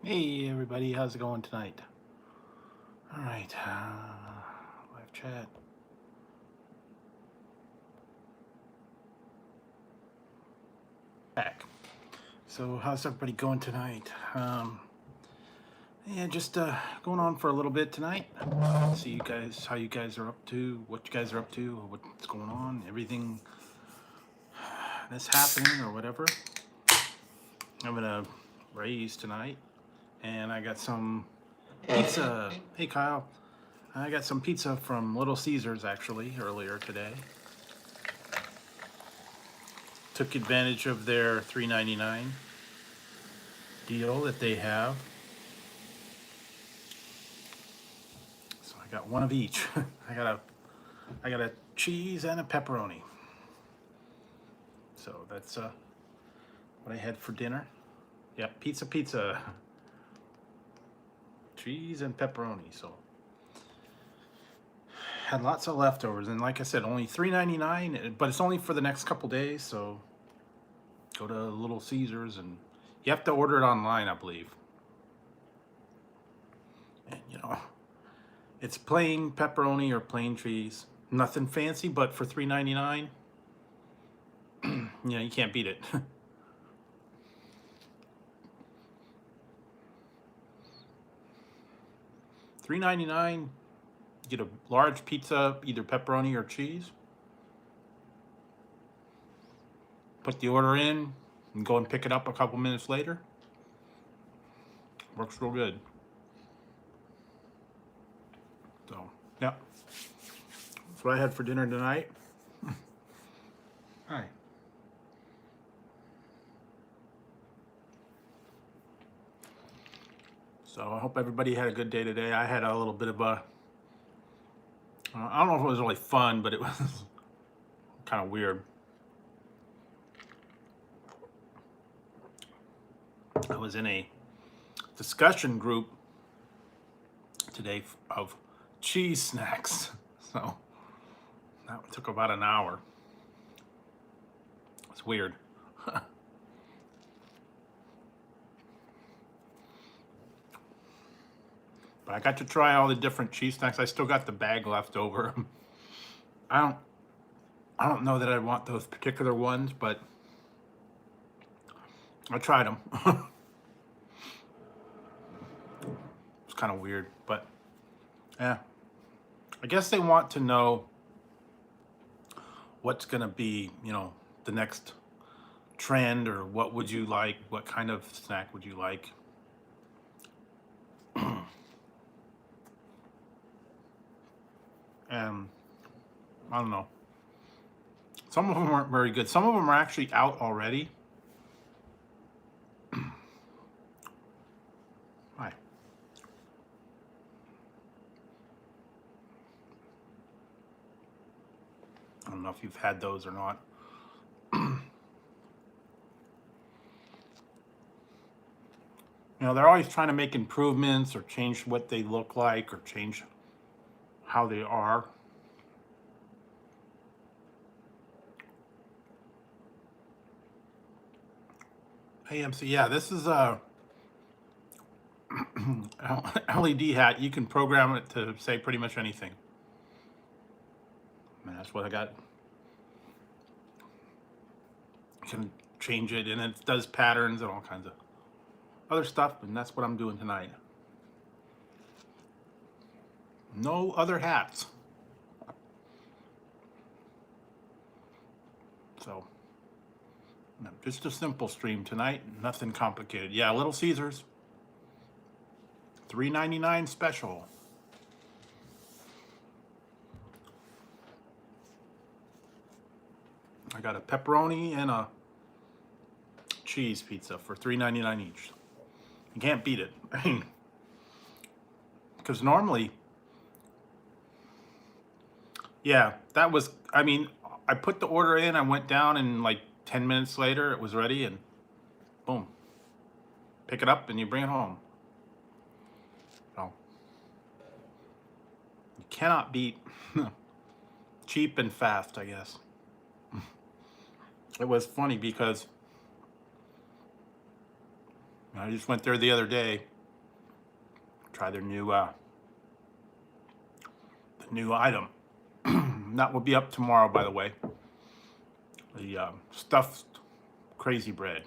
Hey everybody, how's it going tonight? All right, live chat. Back. So how's everybody going tonight? Yeah, just going on for a little bit tonight. See you guys, how you guys are up to, what you guys are up to, what's going on, everything that's happening or whatever. I'm gonna raise tonight, and I got some pizza. Hey Kyle, I got some pizza from Little Caesars actually earlier today. Took advantage of their $3.99 deal that they have. So I got one of each. I got a cheese and a pepperoni. So that's what I had for dinner. Yeah, pizza. Cheese and pepperoni. So had lots of leftovers, and like I said, only $3.99, but it's only for the next couple days, so go to Little Caesars, and you have to order it online, I believe. And it's plain pepperoni or plain cheese. Nothing fancy, but for $3.99, you can't beat it. $3.99, get a large pizza, either pepperoni or cheese. Put the order in and go and pick it up a couple minutes later. Works real good. So, yeah. That's what I had for dinner tonight. Hi. So I hope everybody had a good day today. I had a little bit of a, I don't know if it was really fun, but it was kind of weird. I was in a discussion group today of cheese snacks. So that took about an hour. It's weird. But I got to try all the different cheese snacks. I still got the bag left over. I don't know that I want those particular ones, but I tried them. It's kind of weird, but yeah. I guess they want to know what's going to be, the next trend, or what would you like? What kind of snack would you like? And I don't know. Some of them aren't very good. Some of them are actually out already. Hi. I don't know if you've had those or not. They're always trying to make improvements or change what they look like or change how they are. AMC, yeah, this is a LED hat. You can program it to say pretty much anything. And that's what I got. You can change it, and it does patterns and all kinds of other stuff, and that's what I'm doing tonight. No other hats. So, just a simple stream tonight, nothing complicated. Yeah, Little Caesars, $3.99 special. I got a pepperoni and a cheese pizza for $3.99 each. You can't beat it. I mean, because normally, yeah, that was, I put the order in, I went down, and like 10 minutes later it was ready, and boom, pick it up and you bring it home. So you cannot beat cheap and fast, I guess. It was funny because I just went there the other day, Try their new item. That will be up tomorrow, by the way. The stuffed crazy bread.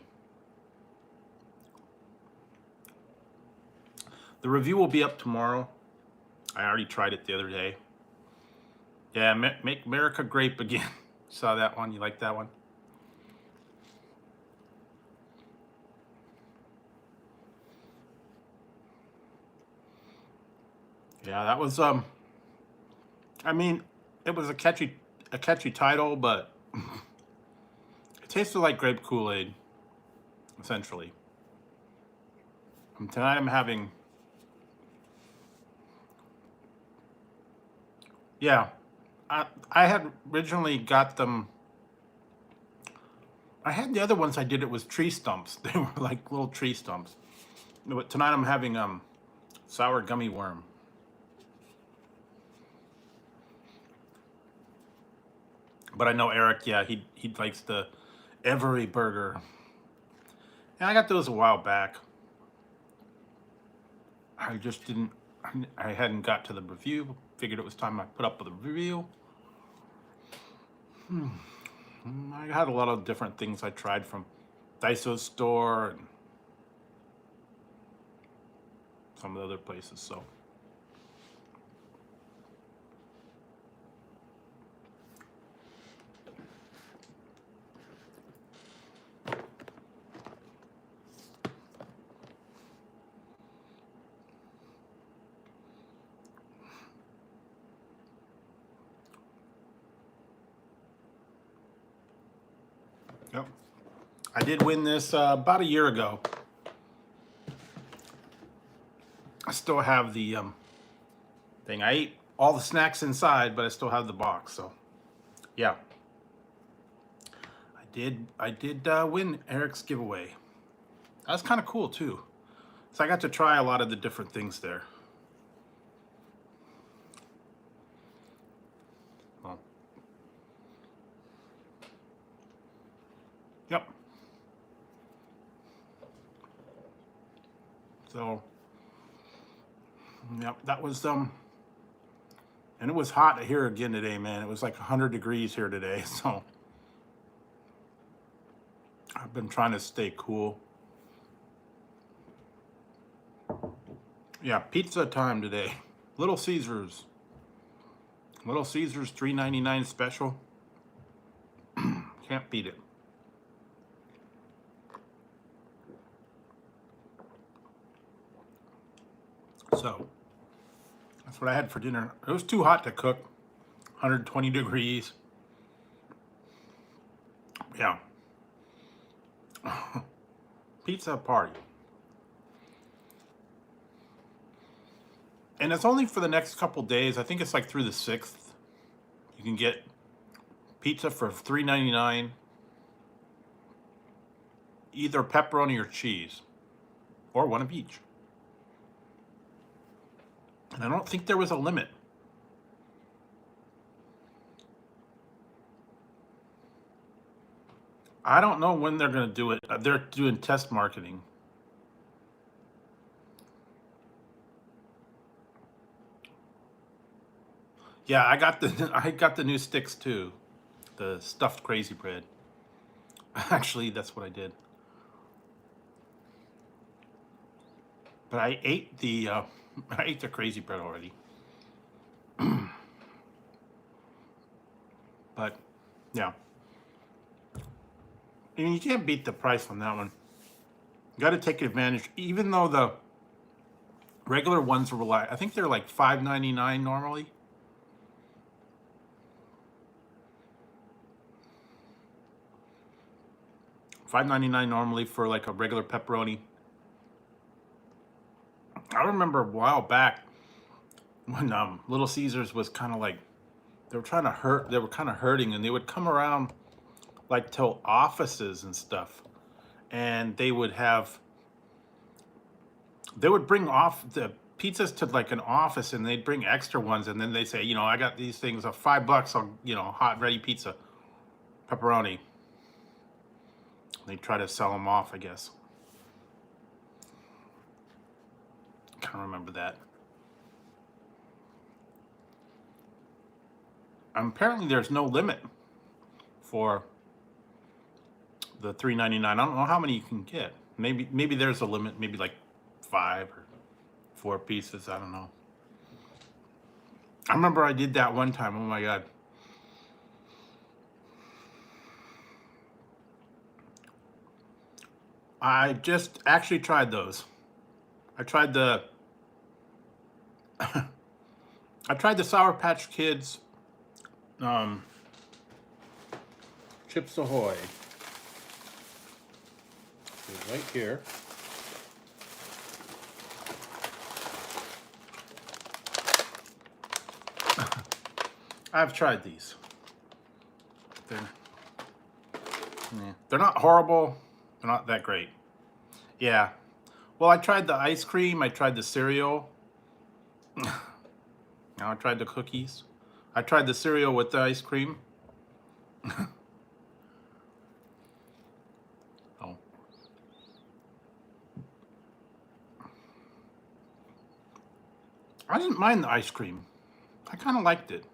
The review will be up tomorrow. I already tried it the other day. Yeah, make America grape again. Saw that one? You like that one? Yeah, that was I mean, it was a catchy title, but it tasted like grape Kool-Aid, essentially. And tonight I'm having, yeah, I had originally got them. I had the other ones I did it was tree stumps. They were like little tree stumps. But tonight I'm having sour gummy worm. But I know Eric, yeah, he likes the Every Burger. And I got those a while back. I just didn't, I hadn't got to the review. Figured it was time I put up with a review. I had a lot of different things I tried from Daiso's store and some of the other places, so. Yep. I did win this about a year ago. I still have the thing. I ate all the snacks inside, but I still have the box. So, yeah, I did win Eric's giveaway. That was kind of cool too. So I got to try a lot of the different things there. Well, yep. So, yep, that was and it was hot here again today, man. It was like 100 degrees here today, so I've been trying to stay cool. Yeah, pizza time today. Little Caesars. Little Caesars $3.99 special. Can't beat it. So, that's what I had for dinner. It was too hot to cook. 120 degrees. Yeah. Pizza party. And it's only for the next couple days. I think it's like through the 6th. You can get pizza for $3.99. Either pepperoni or cheese. Or one of each. And I don't think there was a limit. I don't know when they're going to do it. They're doing test marketing. Yeah, I got the new sticks too. The stuffed crazy bread. Actually, that's what I did. But I ate the crazy bread already. But yeah. I mean, you can't beat the price on that one. You got to take advantage, even though the regular ones were like, I think they're like $5.99 normally. $5.99 normally for like a regular pepperoni. I remember a while back when Little Caesars was kind of like, they were kind of hurting, and they would come around like to offices and stuff, and they would bring off the pizzas to like an office, and they'd bring extra ones, and then they say, I got these things of $5 on, hot ready pizza, pepperoni. They try to sell them off, I guess. I remember that. Apparently there's no limit for the $3.99. I don't know how many you can get. Maybe there's a limit, maybe like 5 or 4 pieces, I don't know. I remember I did that one time. Oh my God. I just actually tried those. I tried the I tried the Sour Patch Kids Chips Ahoy. They're right here. I've tried these. They're not horrible. They're not that great. Yeah. Well, I tried the ice cream. I tried the cereal. Now I tried the cookies. I tried the cereal with the ice cream. Oh. I didn't mind the ice cream. I kind of liked it.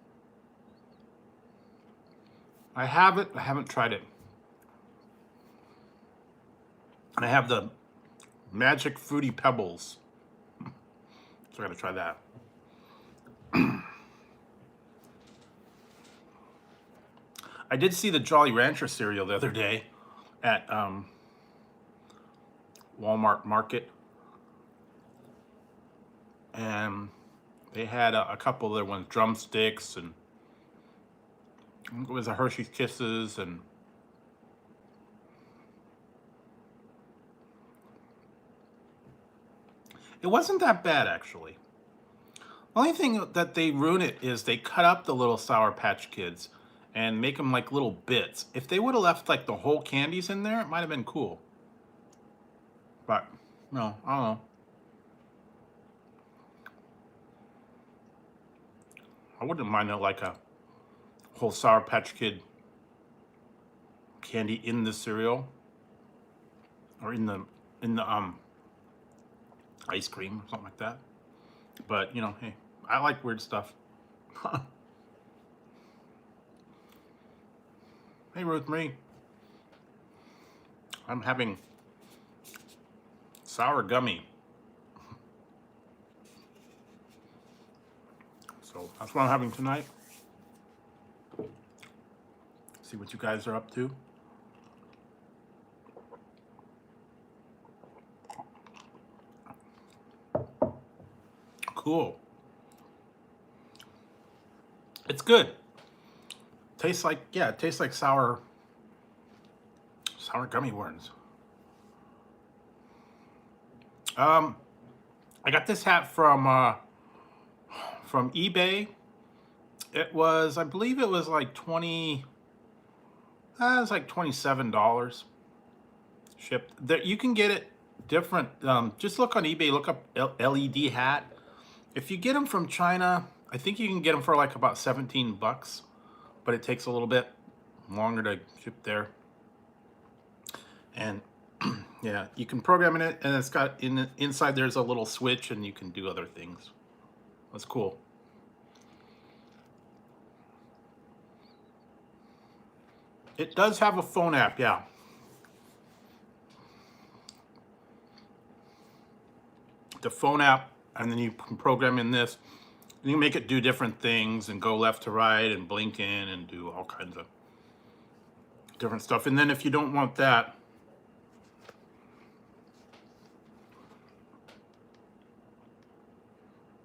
I have it. I haven't tried it. And I have the Magic Fruity Pebbles. So I gotta try that. I did see the Jolly Rancher cereal the other day at Walmart Market. And they had a couple other ones, drumsticks, and it was a Hershey's Kisses, and it wasn't that bad, actually. The only thing that they ruin it is they cut up the little Sour Patch Kids and make them like little bits. If they would have left like the whole candies in there, it might have been cool. But no, I don't know. I wouldn't mind like a whole Sour Patch Kid candy in the cereal or in the ice cream or something like that. But you know, hey, I like weird stuff. Hey, Ruth Marie. I'm having sour gummy. So that's what I'm having tonight. See what you guys are up to. Cool. It's good. Tastes like, yeah, it tastes like sour gummy worms. I got this hat from eBay. It was, I believe it was like it was like $27 shipped. There, you can get it different. Just look on eBay, look up LED hat. If you get them from China, I think you can get them for like about 17 bucks, but it takes a little bit longer to ship there. And yeah, you can program in it, and it's got inside there's a little switch, and you can do other things. That's cool. It does have a phone app, yeah. The phone app, and then you can program in this. And you can make it do different things and go left to right and blink in and do all kinds of different stuff. And then if you don't want that,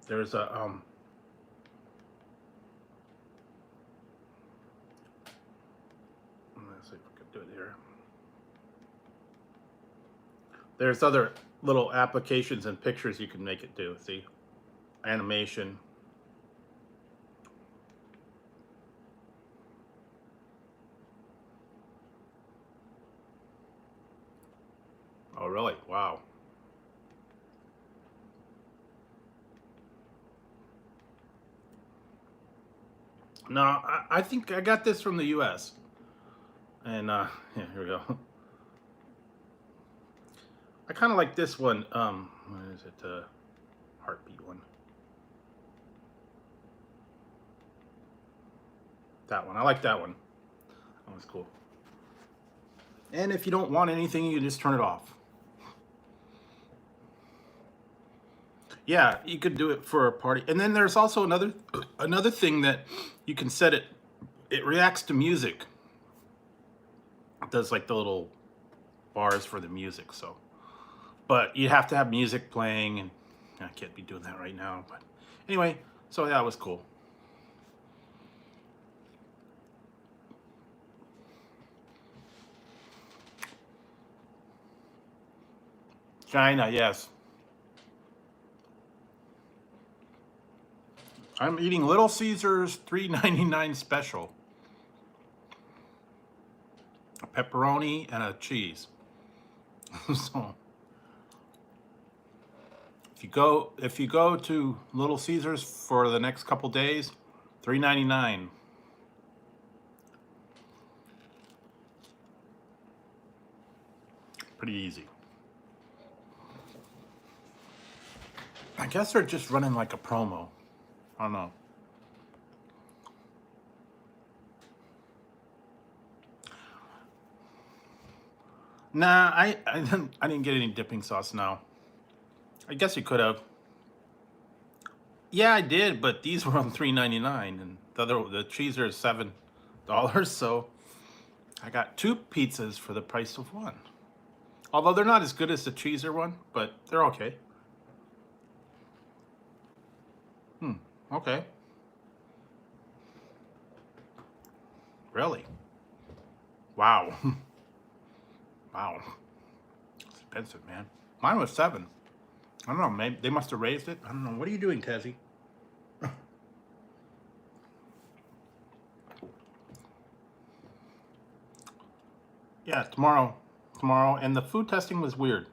there's a let's see if we can do it here. There's other little applications and pictures you can make it do. See, animation. Oh, really? Wow. No, I think I got this from the US. And yeah, here we go. I kind of like this one. What is it? heartbeat one. That one. I like that one. That one's cool. And if you don't want anything, you can just turn it off. Yeah, you could do it for a party. And then there's also another thing that you can set it. It reacts to music. It does like the little bars for the music. So, but you have to have music playing, and I can't be doing that right now. But anyway, so yeah, it was cool. China, yes. I'm eating Little Caesars $3.99 special. A pepperoni and a cheese. So if you go to Little Caesars for the next couple days, $3.99. Pretty easy. I guess they're just running like a promo. I don't know. Nah, I didn't get any dipping sauce now. I guess you could have. Yeah, I did, but these were on $3.99, and the cheeser is $7. So I got 2 pizzas for the price of 1. Although they're not as good as the cheeser one, but they're okay. Okay. Really? Wow. Wow. It's expensive, man. Mine was 7. I don't know, maybe they must have raised it. I don't know. What are you doing, Tezzy? Yeah, tomorrow. And the food testing was weird.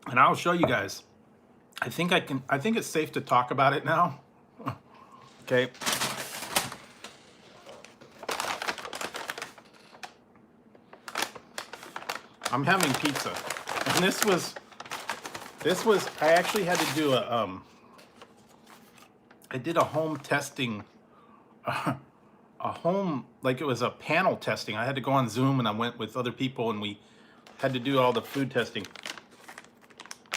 And I'll show you guys. I think it's safe to talk about it now. Okay. I'm having pizza. And this was I actually had to do I did a home testing, like it was a panel testing. I had to go on Zoom, and I went with other people, and we had to do all the food testing.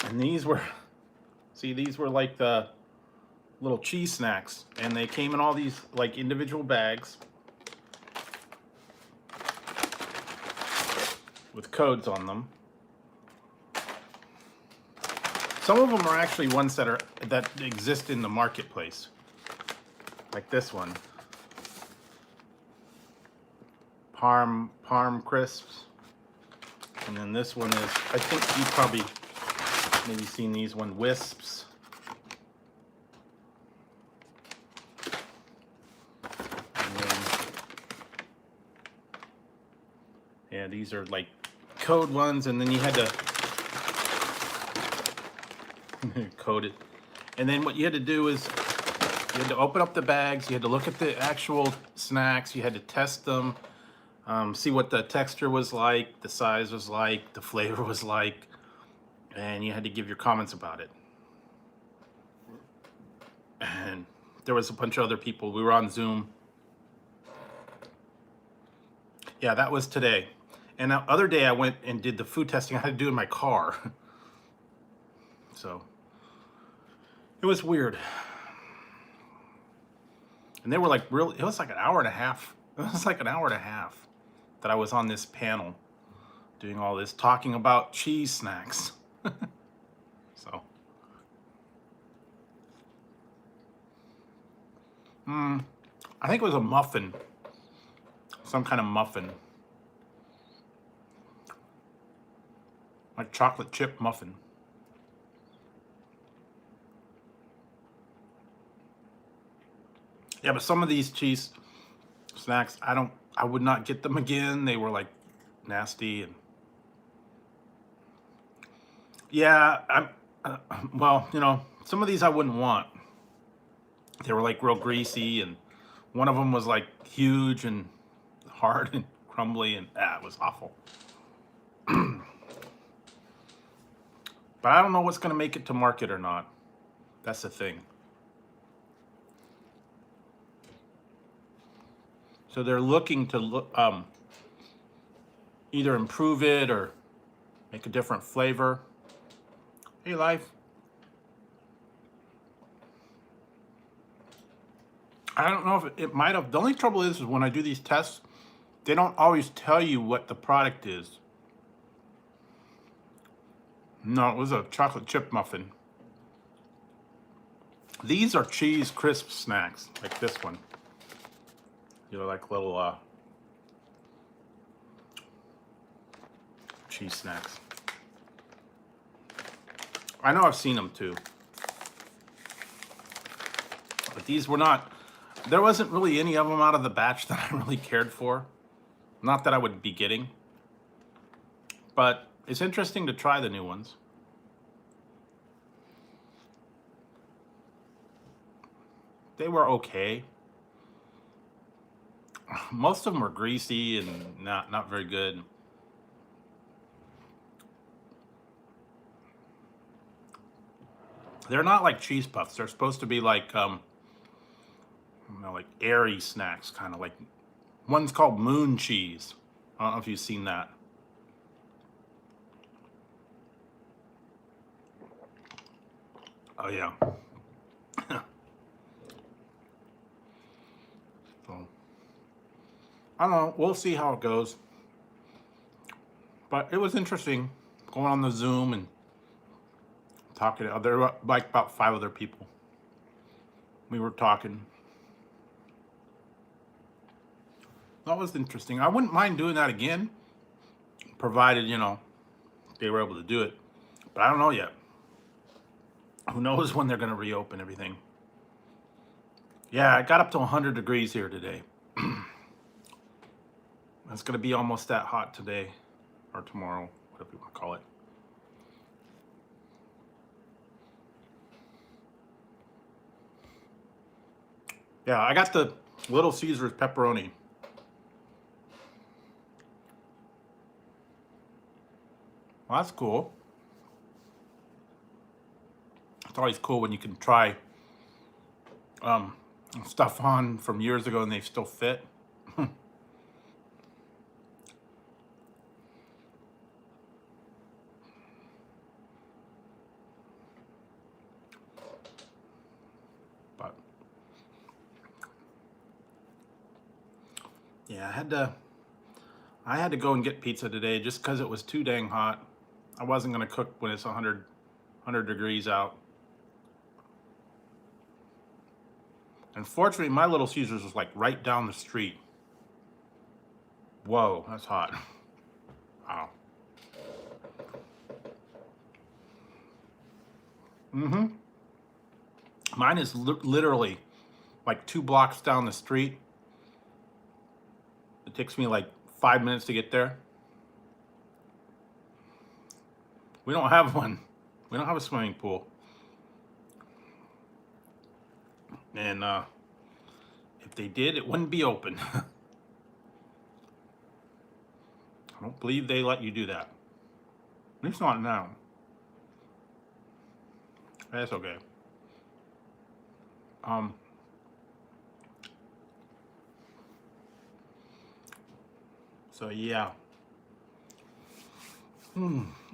And these were like the little cheese snacks, and they came in all these like individual bags with codes on them. Some of them are actually ones that exist in the marketplace, like this one, Parm crisps, and then this one is, I think you've probably maybe seen these one, Wisps. And then, yeah, these are like code ones, and then you had to code it. And then what you had to do is you had to open up the bags, you had to look at the actual snacks, you had to test them, see what the texture was like, the size was like, the flavor was like, and you had to give your comments about it. And there was a bunch of other people. We were on Zoom. Yeah, that was today. And the other day I went and did the food testing I had to do in my car. So it was weird. And they were like it was like an hour and a half. It was like an hour and a half that I was on this panel doing all this, talking about cheese snacks. So I think it was a muffin. Some kind of muffin. Like chocolate chip muffin. Yeah, but some of these cheese snacks, I would not get them again. They were like nasty, and yeah, well, you know, some of these I wouldn't want. They were like real greasy, and one of them was like huge and hard and crumbly, and it was awful. But I don't know what's going to make it to market or not. That's the thing. So they're looking to either improve it or make a different flavor. Hey, Life. I don't know if it might have. The only trouble is when I do these tests, they don't always tell you what the product is. No, it was a chocolate chip muffin. These are cheese crisp snacks, like this one. You know, like little cheese snacks. I know I've seen them too. But these were not, there wasn't really any of them out of the batch that I really cared for. Not that I would be getting. But it's interesting to try the new ones. They were okay. Most of them were greasy and not very good. They're not like cheese puffs. They're supposed to be like you know, like airy snacks, kind of like, one's called moon cheese. I don't know if you've seen that. Oh yeah. So I don't know. We'll see how it goes. But it was interesting going on the Zoom and talking to there were like about 5 other people. We were talking. That was interesting. I wouldn't mind doing that again, provided, you know, they were able to do it. But I don't know yet. Who knows when they're going to reopen everything. Yeah, I got up to 100 degrees here today. It's going to be almost that hot today or tomorrow, whatever you want to call it. Yeah, I got the Little Caesars pepperoni. Well, that's cool. It's always cool when you can try stuff on from years ago and they still fit. But yeah, I had to go and get pizza today just because it was too dang hot. I wasn't gonna cook when it's 100 degrees out. Unfortunately, my Little Caesars was like right down the street. Whoa, that's hot. Wow. Mine is literally like 2 blocks down the street. It takes me like 5 minutes to get there. We don't have one. We don't have a swimming pool. And if they did, it wouldn't be open. I don't believe they let you do that. At least not now. That's okay. So yeah.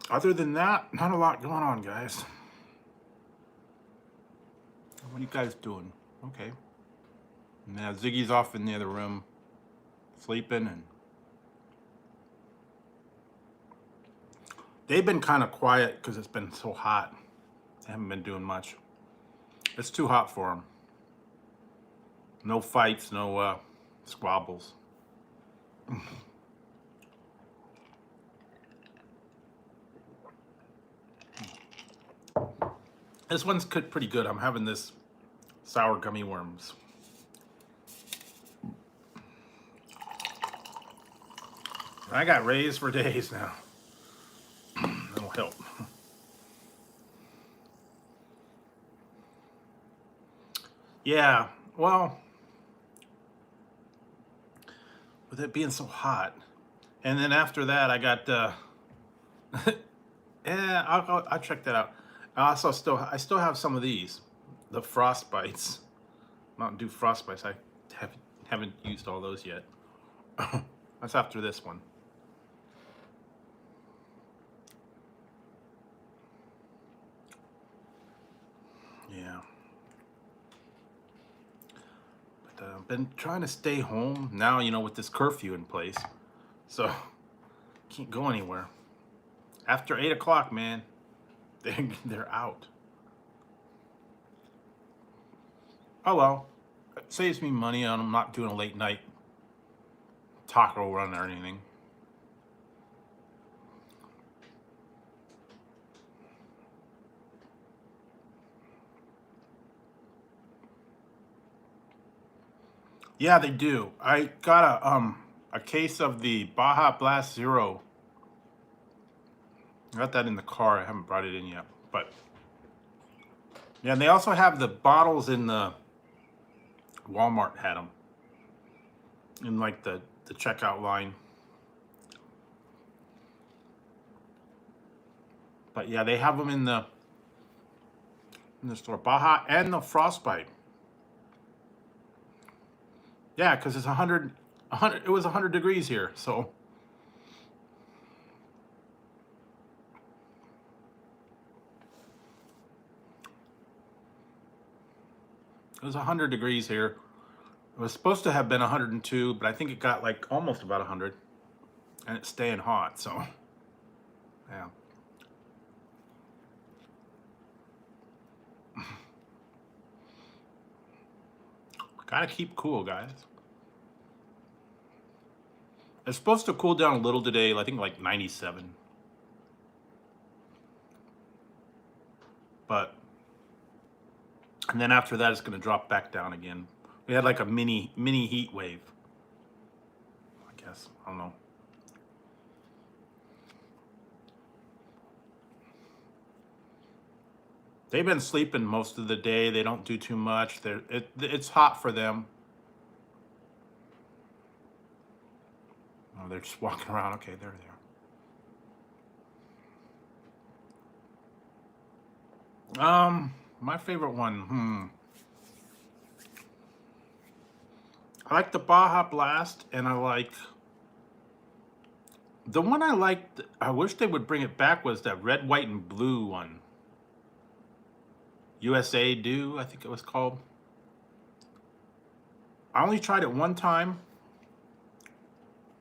Other than that, not a lot going on, guys. What are you guys doing? Okay. Now Ziggy's off in the other room, sleeping, and they've been kind of quiet because it's been so hot. They haven't been doing much. It's too hot for them. No fights, no squabbles. This one's pretty good. I'm having this sour gummy worms. I got raised for days now. That'll help. Yeah, well, with it being so hot. And then after that, I got Yeah, I'll check that out. I still have some of these, the frostbites, Mountain Dew frostbites. I haven't used all those yet. That's after this one. Yeah. But I've been trying to stay home now, you know, with this curfew in place. So can't go anywhere. After 8 o'clock, man, they're out. Oh well, it saves me money on I'm not doing a late night taco run or anything. Yeah, they do. I got a case of the Baja Blast Zero. I got that in the car. I haven't brought it in yet, but yeah, and they also have the bottles in the Walmart had them in like the checkout line. But yeah, they have them in the store. Baja and the Frostbite. Yeah, because it's 100. It was 100 degrees here, so it was 100 degrees here. It was supposed to have been 102, but I think it got like almost about 100, and it's staying hot. So yeah. Gotta keep cool, guys. It's supposed to cool down a little today, I think like 97. But, and then after that, it's gonna drop back down again. We had like a mini heat wave, I guess. I don't know. They've been sleeping most of the day. They don't do too much. It's hot for them. Oh, they're just walking around. Okay, they're there. My favorite one. I like the Baja Blast, and I like the one I liked. I wish they would bring it back. Was that red, white, and blue one? USA Dew, I think it was called. I only tried it one time,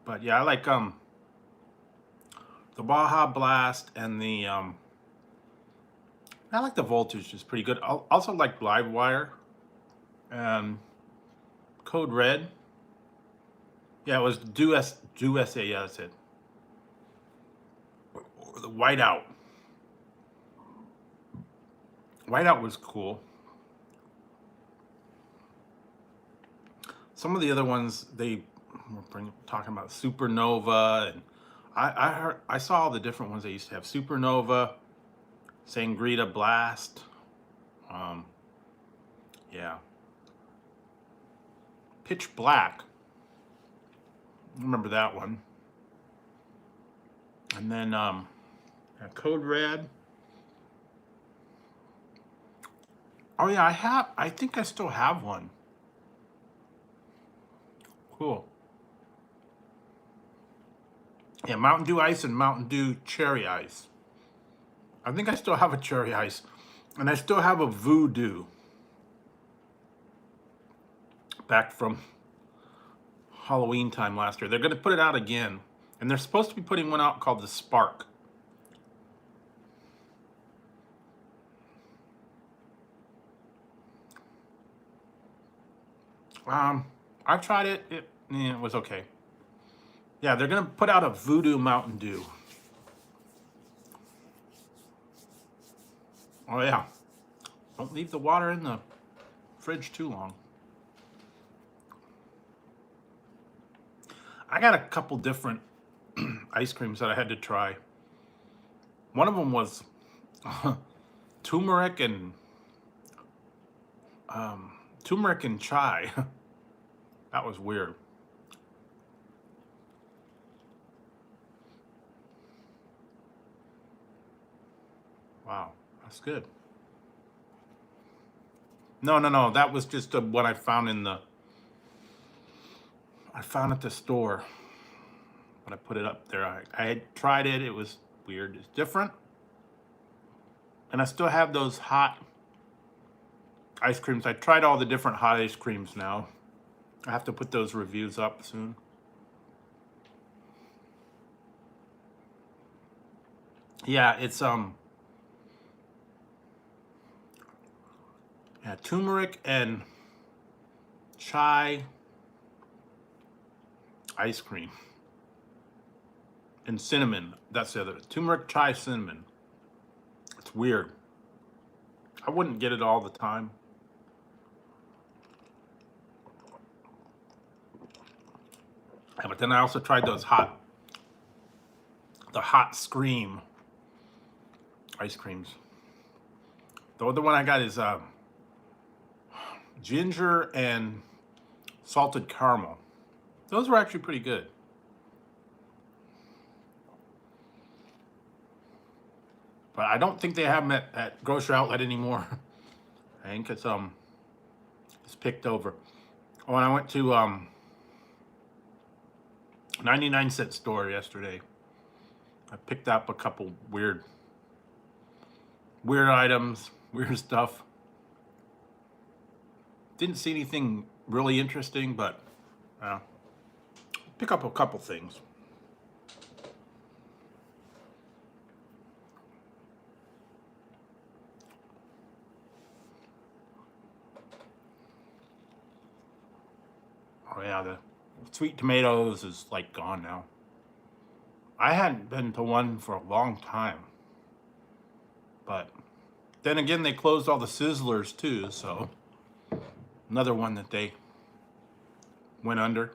but yeah, I like the Baja Blast and the I like the Voltage. It's pretty good. I also like Livewire and Code Red. Yeah, it was Dew SA. Yeah, that's it. Or the Whiteout. Whiteout was cool. Some of the other ones they were talking about Supernova, and I saw all the different ones they used to have. Supernova, Sangrita Blast. Yeah. Pitch Black. Remember that one. And then Code Red. Oh yeah, I think I still have one. Cool. Yeah, Mountain Dew Ice and Mountain Dew Cherry Ice. I think I still have a Cherry Ice. And I still have a Voodoo. Back from Halloween time last year. They're going to put it out again. And they're supposed to be putting one out called the Spark. I tried it. It was okay. Yeah, they're going to put out a Voodoo Mountain Dew. Oh, yeah. Don't leave the water in the fridge too long. I got a couple different ice creams that I had to try. One of them was turmeric and chai. That was weird. Wow, that's good. No. That was just what I found at the store. When I put it up there, I had tried it. It was weird. It's different. And I still have those hot ice creams. I tried all the different hot ice creams now. I have to put those reviews up soon. Yeah, it's yeah, turmeric and chai ice cream. And cinnamon. That's the other. Turmeric, chai, cinnamon. It's weird. I wouldn't get it all the time. Yeah, but then I also tried the hot scream ice creams. The other one I got is ginger and salted caramel. Those were actually pretty good. But I don't think they have them at grocery outlet anymore. I think it's picked over. Oh, and I went to 99-cent store yesterday. I picked up a couple weird items, weird stuff. Didn't see anything really interesting, but pick up a couple things. Oh yeah, the sweet tomatoes is like gone now. I hadn't been to one for a long time. But then again, they closed all the Sizzlers too, so another one that they went under.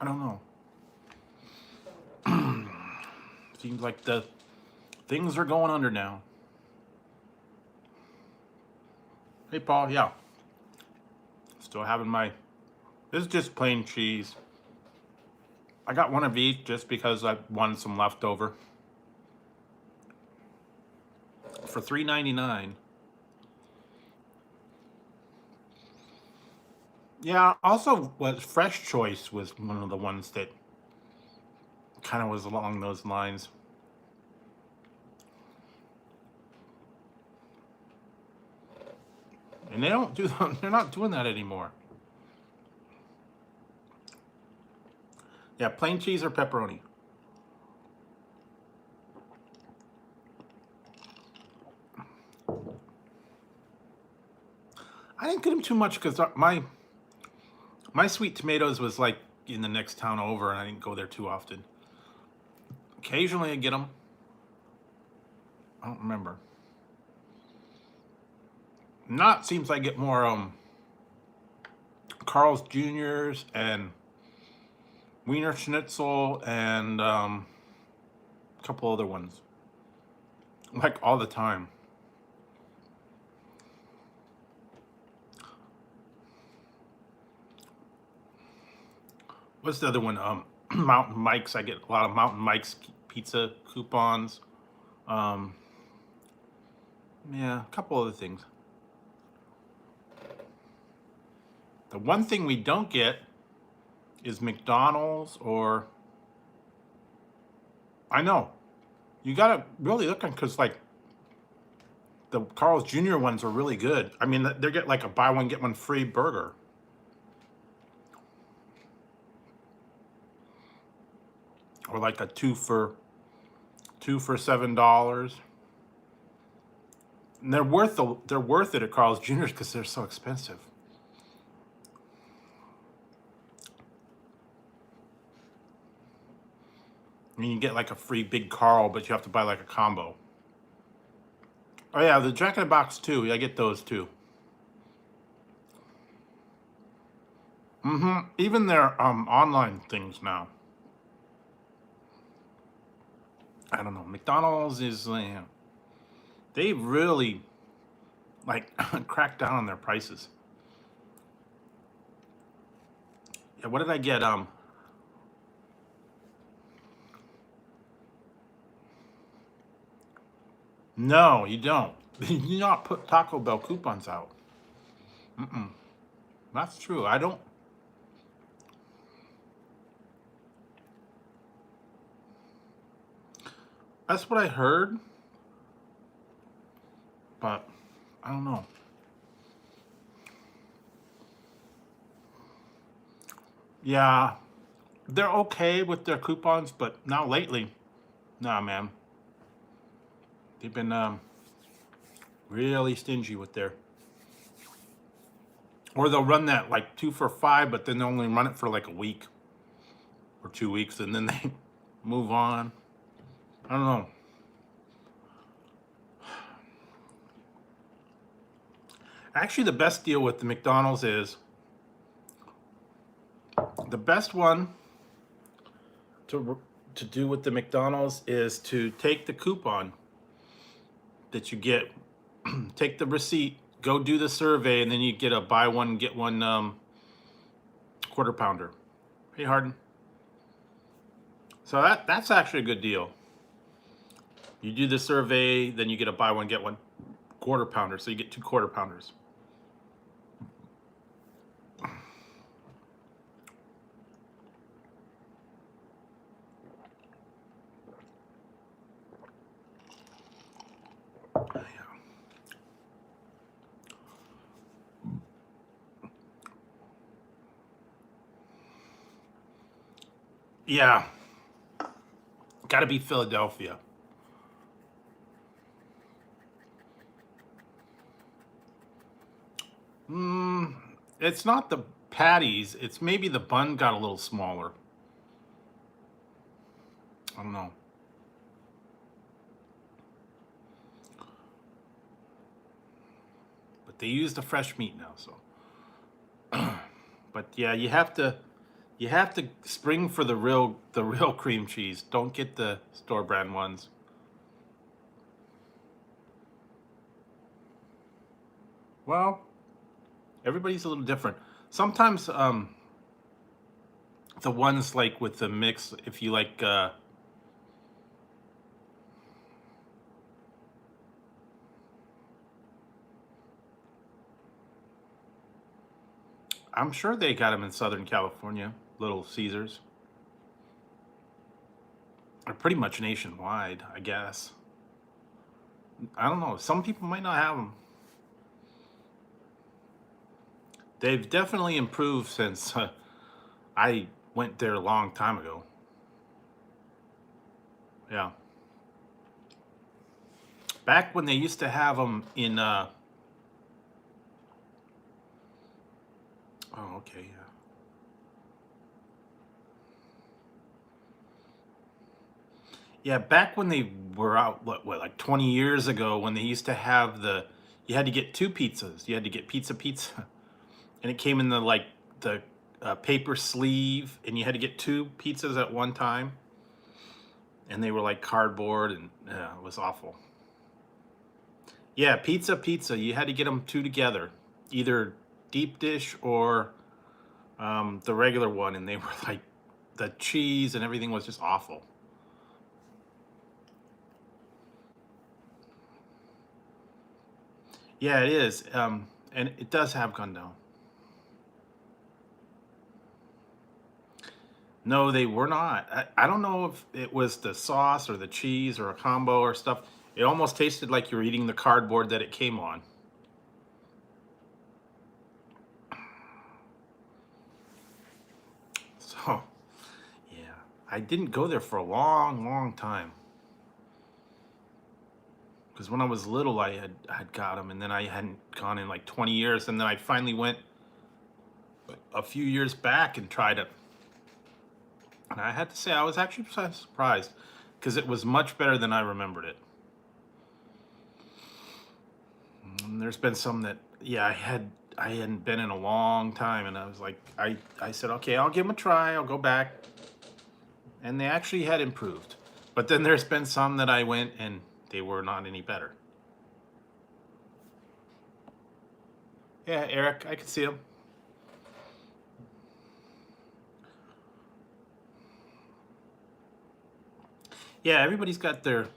I don't know. Seems like the things are going under now. Hey, Paul, yeah. Still having this is just plain cheese. I got one of each just because I wanted some leftover. For $3.99. Yeah, also Fresh Choice was one of the ones that kind of was along those lines. And they're not doing that anymore. Yeah, plain cheese or pepperoni. I didn't get them too much because my sweet tomatoes was like in the next town over, and I didn't go there too often. Occasionally I get them. I don't remember. Not seems like I get more Carl's Jr.'s and Wiener Schnitzel and a couple other ones. Like all the time. What's the other one? Mountain Mike's. I get a lot of Mountain Mike's pizza coupons. Yeah, a couple other things. The one thing we don't get is McDonald's or... I know. You gotta really look on, because like the Carl's Jr. ones are really good. I mean, they get like a buy one, get one free burger. Or like a two for $7. And they're worth it at Carl's Jr.'s because they're so expensive. I mean, you get like a free big Carl, but you have to buy like a combo. Oh yeah, the Jack in the Box too. Yeah, I get those too. Even their online things now. I don't know. McDonald's is they really like cracked down on their prices. Yeah, what did I get? No, you don't. You do not put Taco Bell coupons out. Mm-mm. That's true. I don't. That's what I heard, but I don't know. Yeah, they're okay with their coupons, but now lately, nah, man, they've been really stingy with their. Or they'll run that like 2 for $5, but then they'll only run it for like a week or 2 weeks, and then they move on. I don't know. Actually, the best deal with the McDonald's is the best one to do with the McDonald's is to take the coupon that you get, take the receipt, go do the survey, and then you get a buy one get one quarter pounder. Hey, Harden. So that's actually a good deal. You do the survey, then you get a buy one get one quarter pounder, so you get 2 quarter pounders. Yeah, got to be Philadelphia. It's not the patties. It's maybe the bun got a little smaller. I don't know. But they use the fresh meat now, so. But yeah, you have to spring for the real cream cheese. Don't get the store brand ones. Well, everybody's a little different. Sometimes the ones like with the mix, if you like I'm sure they got them in Southern California, Little Caesars. They're pretty much nationwide, I guess. I don't know. Some people might not have them. They've definitely improved since I went there a long time ago. Yeah. Back when they used to have them in oh, okay, yeah. Yeah, back when they were out, what, like 20 years ago, when they used to have you had to get 2 pizzas. You had to get pizza, and it came in the paper sleeve, and you had to get 2 pizzas at one time, and they were like cardboard, and it was awful. Yeah, pizza. You had to get them 2 together, either deep dish or the regular one, and they were like the cheese and everything was just awful. Yeah, it is, and it does have gone down. No, they were not. I don't know if it was the sauce or the cheese or a combo or stuff. It almost tasted like you were eating the cardboard that it came on. So, yeah, I didn't go there for a long time. Because when I was little, I had got them, and then I hadn't gone in like 20 years, and then I finally went a few years back and tried it. And I had to say, I was actually surprised because it was much better than I remembered it. And there's been some that, yeah, I hadn't been in a long time, and I was like, I said, okay, I'll give them a try. I'll go back, and they actually had improved. But then there's been some that I went and they were not any better. Yeah, Eric, I can see him. Yeah, everybody's got their.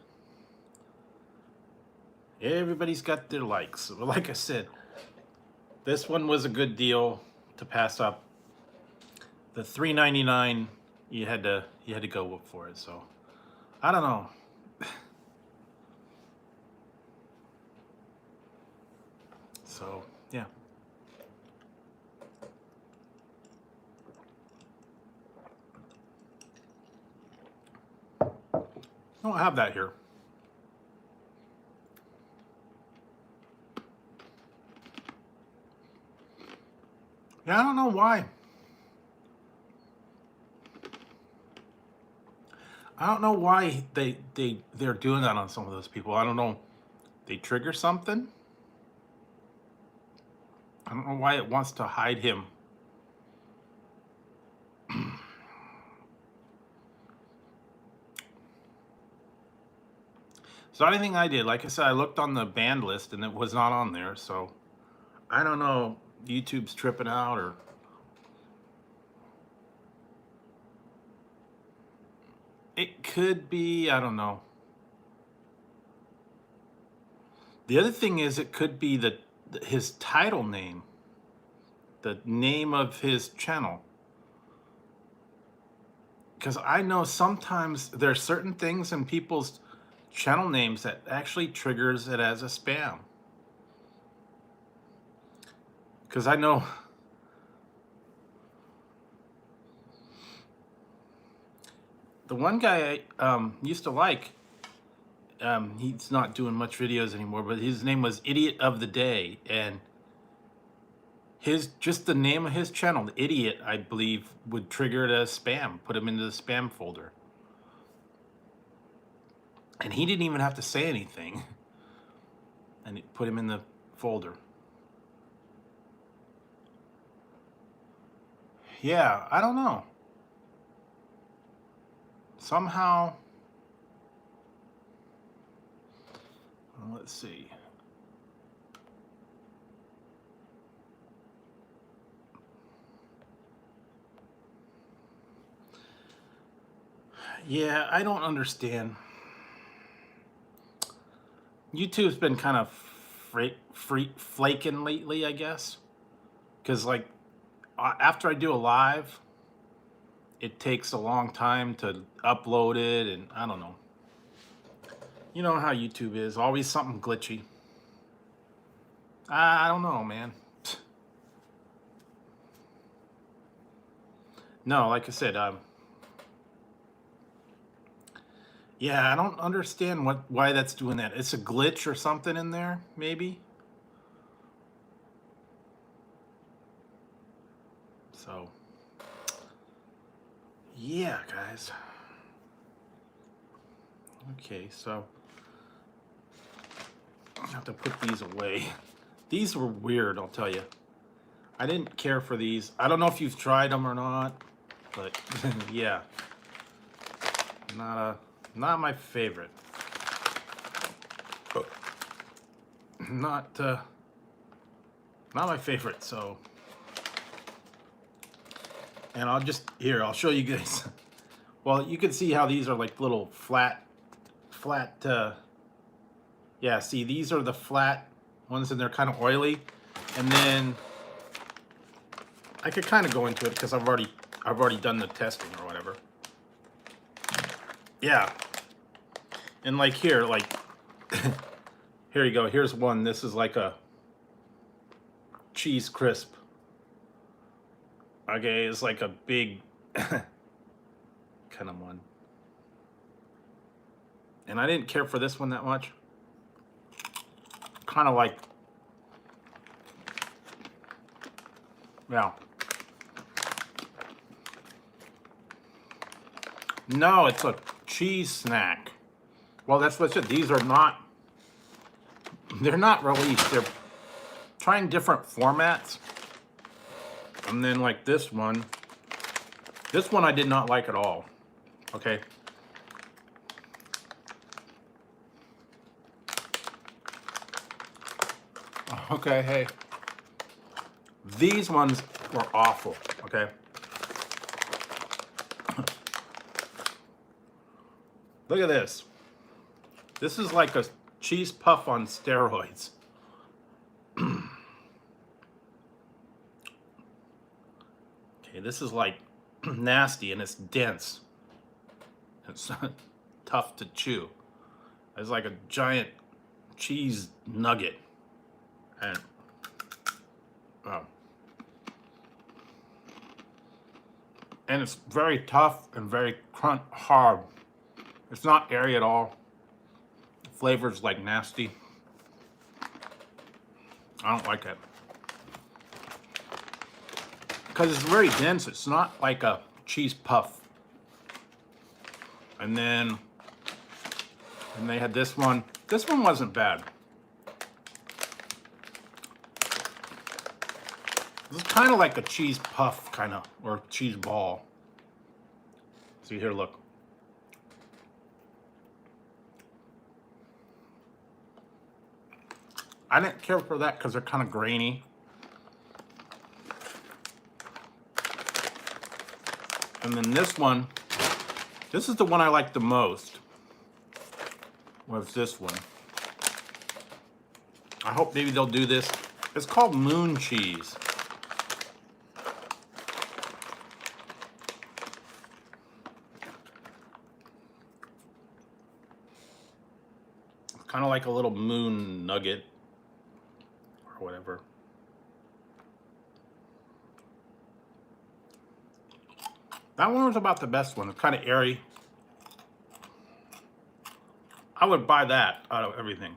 Everybody's got their likes. But like I said, this one was a good deal to pass up. The $3.99 you had to go up for it. So I don't know. So yeah. I don't have that here. Yeah, I don't know why. I don't know why they're doing that on some of those people. I don't know. They trigger something. I don't know why it wants to hide him. So anything I did, like I said, I looked on the banned list and it was not on there. So I don't know. YouTube's tripping out, or it could be. I don't know. The other thing is, it could be his title name, the name of his channel. Because I know sometimes there are certain things in people's channel names that actually triggers it as a spam. Because I know the one guy I used to like, he's not doing much videos anymore, but his name was Idiot of the Day, and just the name of his channel, the Idiot, I believe, would trigger it as spam, put him into the spam folder. And he didn't even have to say anything, and it put him in the folder. Yeah, I don't know. Somehow, let's see. Yeah, I don't understand. YouTube's been kind of flaking lately, I guess. Because, like, after I do a live, it takes a long time to upload it, and I don't know. You know how YouTube is, always something glitchy. I don't know, man. No, like I said, yeah, I don't understand why that's doing that. It's a glitch or something in there, maybe. So, yeah, guys. Okay, so I have to put these away. These were weird, I'll tell you. I didn't care for these. I don't know if you've tried them or not, but yeah, not my favorite. Not my favorite. So, and I'll show you guys. Well, you can see how these are like little flat. Yeah, see, these are the flat ones, and they're kind of oily. And then I could kind of go into it because I've already done the testing or whatever. Yeah, and like here, like here you go. Here's one. This is like a cheese crisp. Okay, it's like a big kind of one. And I didn't care for this one that much. Kind of like, yeah. No, it's a cheese snack. Well, that's what it. These are not, they're not released. They're trying different formats. And then like this one I did not like at all. Okay. Okay, hey. These ones were awful, okay? Look at this. This is like cheese puff on steroids. Okay, this is like nasty and it's dense. It's tough to chew. It's like a giant cheese nugget. And oh. And it's very tough and very hard. It's not airy at all. The flavor's like nasty. I don't like it. Because it's very dense. It's not like a cheese puff. And then they had this one. This one wasn't bad. It's kind of like a cheese puff, kind of, or cheese ball. See here, look. I didn't care for that because they're kind of grainy. And then this one, this is the one I like the most. Was this one. I hope maybe they'll do this. It's called moon cheese. It's kind of like a little moon nugget or whatever. That one was about the best one. It's kind of airy. I would buy that out of everything.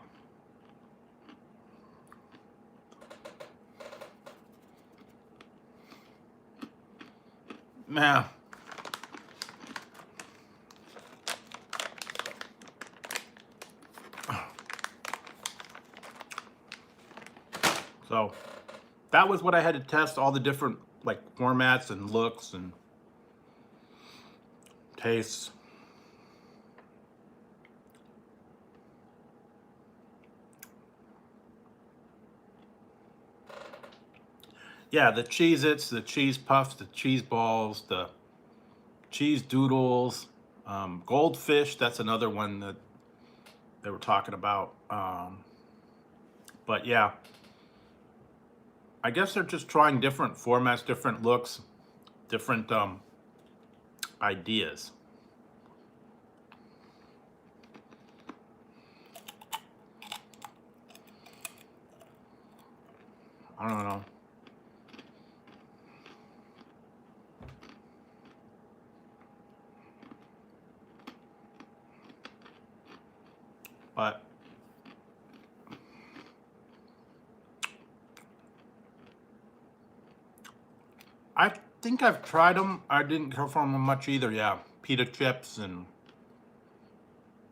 Nah. So that was what I had to test, all the different like formats and looks and tastes. Yeah, the Cheez-Its, the cheese puffs, the cheese balls, the cheese doodles, goldfish, that's another one that they were talking about. But yeah, I guess they're just trying different formats, different looks, different ideas. I don't know. But I think I've tried them. I didn't care for them much either. Yeah, pita chips and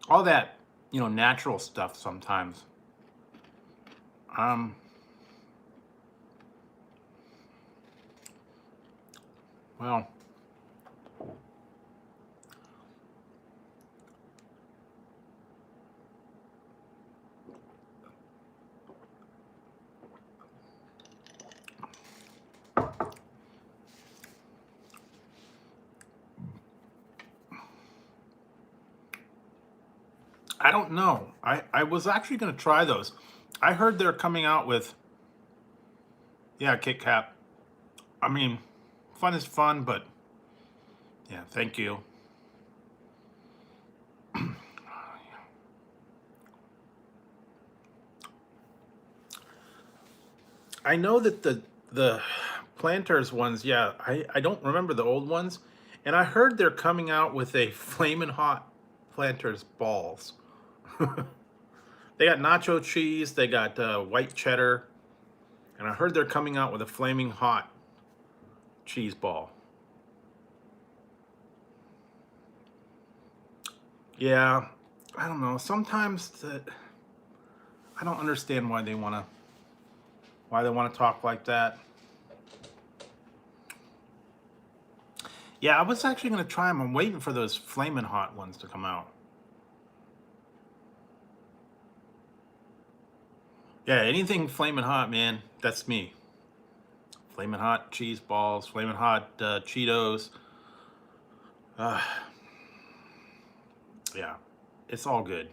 all that, you know, natural stuff sometimes. Well, I don't know. I was actually going to try those. I heard they're coming out with, yeah, Kit Kat. I mean, fun is fun, but yeah, thank you. I know that the Planters ones, yeah, I don't remember the old ones. And I heard they're coming out with a flamin' hot Planters balls. They got nacho cheese, they got white cheddar, and I heard they're coming out with a flaming hot cheese ball. Yeah, I don't know. Sometimes I don't understand why they want to talk like that. Yeah, I was actually going to try them. I'm waiting for those flaming hot ones to come out. Yeah, anything flaming hot, man, that's me. Flaming hot cheese balls, flaming hot Cheetos. Yeah, it's all good.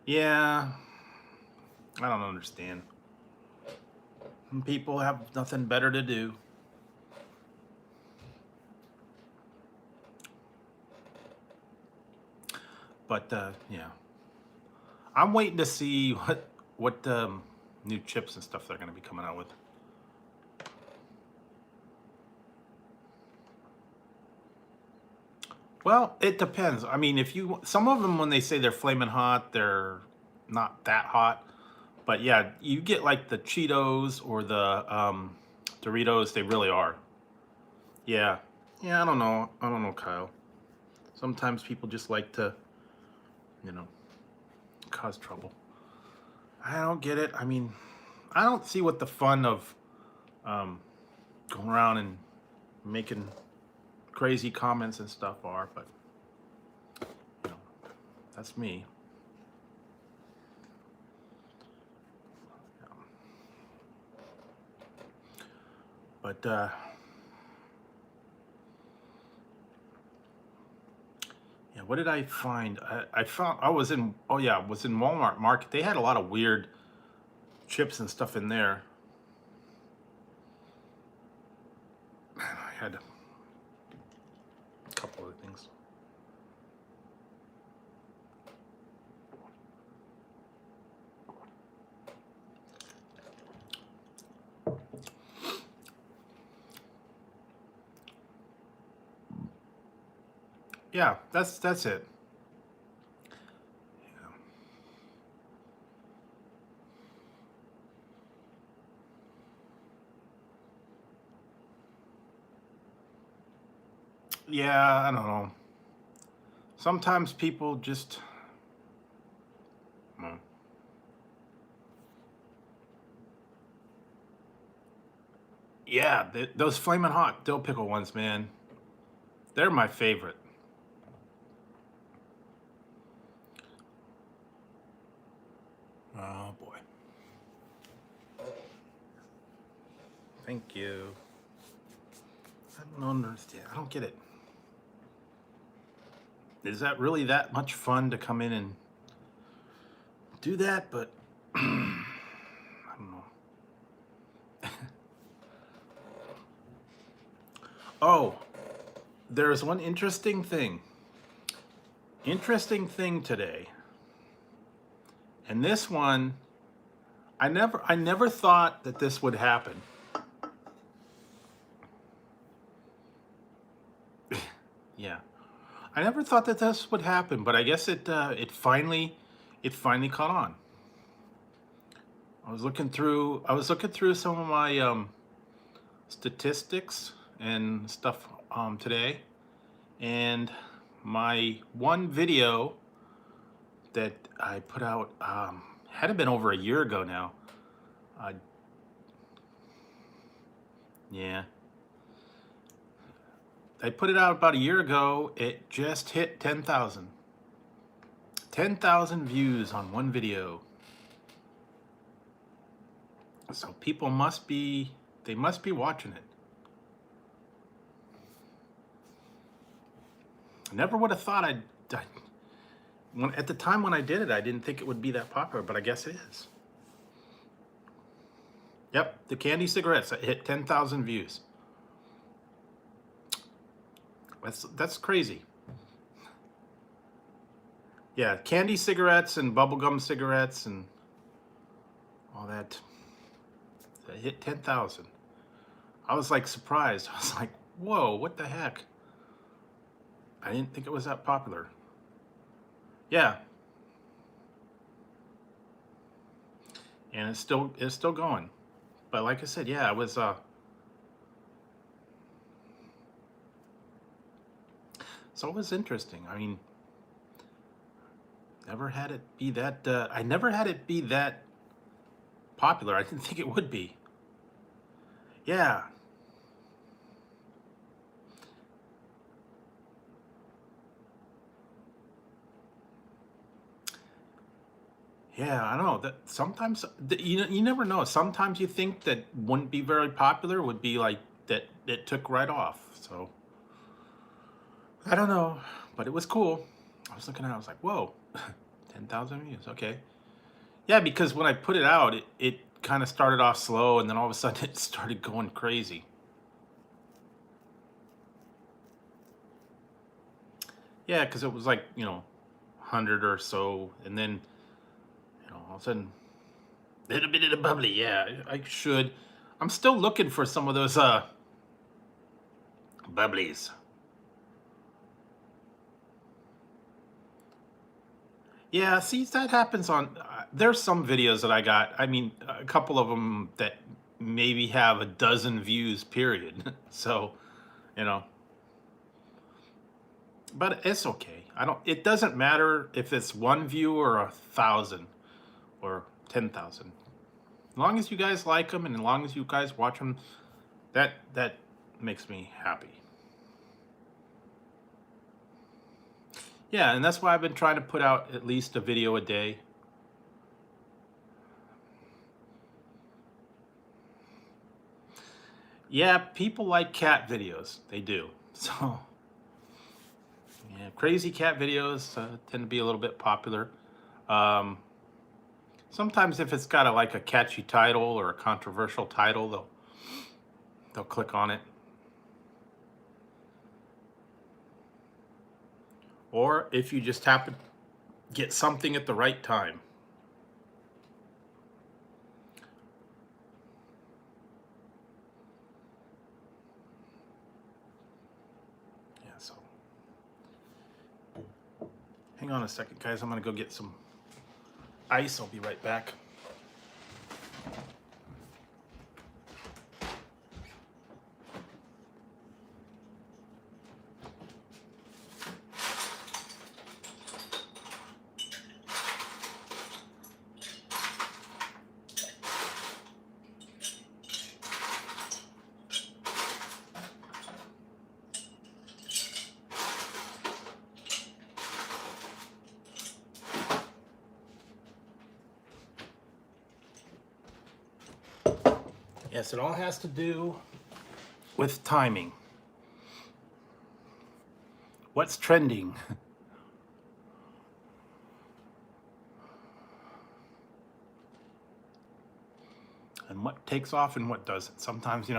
Yeah, I don't understand. People have nothing better to do. But yeah, I'm waiting to see what new chips and stuff they're going to be coming out with. Well, it depends. I mean, if you some of them when they say they're flaming hot, they're not that hot. But yeah, you get like the Cheetos or the Doritos, they really are. Yeah. Yeah, I don't know. I don't know, Kyle. Sometimes people just like to, you know, cause trouble. I don't get it. I mean, I don't see what the fun of um, going around and making crazy comments and stuff are, but you know, that's me. But yeah, what did I find? I found I was in I was in Walmart Market. They had a lot of weird chips and stuff in there. I had a couple other things. Yeah, that's it. Yeah, I don't know. Sometimes people just, mm. Yeah, those flaming hot dill pickle ones, man. They're my favorite. Oh boy. Thank you. I don't understand. I don't get it. Is that really that much fun to come in and do that? But I don't know. Oh, there's one interesting thing. Interesting thing today. And this one, I never thought that this would happen. Yeah. I never thought that this would happen, but I guess it finally caught on. I was looking through some of my statistics and stuff today, and my one video that I put out had been over a year ago now. Uh, yeah, I put it out about a year ago. It just hit 10,000. 10,000 views on one video. So people they must be watching it. I never would have thought at the time when I did it, I didn't think it would be that popular, but I guess it is. Yep, the candy cigarettes hit 10,000 views. That's crazy. Yeah, candy cigarettes and bubblegum cigarettes and all that. That hit 10,000. I was like surprised. I was like, whoa, what the heck? I didn't think it was that popular. Yeah. And it's still going. But like I said, yeah, it was so it was interesting. I mean, never had it be that I never had it be that popular. I didn't think it would be. Yeah. Yeah, I don't know that sometimes you never know. Sometimes you think that wouldn't be very popular would be like that it took right off. So I don't know, but it was cool. I was looking at it, I was like, whoa, 10,000 views. Okay. Yeah, because when I put it out, it kind of started off slow, and then all of a sudden it started going crazy. Yeah, because it was like, 100 or so, and then, all of a sudden, little bit of the bubbly. Yeah, I should. I'm still looking for some of those bubblies. Yeah, see, that happens on. There's some videos that I got. I mean, a couple of them that maybe have a dozen views, period. So, you know, but it's okay. I don't. It doesn't matter if it's one view or 1,000 or 10,000. As long as you guys like them and as long as you guys watch them, that makes me happy. Yeah, and that's why I've been trying to put out at least a video a day. Yeah, people like cat videos. They do. So, yeah, crazy cat videos tend to be a little bit popular. Um, Sometimes if it's got like a catchy title or a controversial title, they'll click on it. Or if you just happen to get something at the right time. Yeah, so hang on a second, guys. I'm gonna go get some ice. I'll be right back. Yes, it all has to do with timing. What's trending? And what takes off and what doesn't. Sometimes,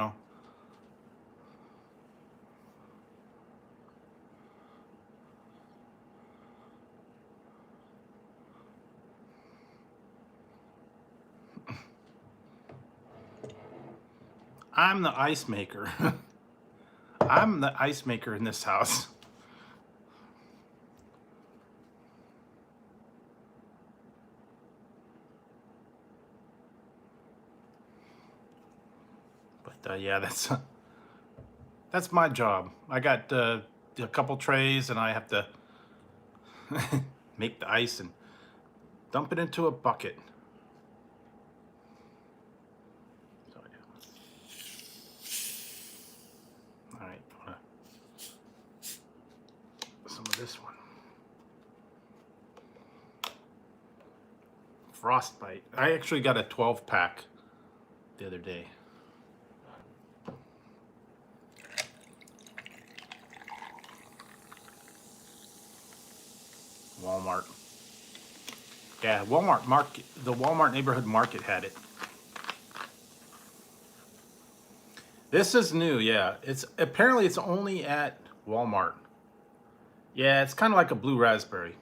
I'm the ice maker. I'm the ice maker in this house. But yeah, that's my job. I got a couple trays, and I have to make the ice and dump it into a bucket. So, yeah. All right, some of this one. Frostbite. I actually got a 12-pack the other day. Walmart. Yeah, Walmart market. The Walmart neighborhood market had it. This is new. Yeah, it's only at Walmart. Yeah, it's kind of like a blue raspberry.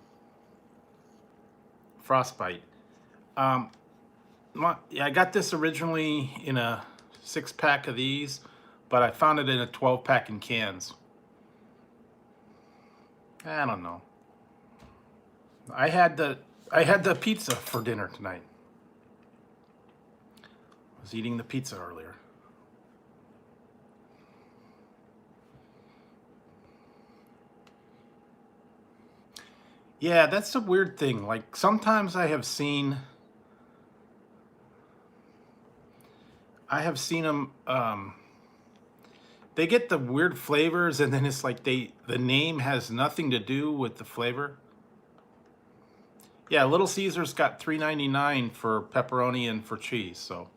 Frostbite. Yeah, I got this originally in a 6-pack of these, but I found it in a 12-pack in cans. I don't know. I had the pizza for dinner tonight. I was eating the pizza earlier. Yeah, that's a weird thing. Like sometimes I have seen them. They get the weird flavors, and then it's like the name has nothing to do with the flavor. Yeah, Little Caesars got $3.99 for pepperoni and for cheese, so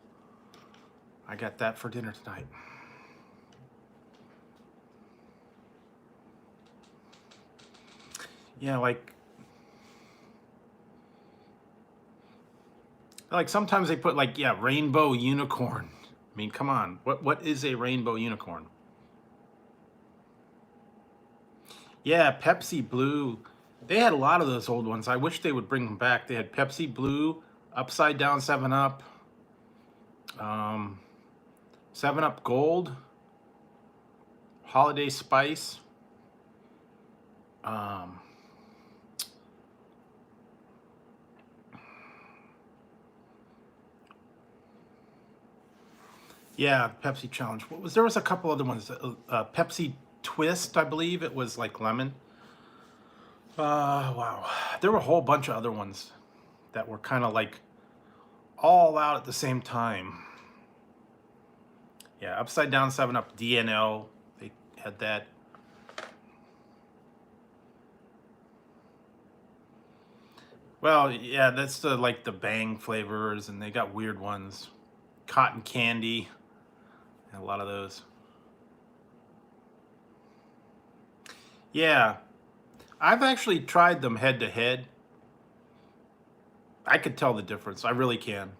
I got that for dinner tonight. Yeah, like Like sometimes they put like, yeah, rainbow unicorn. I mean, come on. What is a rainbow unicorn? Yeah, Pepsi Blue. They had a lot of those old ones. I wish they would bring them back. They had Pepsi Blue, Upside Down 7 Up, 7 Up Gold, Holiday Spice. Yeah, Pepsi Challenge. What was there was a couple other ones. Pepsi Twist, I believe it was like lemon. Wow. There were a whole bunch of other ones that were kind of like all out at the same time. Yeah, Upside Down 7 Up DNL. They had that. Well, yeah, that's the like the Bang flavors, and they got weird ones. Cotton candy, and a lot of those. Yeah, I've actually tried them head to head. I could tell the difference. I really can.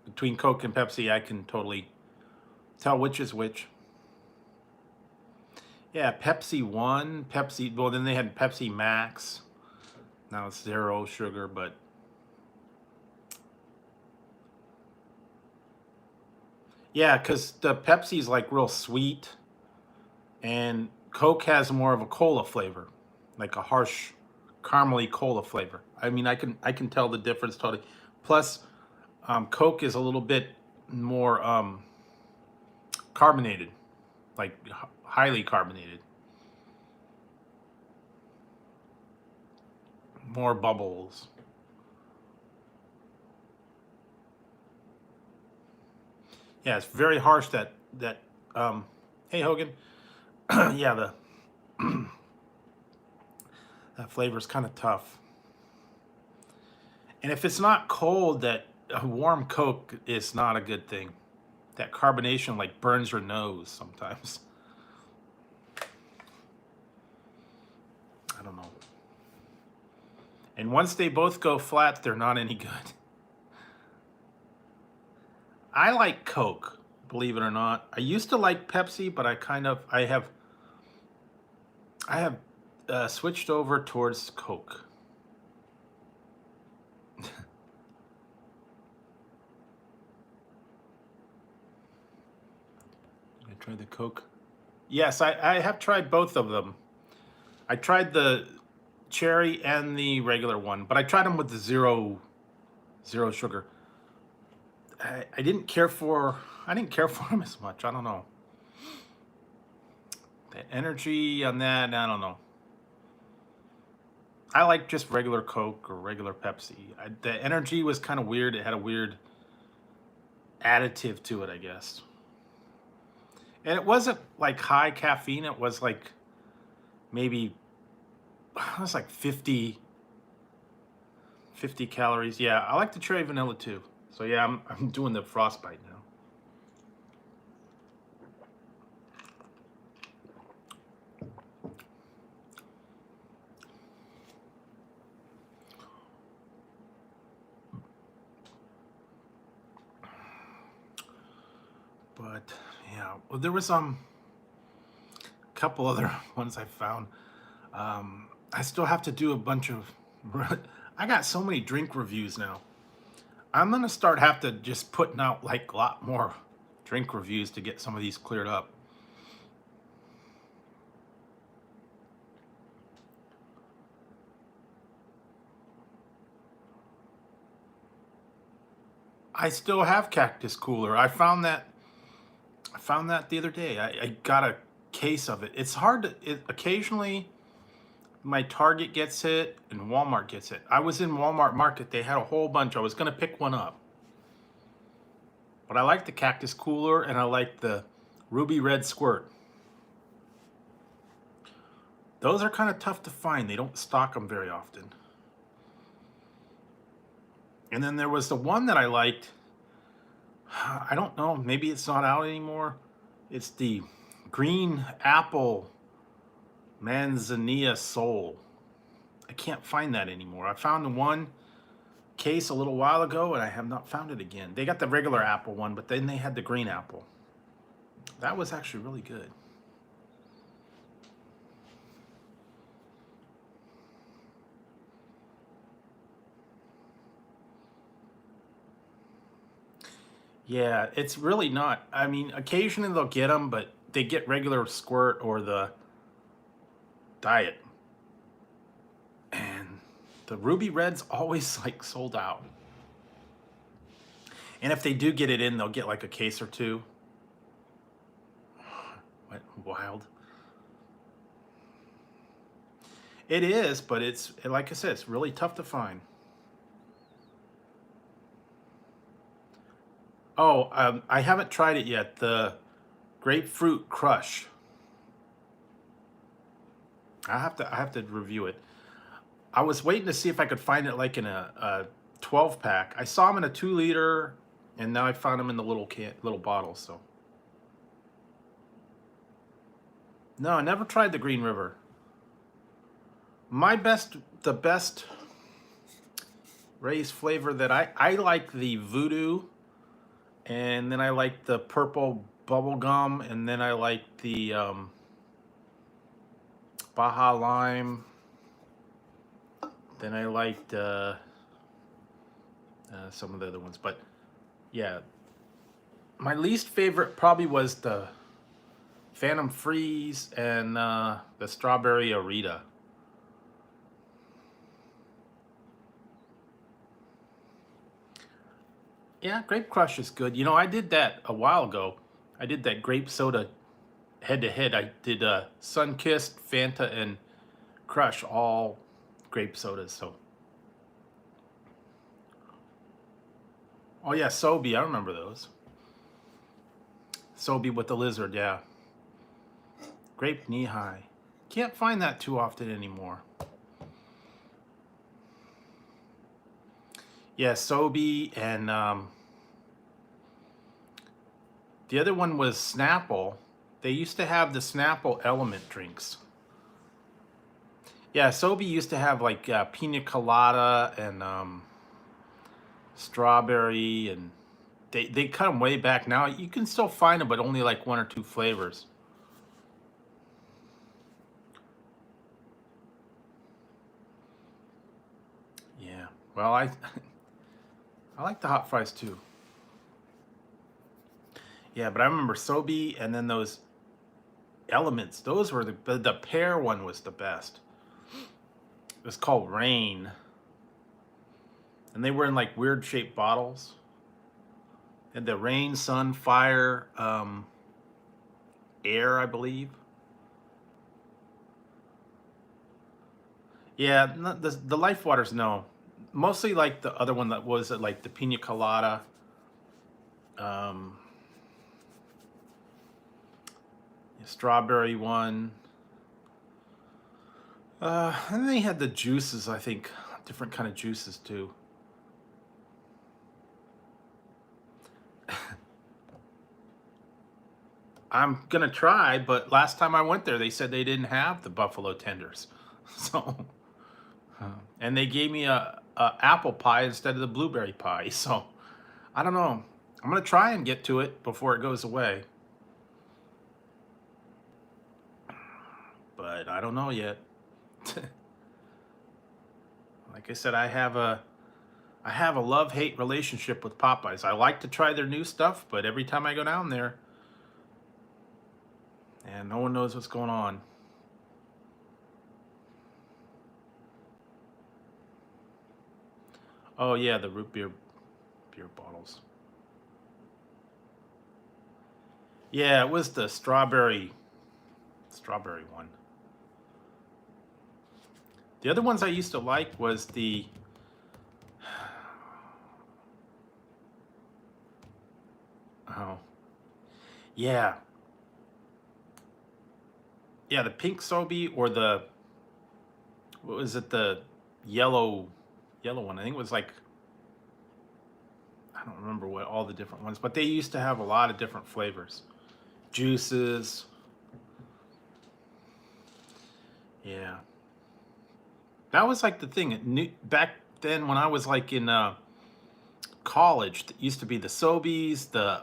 Between Coke and Pepsi, I can totally tell which is which. Yeah, Pepsi One, Pepsi. Well, then they had Pepsi Max. Now it's 0 sugar, but yeah, because the Pepsi's like real sweet, and Coke has more of a cola flavor, like a harsh, caramely cola flavor. I mean, I can tell the difference totally. Plus, Coke is a little bit more carbonated, like highly carbonated, more bubbles. Yeah, it's very harsh. Hey Hogan, yeah, that flavor is kind of tough. And if it's not cold, that a warm Coke is not a good thing. That carbonation like burns your nose sometimes. I don't know. And once they both go flat, they're not any good. I like Coke, believe it or not. I used to like Pepsi, but I have switched over towards Coke. I tried the Coke. Yes, I have tried both of them. I tried the cherry and the regular one, but I tried them with the zero sugar. I didn't care for them as much. I don't know. The energy on that, I don't know. I like just regular Coke or regular Pepsi. The energy was kind of weird. It had a weird additive to it, I guess. And it wasn't like high caffeine. It was like maybe, it was like 50 calories. Yeah, I like the cherry vanilla too. So yeah, I'm doing the frostbite now. But yeah, well, there was a couple other ones I found. I still have to do a bunch of. I got so many drink reviews now. I'm gonna have to just putting out like a lot more drink reviews to get some of these cleared up. I still have Cactus Cooler. I found that the other day. I got a case of it. It's hard to. Occasionally, my Target gets it and Walmart gets it. I was in Walmart Market. They had a whole bunch. I was gonna pick one up, but I like the Cactus Cooler and I like the Ruby Red Squirt. Those are kind of tough to find. They don't stock them very often. And then there was the one that I liked. I don't know. Maybe it's not out anymore. It's the Green Apple Manzanilla Soul. I can't find that anymore. I found the one case a little while ago, and I have not found it again. They got the regular apple one, but then they had the green apple. That was actually really good. Yeah, it's really not. I mean, occasionally they'll get them, but they get regular squirt or the diet. And the ruby red's always like sold out. And if they do get it in, they'll get like a case or two. What wild. It is, but it's, like I said, it's really tough to find. Oh, I haven't tried it yet. The grapefruit crush. I have to review it. I was waiting to see if I could find it like in a 12 pack. I saw them in a 2-liter, and now I found them in the little bottles. So no, I never tried the Green River. The best Ray's flavor that I like the Voodoo, and then I like the purple bubble gum, and then I like the Baja Lime. Then I liked some of the other ones, but yeah, my least favorite probably was the Phantom Freeze and the Strawberry Arita. Yeah, Grape Crush is good. You know, I did that a while ago. I did that grape soda head-to-head. I did Sunkissed, Fanta, and Crush, all grape sodas. So, oh yeah, Sobe, I remember those. Sobe with the lizard, yeah. Grape Knee High. Can't find that too often anymore. Yeah, Sobe, and the other one was Snapple. They used to have the Snapple Element drinks. Yeah, Sobe used to have like pina colada and strawberry, and they cut them way back. Now you can still find them, but only like 1 or 2 flavors. Yeah, well, I like the hot fries too. Yeah, but I remember Sobe, and then those Elements. Those were the pear one was the best. It was called Rain, and they were in like weird shaped bottles. And the Rain, Sun, Fire, Air, I believe. Yeah, the Life Waters, no. Mostly like the other one that was like the Pina Colada. Strawberry one. And then they had the juices, I think, different kind of juices too. I'm gonna try, but last time I went there, they said they didn't have the buffalo tenders, so and they gave me a apple pie instead of the blueberry pie. So I don't know. I'm gonna try and get to it before it goes away, but I don't know yet. Like I said, I have a love-hate relationship with Popeyes. I like to try their new stuff, but every time I go down there, and no one knows what's going on. Oh yeah, the root beer bottles. Yeah, it was the strawberry one. The other ones I used to like was the oh yeah. Yeah, the pink Sobe, or the, what was it, the yellow one. I think it was like, I don't remember what all the different ones, but they used to have a lot of different flavors. Juices. Yeah. That was like the thing. Back then when I was like in college, it used to be the Sobeys, the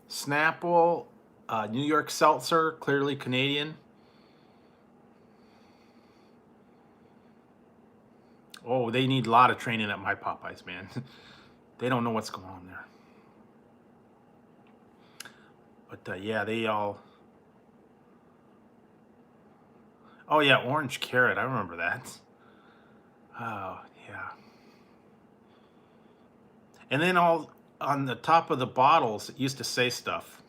Snapple, New York Seltzer, clearly Canadian. Oh, they need a lot of training at my Popeyes, man. They don't know what's going on there. But yeah, they all... Oh yeah, orange carrot. I remember that. Oh yeah. And then all on the top of the bottles, it used to say stuff.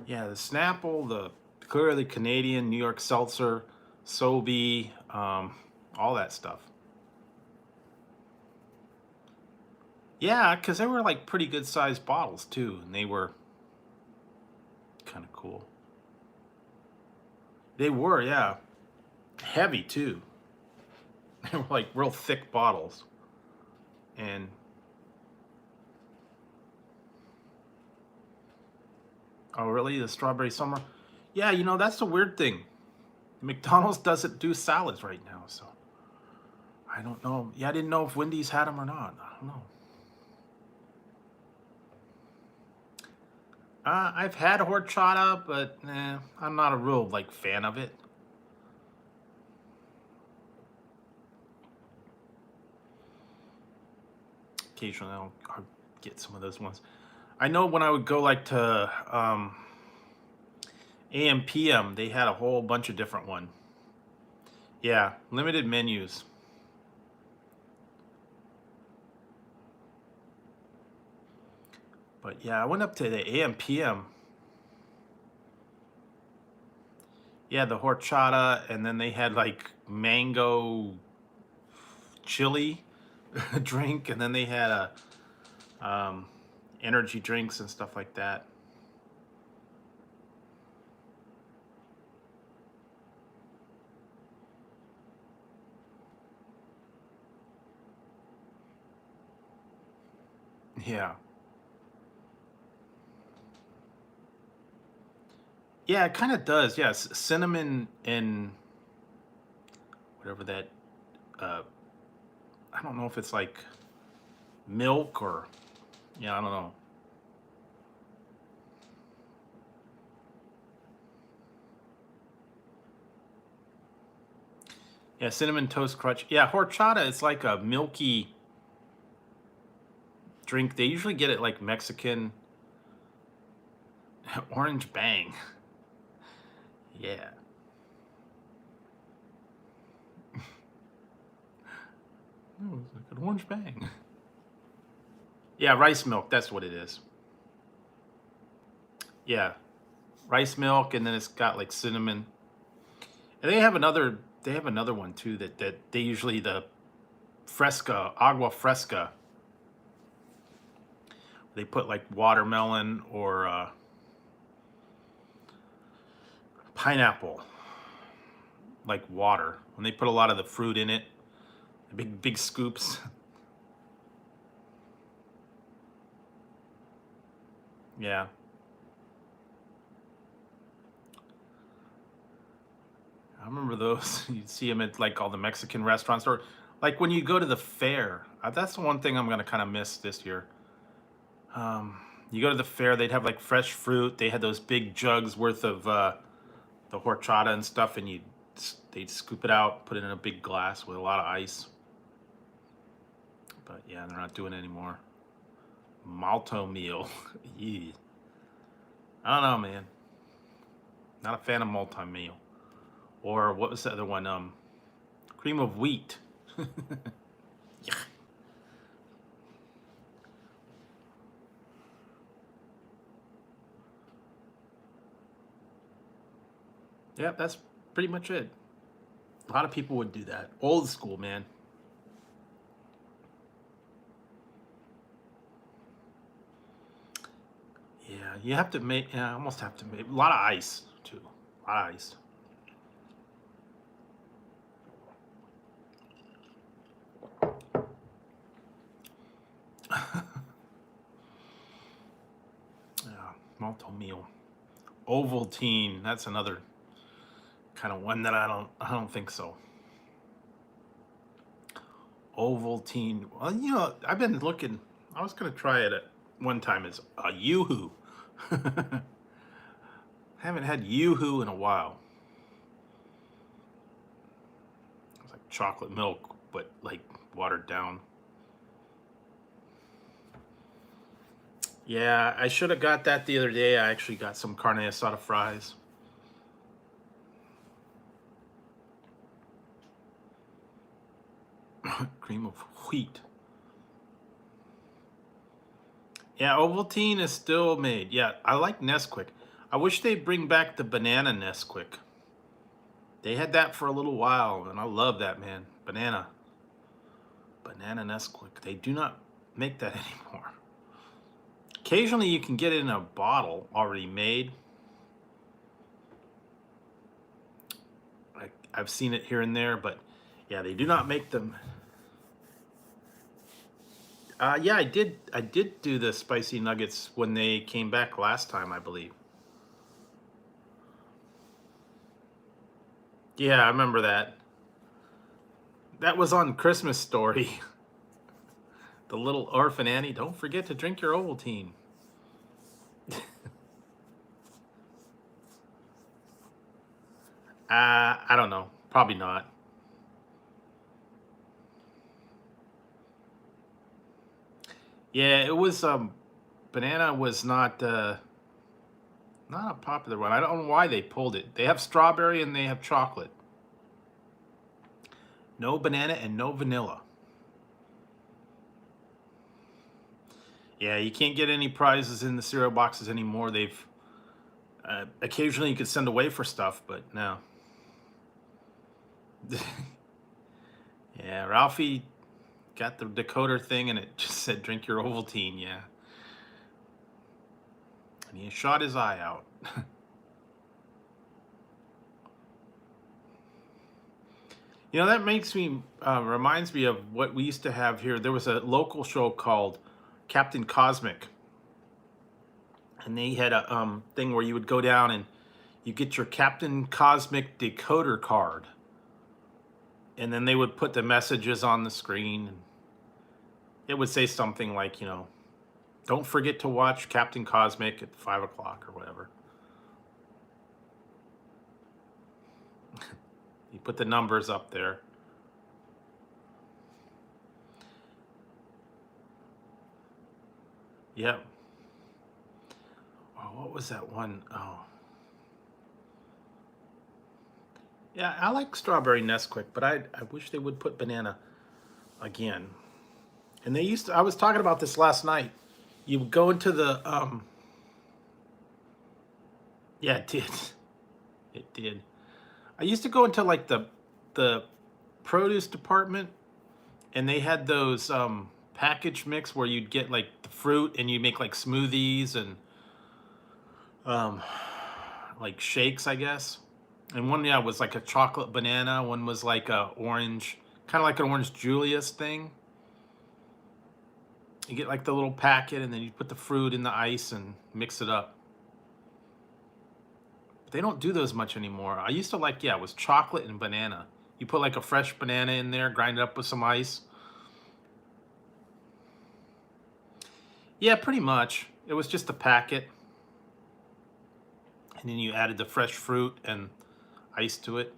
Yeah, the Snapple, the clearly Canadian, New York Seltzer, Sobe, all that stuff. Yeah, because they were like pretty good sized bottles too, and they were kind of cool. They were, yeah. Heavy too. They were like real thick bottles. And oh really? The strawberry summer? Yeah, you know, that's the weird thing. McDonald's doesn't do salads right now, so I don't know. Yeah, I didn't know if Wendy's had them or not. I don't know. I've had horchata, but I'm not a real like fan of it. Occasionally I'll get some of those ones. I know when I would go like to AM PM, they had a whole bunch of different ones. Yeah, limited menus. But yeah, I went up to the AM PM. Yeah, the horchata, and then they had like mango chili drink, and then they had a energy drinks and stuff like that. Yeah. Yeah, it kind of does. Yes, cinnamon and whatever that. Uh, I don't know if it's like milk or, yeah, I don't know. Yeah, cinnamon toast crunch. Yeah, horchata is like a milky drink. They usually get it like Mexican. Orange Bang. Yeah. Oh, it's like an Orange Bang. Yeah, rice milk. That's what it is. Yeah, rice milk, and then it's got like cinnamon. And they have another. They have another one too that they usually the Fresca, agua fresca. They put like watermelon or pineapple, like water. When they put a lot of the fruit in it, big scoops. Yeah. I remember those. You'd see them at like all the Mexican restaurants, or like when you go to the fair. That's the one thing I'm gonna kind of miss this year. You go to the fair, they'd have like fresh fruit. They had those big jugs worth of the horchata and stuff, and they'd scoop it out, put it in a big glass with a lot of ice. But yeah, they're not doing it anymore. Malto meal. Yeah. I don't know, man. Not a fan of multi meal. Or what was the other one? Cream of wheat. Yeah. Yeah, that's pretty much it. A lot of people would do that. Old school, man. Yeah, you have to make. Yeah, almost have to make a lot of ice too. A lot of ice. malto meal. Ovaltine, that's another kind of one that I don't think so. Ovaltine. Well, you know, I've been looking. I was gonna try it at one time as a Yoo-hoo. Haven't had Yoo-hoo in a while. It's like chocolate milk, but like watered down. Yeah, I should have got that the other day. I actually got some carne asada fries. Cream of wheat. Yeah, Ovaltine is still made. Yeah, I like Nesquik. I wish they'd bring back the banana Nesquik. They had that for a little while, and I love that, man. Banana Nesquik. They do not make that anymore. Occasionally you can get it in a bottle already made. I've seen it here and there, but yeah, they do not make them. Yeah, I did do the spicy nuggets when they came back last time, I believe. Yeah, I remember that. That was on Christmas Story. The little orphan Annie, don't forget to drink your Ovaltine. I don't know. Probably not. Yeah, it was banana was not a popular one. I don't know why they pulled it. They have strawberry and they have chocolate. No banana and no vanilla. Yeah, you can't get any prizes in the cereal boxes anymore. They've occasionally you could send away for stuff, but no. Yeah, Ralphie got the decoder thing and it just said drink your Ovaltine, yeah. And he shot his eye out. You know, that makes me, reminds me of what we used to have here. There was a local show called Captain Cosmic. And they had a thing where you would go down and you get your Captain Cosmic decoder card. And then they would put the messages on the screen. And it would say something like, you know, don't forget to watch Captain Cosmic at 5 o'clock or whatever. You put the numbers up there. Yep. Oh, what was that one? Oh. Yeah, I like strawberry Nesquik, but I wish they would put banana again. And they used to, I was talking about this last night. You would go into the, yeah, it did. It did. I used to go into like the produce department, and they had those package mix where you'd get like the fruit and you make like smoothies and like shakes, I guess. And one, yeah, was like a chocolate banana. One was like a orange, kind of like an orange Julius thing. You get like the little packet, and then you put the fruit in the ice and mix it up. But they don't do those much anymore. I used to like, yeah, it was chocolate and banana. You put like a fresh banana in there, grind it up with some ice. Yeah, pretty much. It was just a packet. And then you added the fresh fruit and ice to it.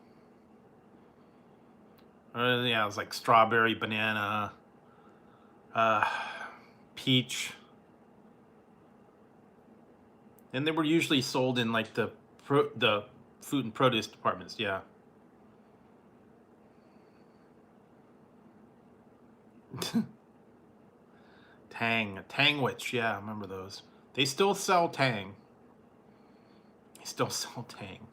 Yeah, it was like strawberry, banana, peach. And they were usually sold in like the food and produce departments, yeah. Tangwich, yeah, I remember those. They still sell Tang. They still sell Tang.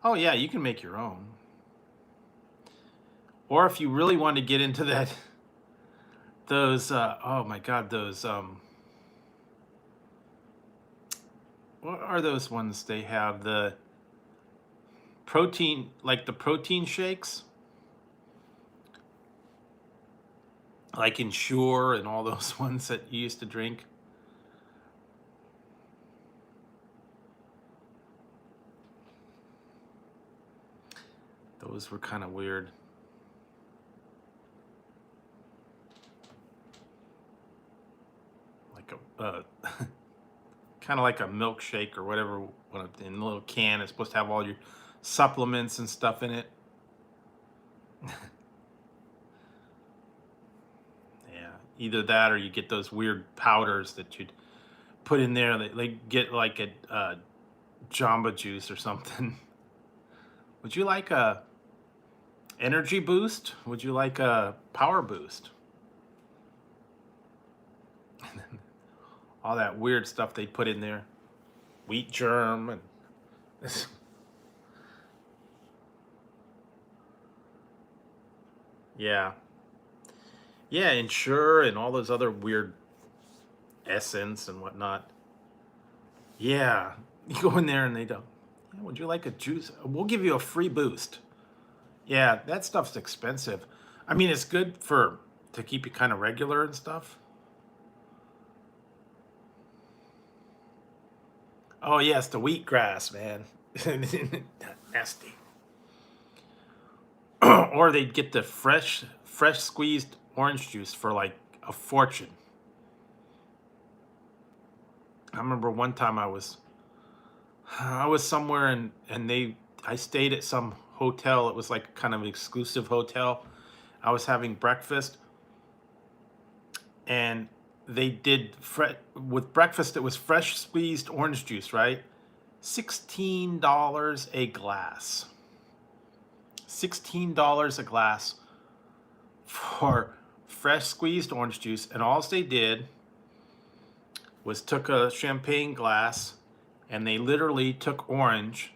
Oh yeah, you can make your own. Or if you really want to get into that, those, oh my God, those, what are those ones they have? The protein, like the protein shakes. like Ensure and all those ones that you used to drink. Those were kind of weird. Like a kind of like a milkshake or whatever, in a little can. It's supposed to have all your supplements and stuff in it. Yeah, either that or you get those weird powders that you'd put in there. They get like a Jamba Juice or something. Would you like a energy boost? Would you like a power boost? All that weird stuff they put in there. Wheat germ and this. Yeah. Yeah, Ensure and all those other weird essence and whatnot. Yeah. You go in there and they don't. Yeah, would you like a juice? We'll give you a free boost. Yeah, that stuff's expensive. I mean, it's good to keep you kind of regular and stuff. Oh yes, the wheatgrass, man. Nasty. Or they'd get the fresh squeezed orange juice for like a fortune. I remember one time I was somewhere and I stayed at some hotel. It was like kind of an exclusive hotel. I was having breakfast and they did with breakfast. It was fresh squeezed orange juice, right? $16 a glass. $16 a glass for fresh squeezed orange juice, and all they did was took a champagne glass and they literally took orange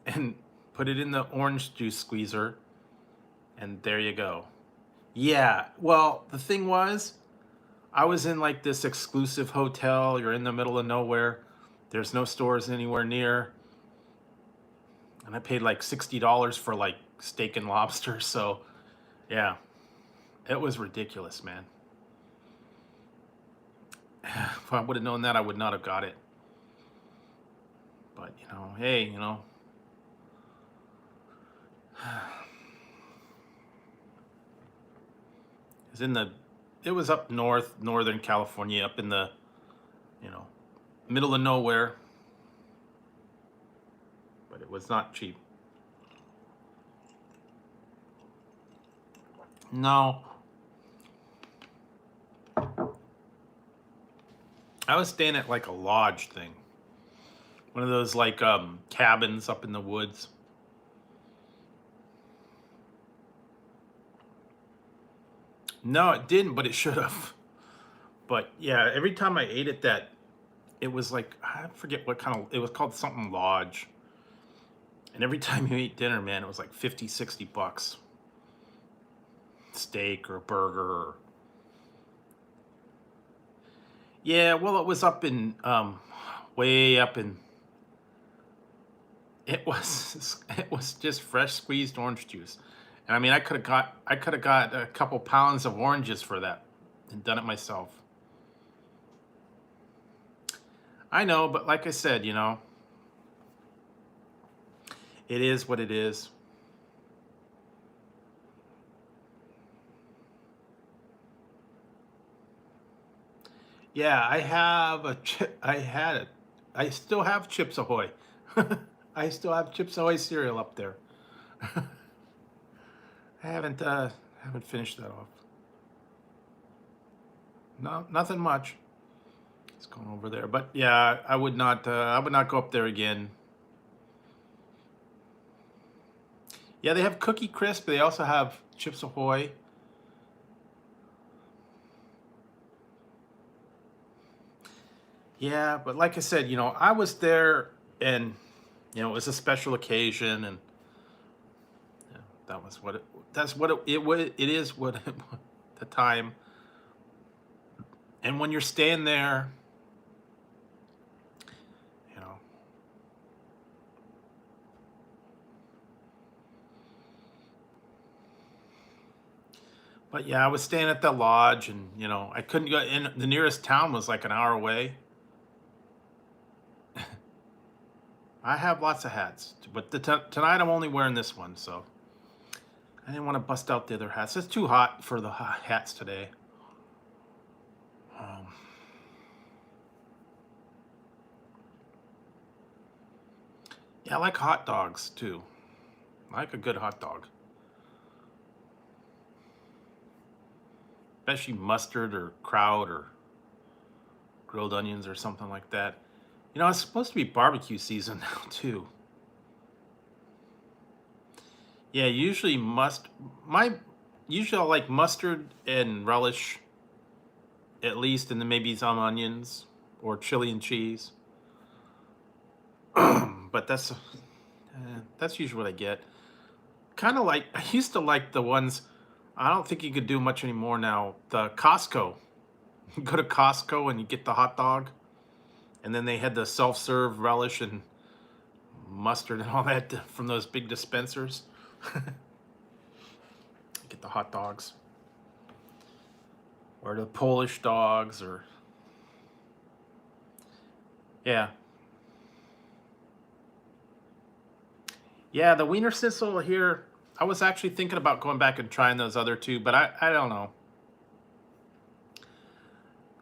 and put it in the orange juice squeezer, and there you go. Yeah, well, the thing was, I was in like this exclusive hotel. You're in the middle of nowhere. There's no stores anywhere near. And I paid like $60 for like steak and lobster. So, yeah, it was ridiculous, man. If I would have known that, I would not have got it. But, hey, it was up northern California, up in the, middle of nowhere. But it was not cheap. No. I was staying at like a lodge thing. One of those like cabins up in the woods. No, it didn't, but it should have. But yeah, every time I ate at it was like, I forget what kind of, it was called something lodge. And every time you ate dinner, man, it was like 50, 60 bucks. Steak or a burger. Yeah, well, it was up in, way up in, it was just fresh squeezed orange juice. And I mean, I could have got a couple pounds of oranges for that and done it myself. I know, but like I said, it is what it is. Yeah, I have a chip. I still have Chips Ahoy. I still have Chips Ahoy cereal up there. I haven't finished that off. No, nothing much. It's going over there, but yeah, I would not go up there again. Yeah, they have Cookie Crisp, but they also have Chips Ahoy. Yeah, but like I said, I was there and it was a special occasion, and that was what it is what the time. And when you're staying there, But yeah, I was staying at the lodge, and I couldn't go in. The nearest town was like an hour away. I have lots of hats, but tonight I'm only wearing this one, so I didn't want to bust out the other hats. It's too hot for the hats today. Um, yeah, I like hot dogs too. I like a good hot dog, especially mustard or kraut or grilled onions or something like that. It's supposed to be barbecue season now too. Yeah, usually I like mustard and relish at least, and then maybe some onions or chili and cheese. But that's usually what I get. Kind of like I used to like the ones. I don't think you could do much anymore now. The Costco. You go to Costco and you get the hot dog, and then they had the self-serve relish and mustard and all that from those big dispensers. Get the hot dogs, or the Polish dogs, or yeah, yeah. The Wiener Schnitzel here. I was actually thinking about going back and trying those other two, but I don't know.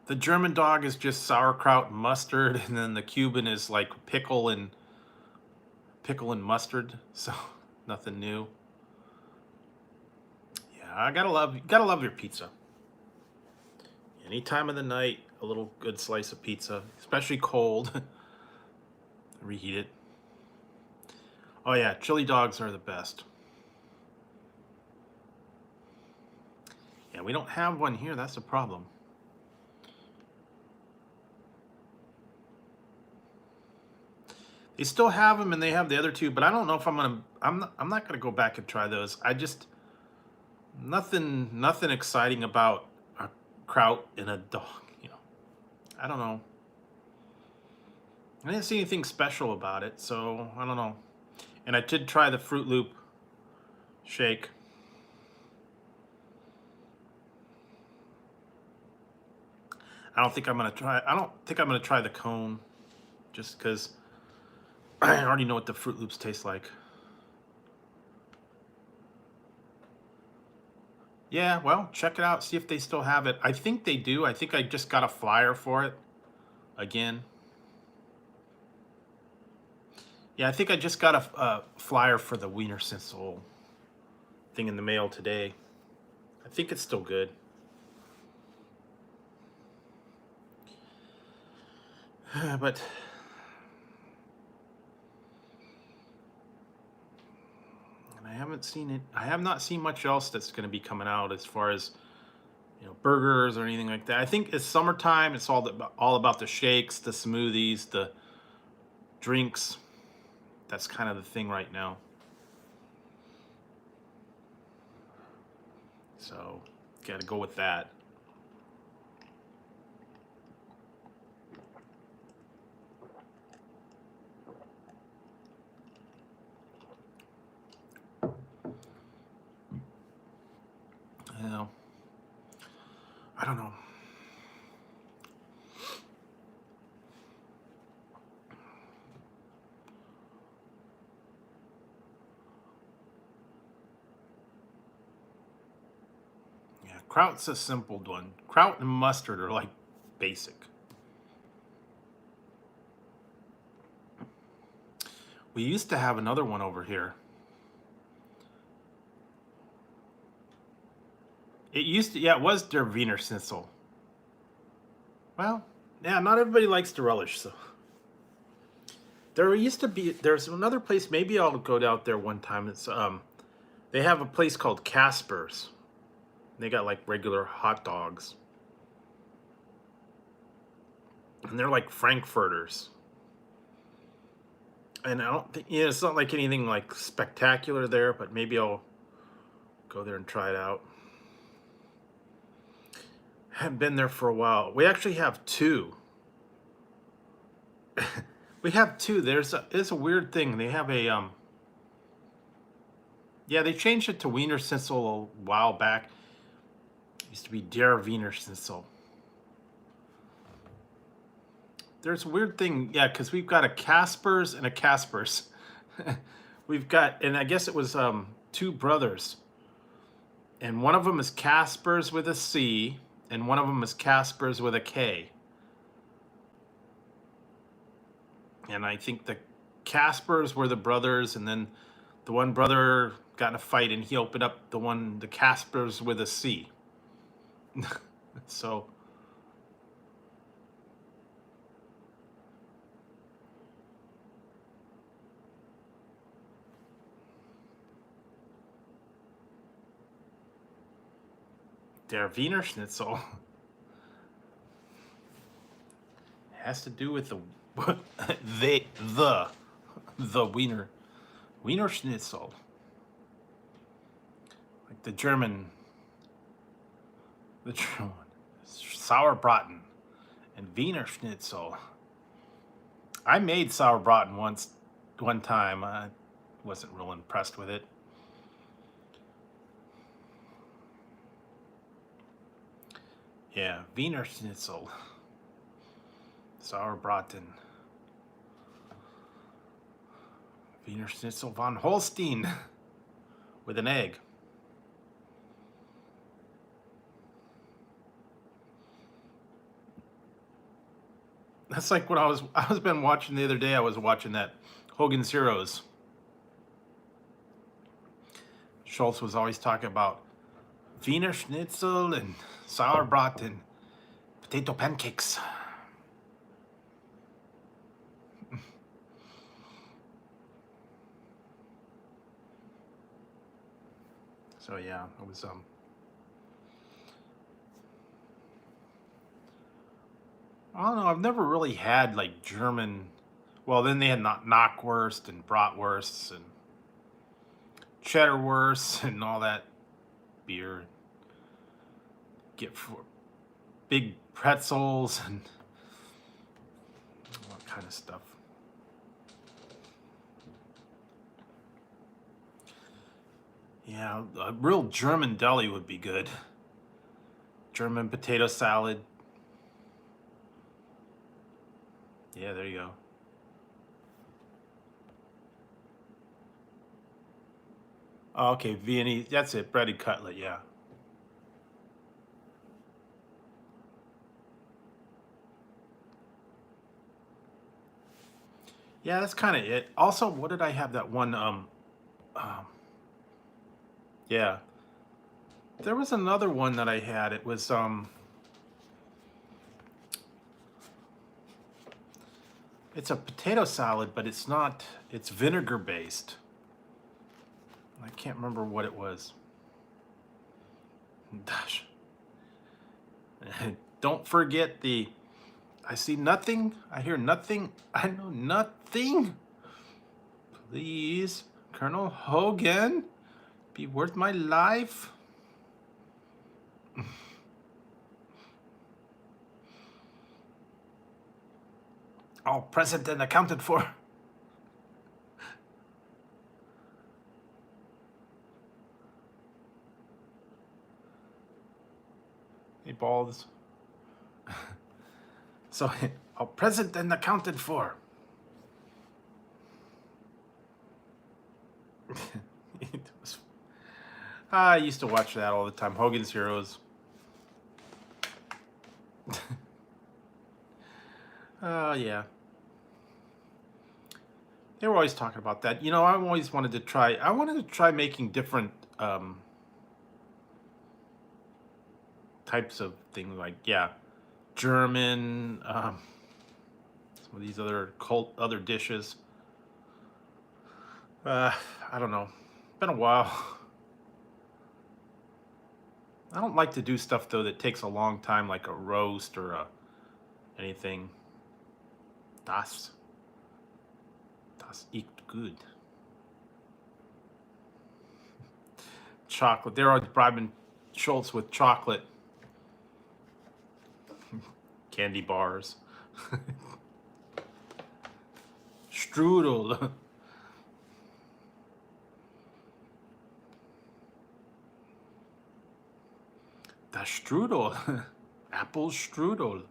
The German dog is just sauerkraut and mustard, and then the Cuban is like pickle and mustard. So nothing new. Yeah, I gotta love your pizza. Any time of the night, a little good slice of pizza, especially cold. Reheat it. Oh yeah, chili dogs are the best. Yeah, we don't have one here. That's a problem. They still have them, and they have the other two, but I don't know if I'm gonna. I'm not gonna go back and try those. I just nothing exciting about a kraut and a dog. I don't know. I didn't see anything special about it, so I don't know. And I did try the Fruit Loop shake. I don't think I'm gonna try the cone, just because I already know what the Fruit Loops taste like. Yeah, well, check it out. See if they still have it. I think they do. I think I just got a flyer for it again. Yeah, I think I just got a flyer for the Wiener Schnitzel thing in the mail today. I think it's still good. But I haven't seen it. I have not seen much else that's going to be coming out as far as burgers or anything like that. I think it's summertime. It's all about the shakes, the smoothies, the drinks. That's kind of the thing right now. So, got to go with that. I don't know. Yeah, kraut's a simple one. Kraut and mustard are like basic. We used to have another one over here. It was der Wiener Schnitzel. Well, yeah, not everybody likes the relish, so. There's another place, maybe I'll go out there one time. They have a place called Casper's. They got like regular hot dogs. And they're like Frankfurters. And I don't think, it's not like anything like spectacular there, but maybe I'll go there and try it out. Haven't been there for a while. We actually have two. We have two. It's a weird thing. They have a yeah, they changed it to Wiener Schnitzel a while back. Used to be Der Wiener Schnitzel. There's a weird thing, yeah, because we've got a Casper's and a Casper's. We've got, and I guess it was two brothers. And one of them is Casper's with a C, and one of them is Casper's with a K. And I think the Caspers were the brothers, and then the one brother got in a fight, and he opened up the Caspers with a C. So Der Wiener Schnitzel has to do with the Wiener Schnitzel, like the German Sauerbraten and Wiener Schnitzel. I made Sauerbraten one time. I wasn't real impressed with it. Yeah, Wiener Schnitzel, Sauerbraten, Wiener Schnitzel von Holstein with an egg. That's like what I was been watching the other day. I was watching that Hogan's Heroes. Schultz was always talking about Wiener Schnitzel and Sauerbraten, potato pancakes. So yeah, it was I don't know. I've never really had like German. Well, then they had knockwurst and bratwursts and cheddarwurst and all that beer. Get for big pretzels and all that kind of stuff. Yeah, a real German deli would be good. German potato salad. Yeah, there you go. Oh, okay, Viennese. That's it. Breaded cutlet. Yeah. Yeah, that's kind of it. Also, what did I have that one? Yeah, there was another one that I had. It was it's a potato salad, but it's not. It's vinegar based. I can't remember what it was. Gosh. Don't forget the. I see nothing. I hear nothing. I know nothing. Please, Colonel Hogan, be worth my life. All present and accounted for. Hey, balls. So, all present and accounted for. I used to watch that all the time. Hogan's Heroes. Yeah. They were always talking about that. You know, I always wanted to try. I wanted to try making different types of things, like German, some of these other dishes. I don't know. It's been a while. I don't like to do stuff though that takes a long time, like a roast or anything. Das eat good. Chocolate. They're always bribing Schultz with chocolate. Candy bars. Strudel. The strudel. Apple strudel.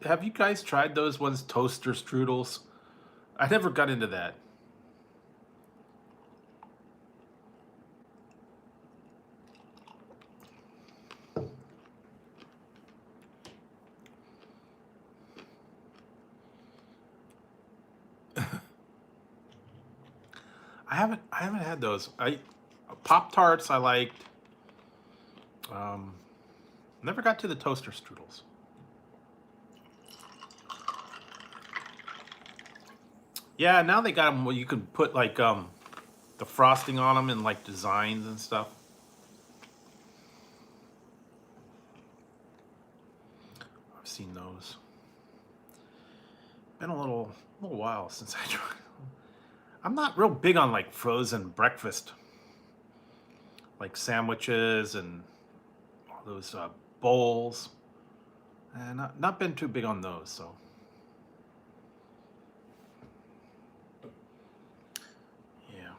Have you guys tried those ones, toaster strudels? I never got into that. I haven't had those. Pop-Tarts I liked. Never got to the toaster strudels. Yeah, now they got them where you can put like the frosting on them and like designs and stuff. I've seen those. Been a little while since I tried. I'm not real big on like frozen breakfast, like sandwiches and all those bowls. And not been too big on those, so. Yeah.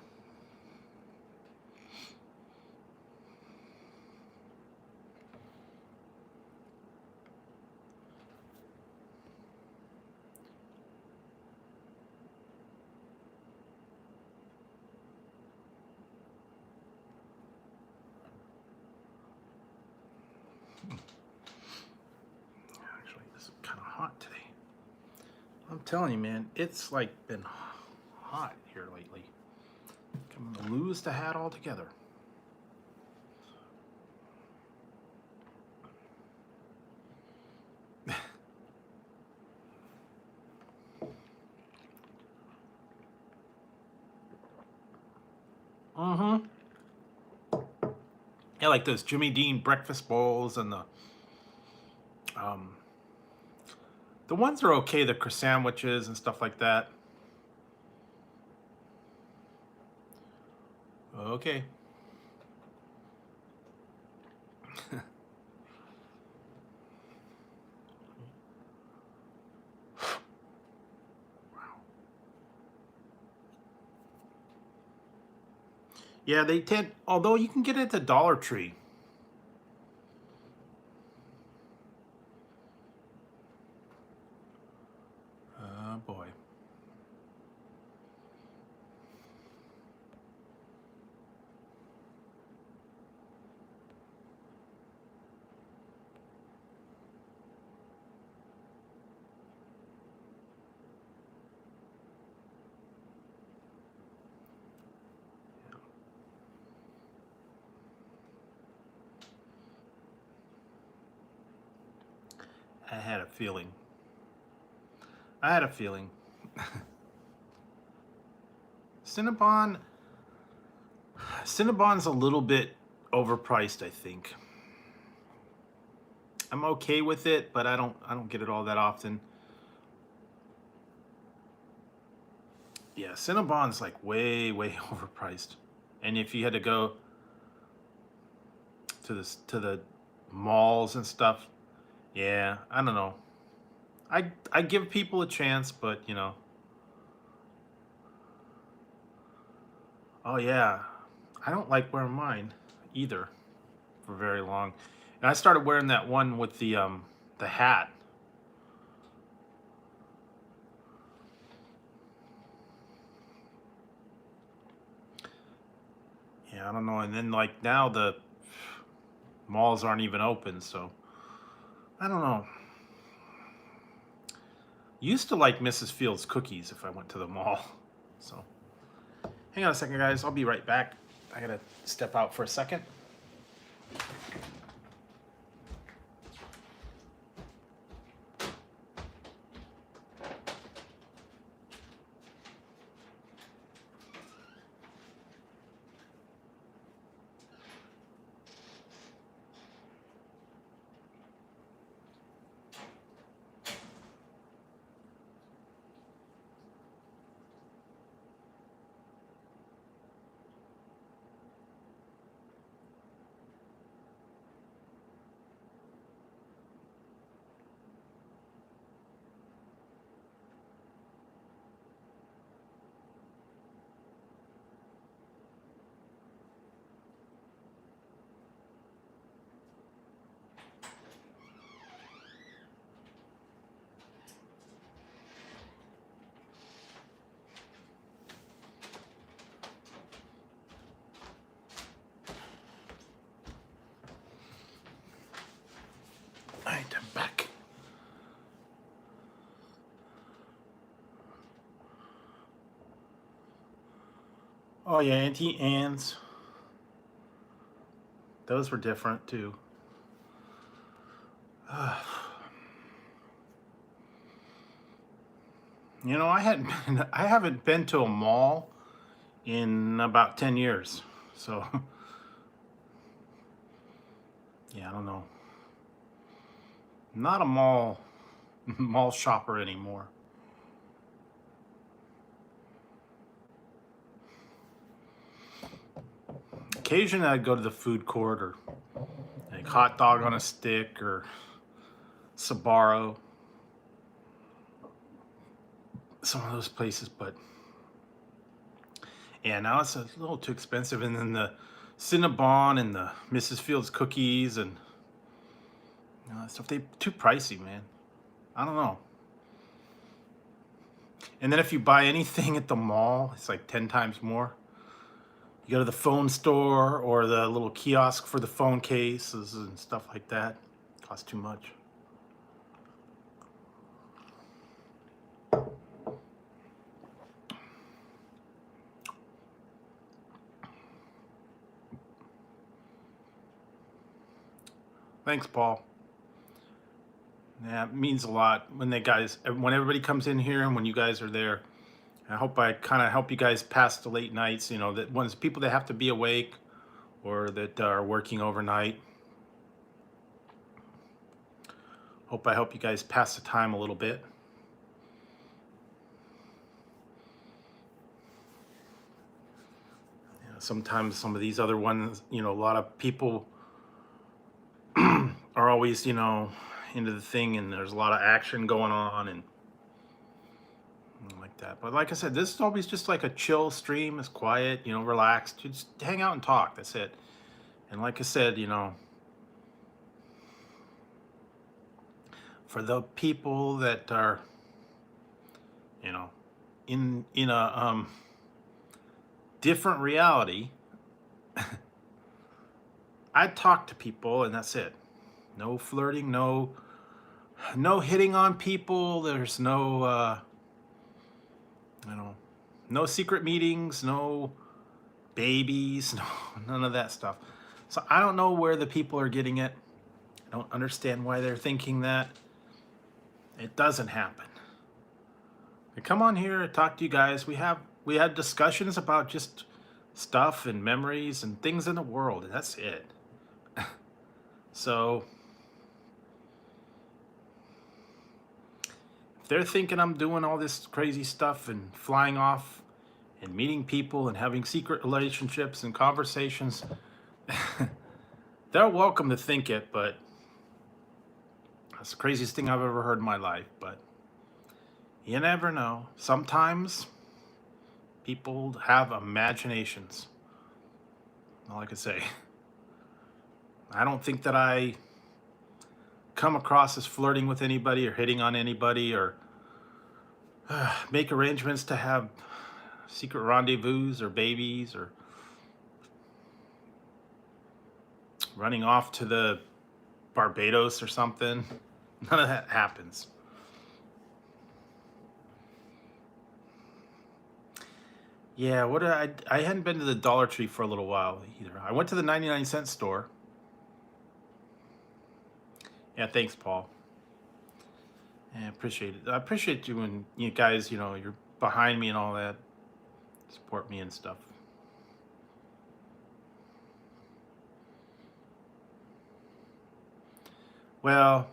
Actually, it's kind of hot today. I'm telling you, man, it's like been hot here lately. I'm gonna lose the hat altogether. Mm-hmm. Yeah, like those Jimmy Dean breakfast bowls and the ones are okay, the croissant sandwiches and stuff like that. Okay. Yeah, they tend, although you can get it at the Dollar Tree. Oh boy. I had a feeling. I had a feeling. Cinnabon, Cinnabon's a little bit overpriced, I think. I'm okay with it, but I don't get it all that often. Yeah, Cinnabon's like way overpriced. And if you had to go to the malls and stuff, yeah, I don't know. I give people a chance, but you know. Oh yeah, I don't like wearing mine either for very long. And I started wearing that one with the hat. Yeah, I don't know. And then like now the malls aren't even open, so I don't know. Used to like Mrs. Fields cookies if I went to the mall. So hang on a second, guys. I'll be right back. I gotta step out for a second. Oh yeah, Auntie Anne's. Those were different too. You know, I haven't been to a mall in about 10 years. So, yeah, I don't know. Not a mall shopper anymore. Occasionally I'd go to the food court or like hot dog on a stick or Sbarro, some of those places, but yeah, now it's a little too expensive. And then the Cinnabon and the Mrs. Fields cookies and that stuff, they too pricey, man. I don't know. And then if you buy anything at the mall, it's like 10 times more. You go to the phone store or the little kiosk for the phone cases and stuff like that. It costs too much. Thanks, Paul. Yeah, it means a lot when when everybody comes in here and when you guys are there. I hope I kind of help you guys pass the late nights, you know, that ones people that have to be awake or that are working overnight. Hope I help you guys pass the time a little bit. You know, sometimes some of these other ones, you know, a lot of people are always, you know, into the thing and there's a lot of action going on and like that. But like I said, this is always just like a chill stream. It's quiet, you know, relaxed. Just hang out and talk. That's it. And like I said, you know, for the people that are, you know, in a different reality, I talk to people and that's it. No flirting, no hitting on people. There's no you know, no secret meetings, no babies, no none of that stuff. So I don't know where the people are getting it. I don't understand why they're thinking that. It doesn't happen. I come on here and talk to you guys. We had discussions about just stuff and memories and things in the world, and that's it. So if they're thinking I'm doing all this crazy stuff and flying off and meeting people and having secret relationships and conversations, they're welcome to think it, but that's the craziest thing I've ever heard in my life. But you never know. Sometimes people have imaginations. All I can say. I don't think that I come across as flirting with anybody or hitting on anybody or make arrangements to have secret rendezvous or babies or running off to the Barbados or something. None of that happens. Yeah, I hadn't been to the Dollar Tree for a little while either. I went to the 99-cent store. Yeah, thanks, Paul. Yeah, I appreciate it. I appreciate you and you guys, you know, you're behind me and all that. Support me and stuff. Well,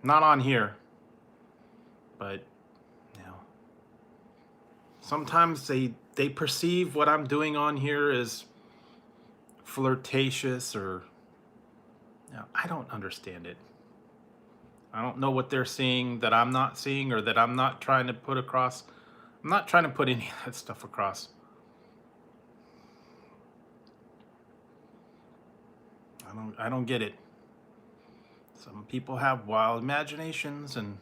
not on here. But, you know, sometimes they perceive what I'm doing on here as flirtatious or, you know, I don't understand it. I don't know what they're seeing that I'm not seeing or that I'm not trying to put across. I'm not trying to put any of that stuff across. I don't get it. Some people have wild imaginations and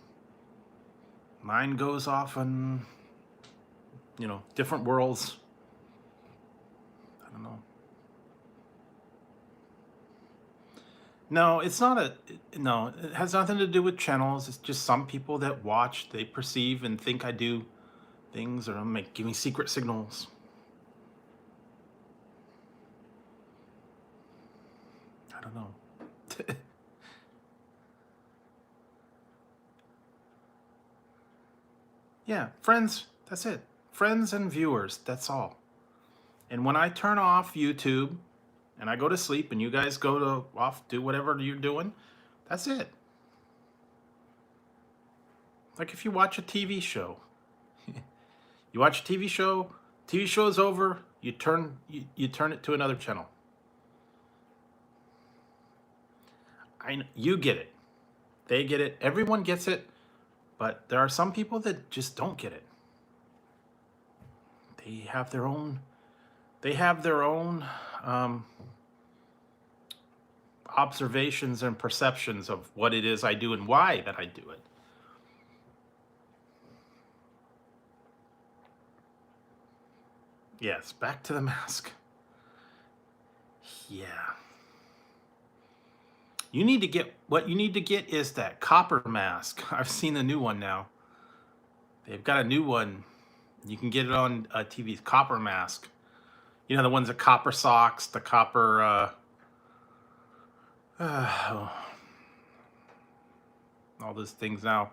mine goes off on, you know, different worlds. I don't know. No, it's not no, it has nothing to do with channels. It's just some people that watch, they perceive and think I do things or I'm giving secret signals. I don't know. Yeah, friends, that's it. Friends and viewers, that's all. And when I turn off YouTube and I go to sleep and you guys go to off, do whatever you're doing, that's it. Like if you watch a TV show, you watch a TV show, TV show is over, you turn it to another channel. You get it. They get it. Everyone gets it. But there are some people that just don't get it. They have their own observations and perceptions of what it is I do and why that I do it. Yes, back to the mask. Yeah. What you need to get is that copper mask. I've seen the new one now. They've got a new one. You can get it on TV's copper mask. You know, the ones that copper socks, the copper all those things now.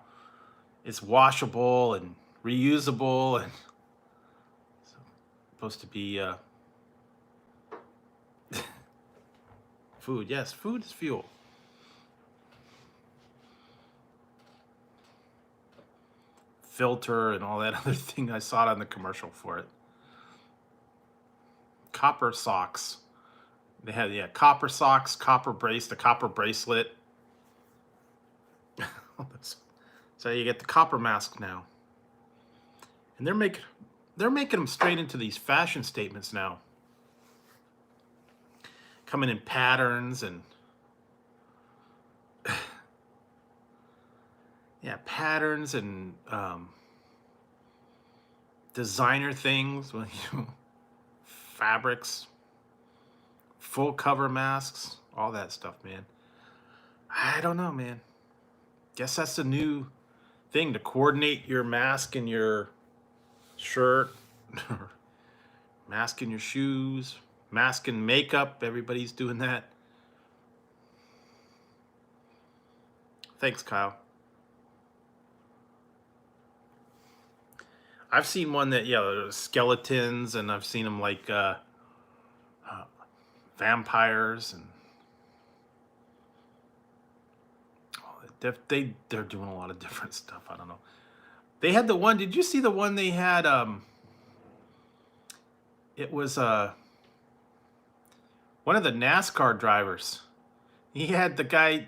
It's washable and reusable and supposed to be food. Yes, food is fuel. Filter and all that other thing. I saw it on the commercial for it. Copper socks. They had, yeah, copper socks, the copper bracelet. So you get the copper mask now. And they're making them straight into these fashion statements now. Coming in patterns and yeah, patterns and designer things, fabrics, full cover masks, all that stuff, man. I don't know, man. Guess that's the new thing, to coordinate your mask and your shirt, mask and your shoes, mask and makeup. Everybody's doing that. Thanks, Kyle. I've seen one that, yeah, skeletons, and I've seen them like vampires, and they're doing a lot of different stuff. I don't know. They had the one. Did you see the one they had? It was one of the NASCAR drivers. He had the guy.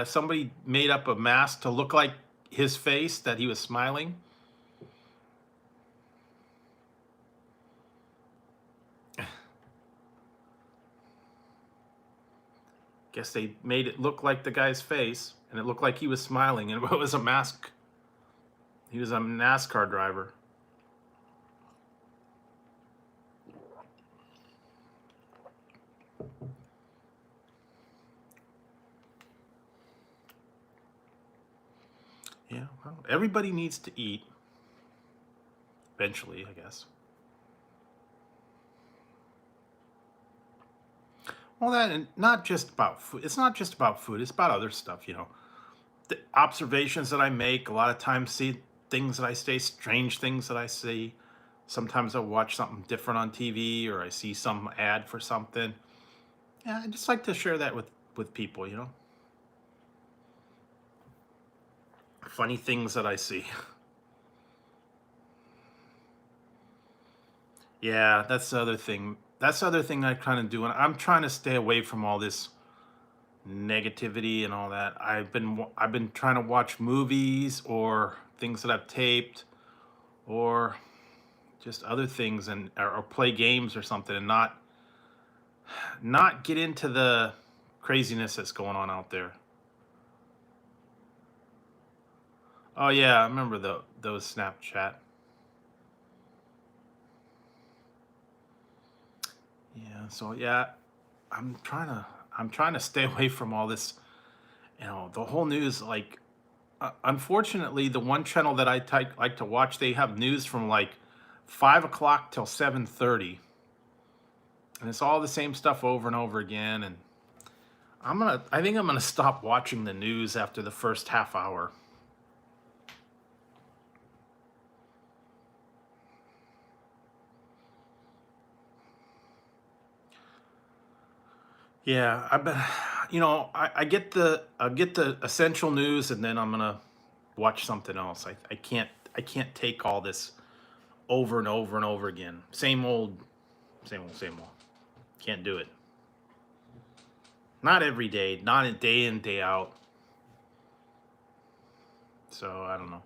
Somebody made up a mask to look like his face, that he was smiling. Guess they made it look like the guy's face, and it looked like he was smiling, and it was a mask. He was a NASCAR driver. Yeah, well, everybody needs to eat. Eventually, I guess. Well, that, and not just about food. It's not just about food. It's about other stuff, you know. The observations that I make, a lot of times see things that I say, strange things that I see. Sometimes I'll watch something different on TV, or I see some ad for something. Yeah, I just like to share that with people, you know. Funny things that I see. Yeah, that's the other thing. That's the other thing I kind of do, and I'm trying to stay away from all this negativity and all that. I've been trying to watch movies or things that I've taped, or just other things, and or play games or something, and not get into the craziness that's going on out there. Oh yeah, I remember those Snapchat. Yeah, so yeah, I'm trying to stay away from all this, you know, the whole news. Like, unfortunately, the one channel that I like to watch, they have news from like 5 o'clock till 7:30, and it's all the same stuff over and over again. And I think I'm gonna stop watching the news after the first half hour. Yeah, I bet. I get the essential news, and then I'm gonna watch something else. I can't take all this over and over and over again. Same old, same old, same old. Can't do it. Not every day, not a day in, day out. So I don't know.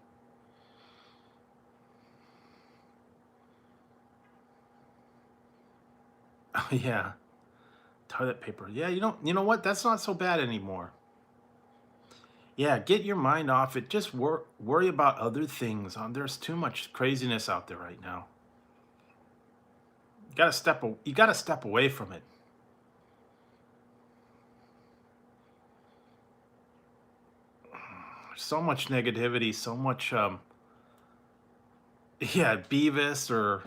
Oh yeah, toilet paper. Yeah, you know what? That's not so bad anymore. Yeah, get your mind off it. Just worry about other things. There's too much craziness out there right now. You gotta step away from it. So much negativity, so much yeah, Beavis or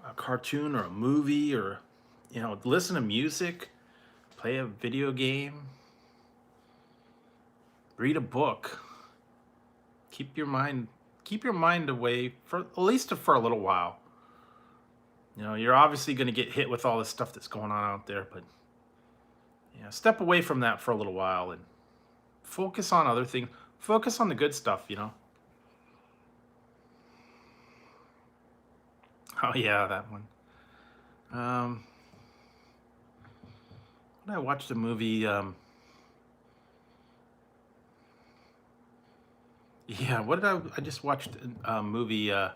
a cartoon or a movie, or listen to music, play a video game, read a book. Keep your mind keep your mind away for at least for a little while. You're obviously going to get hit with all this stuff that's going on out there, but step away from that for a little while and focus on other things. Focus on the good stuff. Oh yeah, that one. Um, when I watched a movie, yeah, what did I just watched a movie, oh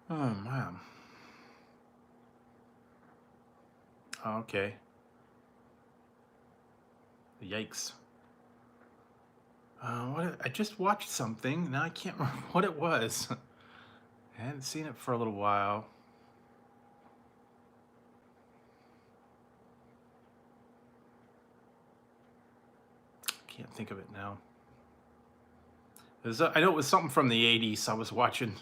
man. Oh, okay. Yikes. I just watched something. Now I can't remember what it was. I hadn't seen it for a little while. Can't think of it now. I know it was something from the 80s I was watching.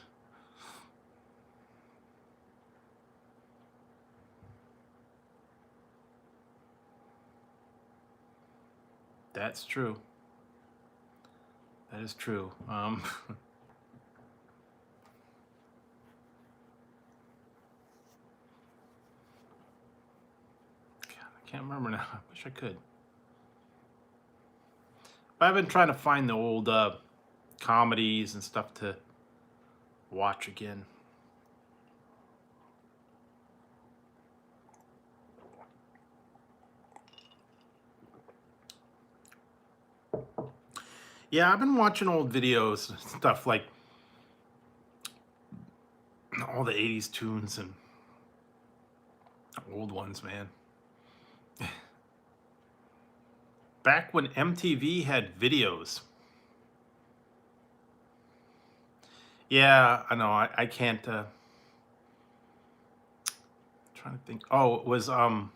That's true. That is true. I can't remember now. I wish I could. But I've been trying to find the old comedies and stuff to watch again. Yeah, I've been watching old videos and stuff like all the 80s tunes and old ones, man. Back when MTV had videos. Yeah, I know. I can't trying to think. Oh, it was had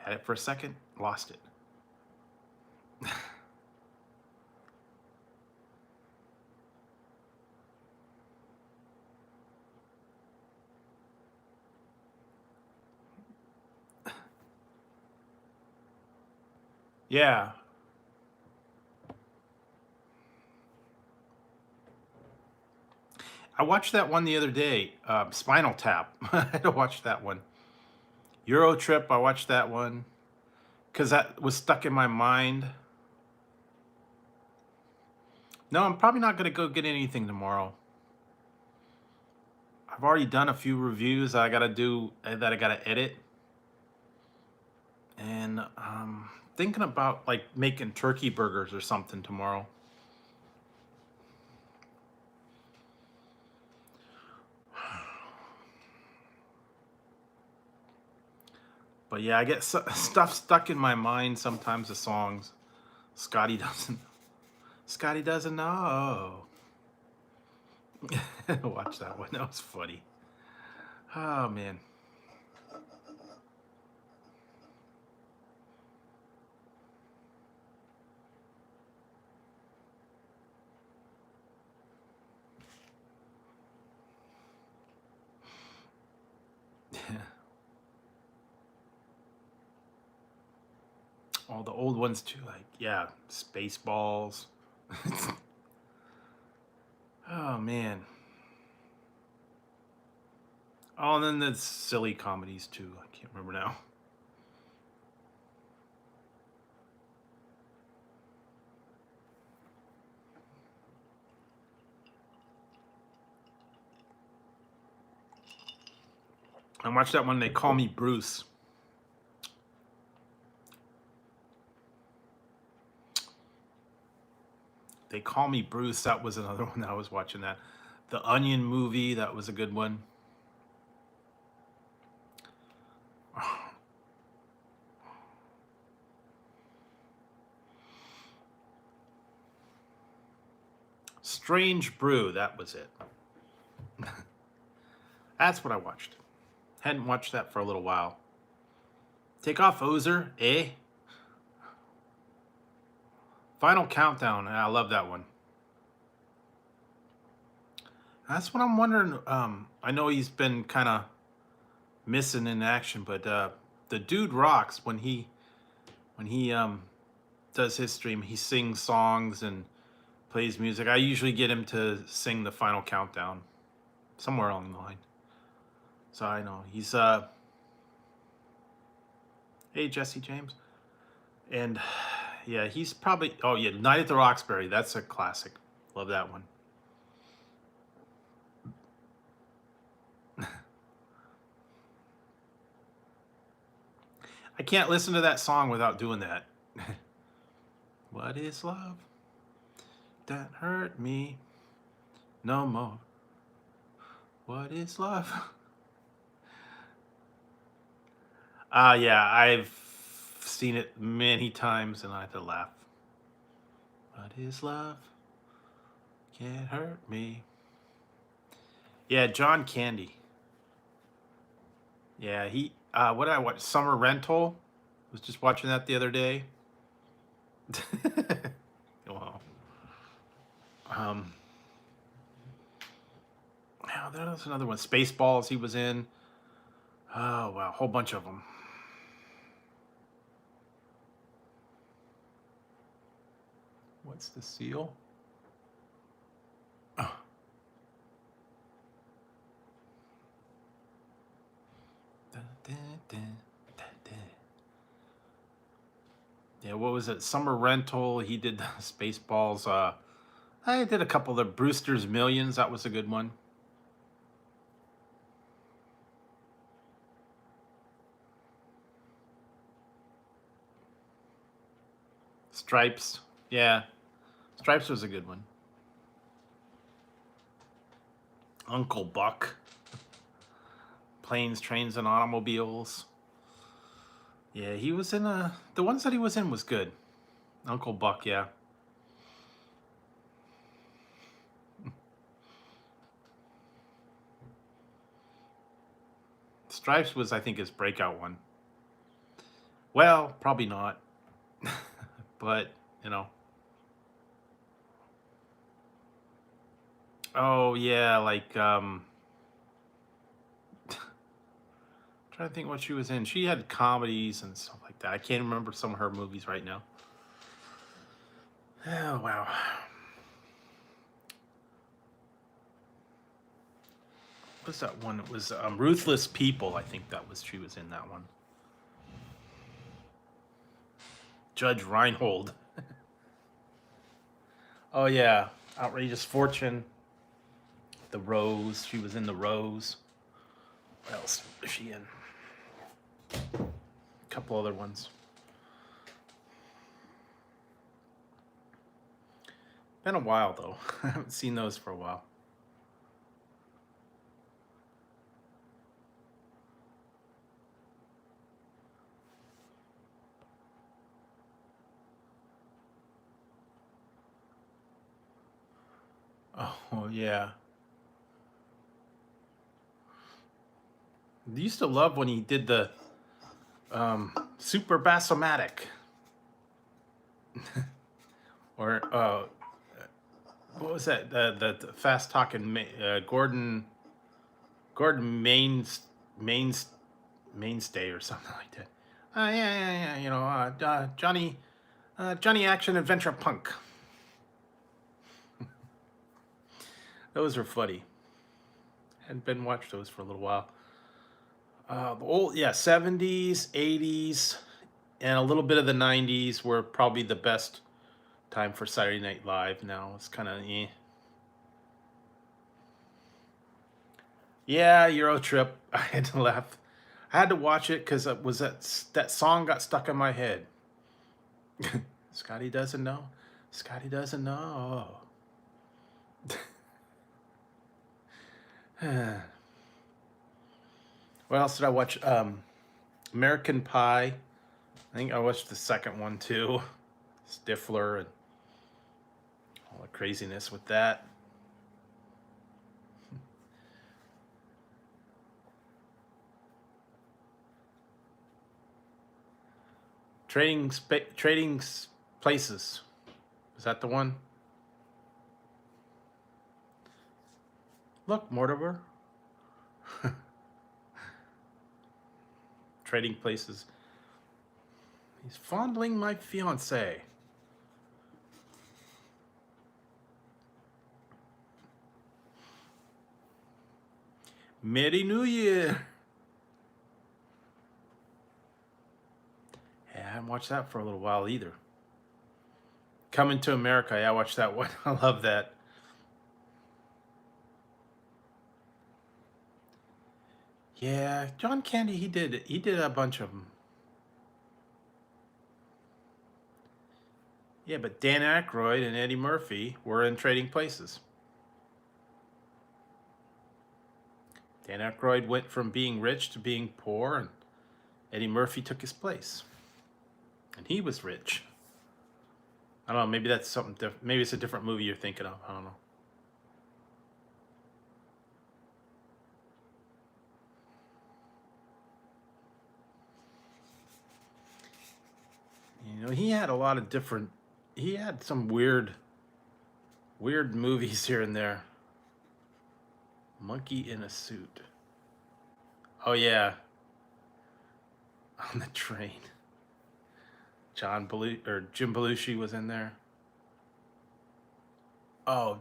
it for a second, lost it. Yeah. I watched that one the other day, Spinal Tap. I had to watch that one. Euro Trip, I watched that one because that was stuck in my mind. No, I'm probably not going to go get anything tomorrow. I've already done a few reviews that I got to do, that I got to edit. And thinking about like making turkey burgers or something tomorrow. But yeah, I get stuff stuck in my mind sometimes, the songs. Scotty doesn't. Scotty doesn't know. Watch that one. That was funny. Oh man. all the old ones too, like, yeah, Spaceballs. Oh man. Oh, and then the silly comedies too. I can't remember now. I watched that one, They Call Me Bruce. They Call Me Bruce. That was another one that I was watching. That The Onion movie. That was a good one. Strange Brew. That was it. That's what I watched. Hadn't watched that for a little while. Take Off Ozer, eh? Final Countdown. I love that one. That's what I'm wondering. I know he's been kind of missing in action, but the dude rocks when he does his stream. He sings songs and plays music. I usually get him to sing the Final Countdown somewhere along the line. So I know he's hey Jesse James. And yeah, he's probably, oh yeah, Night at the Roxbury. That's a classic. Love that one. I can't listen to that song without doing that. What is love that hurt me no more? What is love? Yeah, I've seen it many times and I have to laugh. What is love? Can't hurt me. Yeah, John Candy. Yeah, he, what did I watch? Summer Rental. Was just watching that the other day. Wow. Now there was another one. Spaceballs he was in. Oh wow, a whole bunch of them. What's the seal? Oh. Dun, dun, dun, dun, dun. Yeah, what was it? Summer Rental. He did Spaceballs. I did a couple of the Brewster's Millions. That was a good one. Stripes. Yeah. Stripes was a good one. Uncle Buck. Planes, Trains, and Automobiles. Yeah, he was in the ones that he was in was good. Uncle Buck, yeah. Stripes was, I think, his breakout one. Well, probably not. But, you know. Oh, yeah, like, trying to think what she was in. She had comedies and stuff like that. I can't remember some of her movies right now. Oh, wow. What's that one? It was Ruthless People. I think she was in that one. Judge Reinhold. Oh yeah, Outrageous Fortune. The Rose. She was in The Rose. What else was she in? A couple other ones. Been a while though. I haven't seen those for a while. Oh yeah. I used to love when he did the Super Bassomatic. Or what was that? The fast talking Gordon Mainstay or something like that. Yeah. You know, Johnny Action Adventure Punk. Those are funny. Hadn't been watched those for a little while. The old, yeah, 70s, 80s, and a little bit of the 90s were probably the best time for Saturday Night Live. Now it's kind of eh. Yeah, Euro Trip. I had to laugh. I had to watch it because it was that song got stuck in my head. Scotty doesn't know. Scotty doesn't know. What else did I watch? American Pie. I think I watched the second one too. Stifler and all the craziness with that. Trading Places. Is that the one? Look, Mortimer. Trading Places. He's fondling my fiance. Merry New Year. Yeah, I haven't watched that for a little while either. Coming to America. Yeah, I watched that one. I love that. Yeah, John Candy, he did a bunch of them. Yeah, but Dan Aykroyd and Eddie Murphy were in Trading Places. Dan Aykroyd went from being rich to being poor, and Eddie Murphy took his place. And he was rich. I don't know, maybe that's something different. Maybe it's a different movie you're thinking of. I don't know. You know, he had a lot of different, he had some weird movies here and there. Monkey in a Suit. Oh yeah. On the train. Jim Belushi was in there. Oh,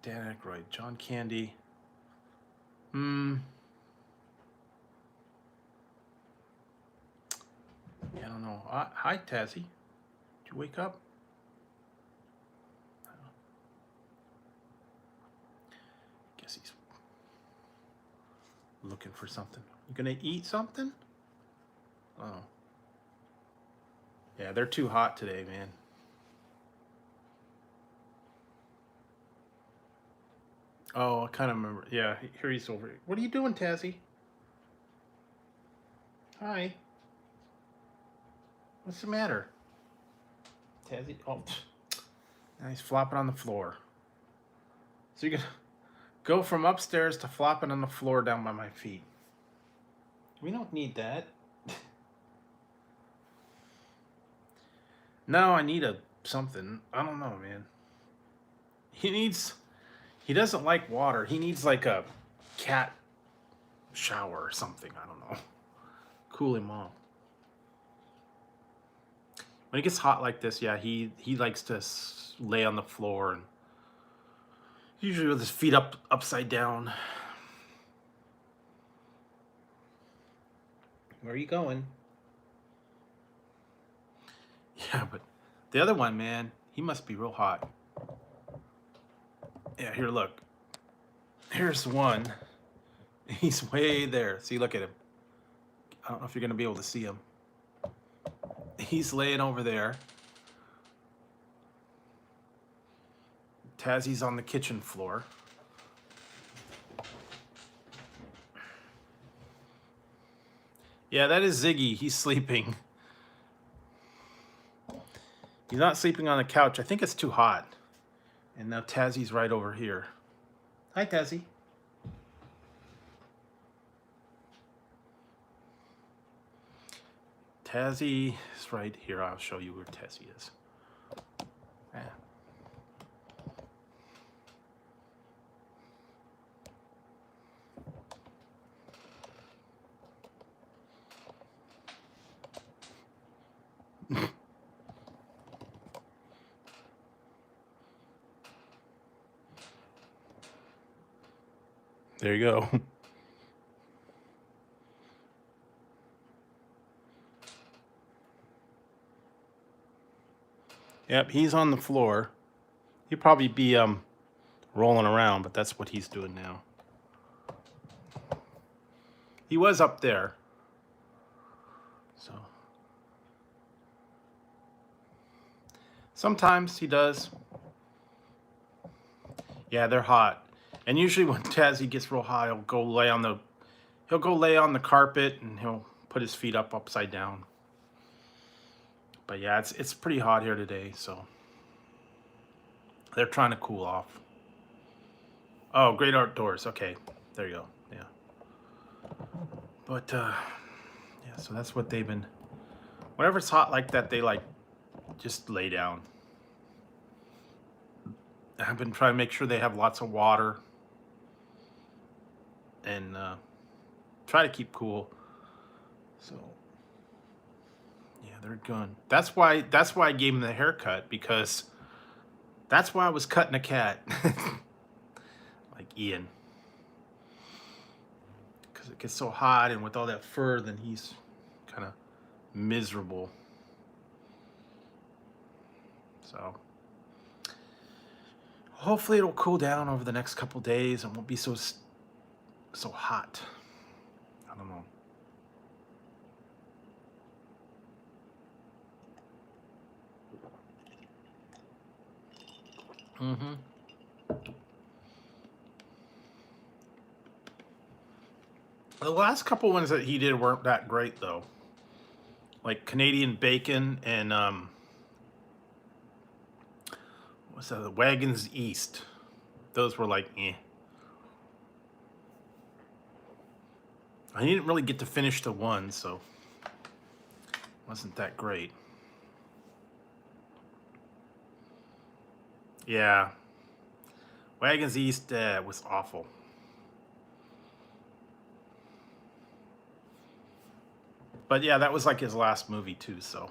Dan Aykroyd, John Candy. Yeah, I don't know. Hi, Tazzy. Did you wake up? Guess he's looking for something. You gonna eat something? Oh. Yeah, they're too hot today, man. Oh, I kind of remember. Yeah, here he's over. What are you doing, Tazzy? Hi. What's the matter? Tazzy? Oh, now he's flopping on the floor. So you're gonna go from upstairs to flopping on the floor down by my feet. We don't need that. No, I need something. I don't know, man. He doesn't like water. He needs like a cat shower or something. I don't know. Cool him off. When it gets hot like this, yeah, he likes to lay on the floor and usually with his feet upside down. Where are you going? Yeah, but the other one, man, he must be real hot. Yeah, here, look. Here's one. He's way there. See, look at him. I don't know if you're going to be able to see him. He's laying over there. Tazzy's on the kitchen floor. Yeah, that is Ziggy. He's sleeping. He's not sleeping on the couch. I think it's too hot. And now Tazzy's right over here. Hi, Tazzy. Tazzy is right here. I'll show you where Tazzy is. Yeah. There you go. Yep, he's on the floor. He'll probably be rolling around, but that's what he's doing now. He was up there. So sometimes he does. Yeah, they're hot. And usually when Tazzy gets real hot, he'll go lay on the carpet and he'll put his feet up upside down. But yeah, it's pretty hot here today, so they're trying to cool off. Oh, great outdoors. Okay, there you go. Yeah. But yeah, so that's what they've been. Whenever it's hot like that, they like just lay down. I've been trying to make sure they have lots of water and try to keep cool. So yeah, they're good. That's why I gave him the haircut, because that's why I was cutting a cat. Like Ian. Because it gets so hot, and with all that fur, then he's kind of miserable. So hopefully it'll cool down over the next couple days and won't be so hot. I don't know. The last couple ones that he did weren't that great, though. Like Canadian Bacon and what's that? The Wagons East. Those were like, eh. I didn't really get to finish the one, so it wasn't that great. Yeah. Wagons East was awful. But yeah, that was like his last movie too, so.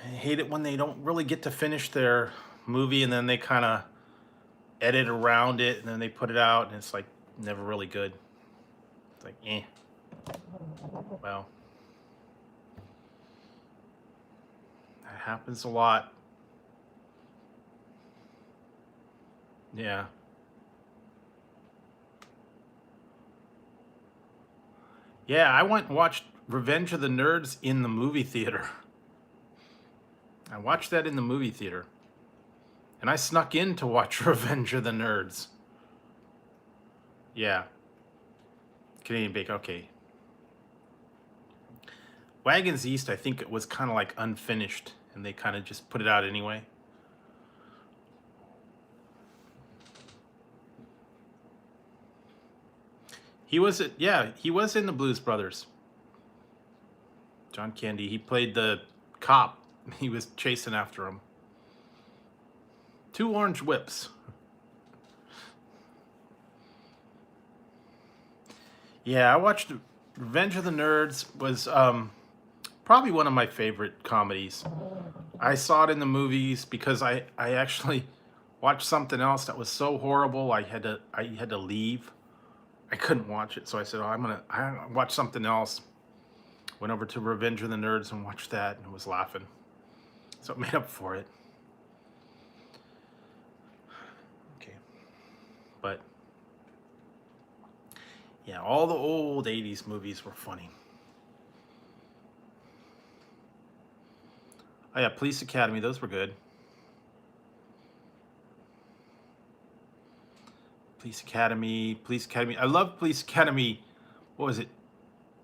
I hate it when they don't really get to finish their movie and then they kind of edit around it and then they put it out and it's like never really good. It's like, eh. Well. That happens a lot. Yeah. Yeah, I went and watched Revenge of the Nerds in the movie theater. I watched that in the movie theater. And I snuck in to watch Revenge of the Nerds. Yeah. Canadian Bacon, okay. Wagons East, I think it was kind of like unfinished, and they kind of just put it out anyway. He was in the Blues Brothers. John Candy, he played the cop. He was chasing after him. 2 orange whips. Yeah, I watched Revenge of the Nerds. Was probably one of my favorite comedies. I saw it in the movies because I actually watched something else that was so horrible I had to leave. I couldn't watch it, so I said, "Oh, I watch something else." Went over to Revenge of the Nerds and watched that, and was laughing. So it made up for it. Okay, but yeah, all the old '80s movies were funny. Oh yeah, Police Academy, those were good. Police Academy. I love Police Academy. What was it?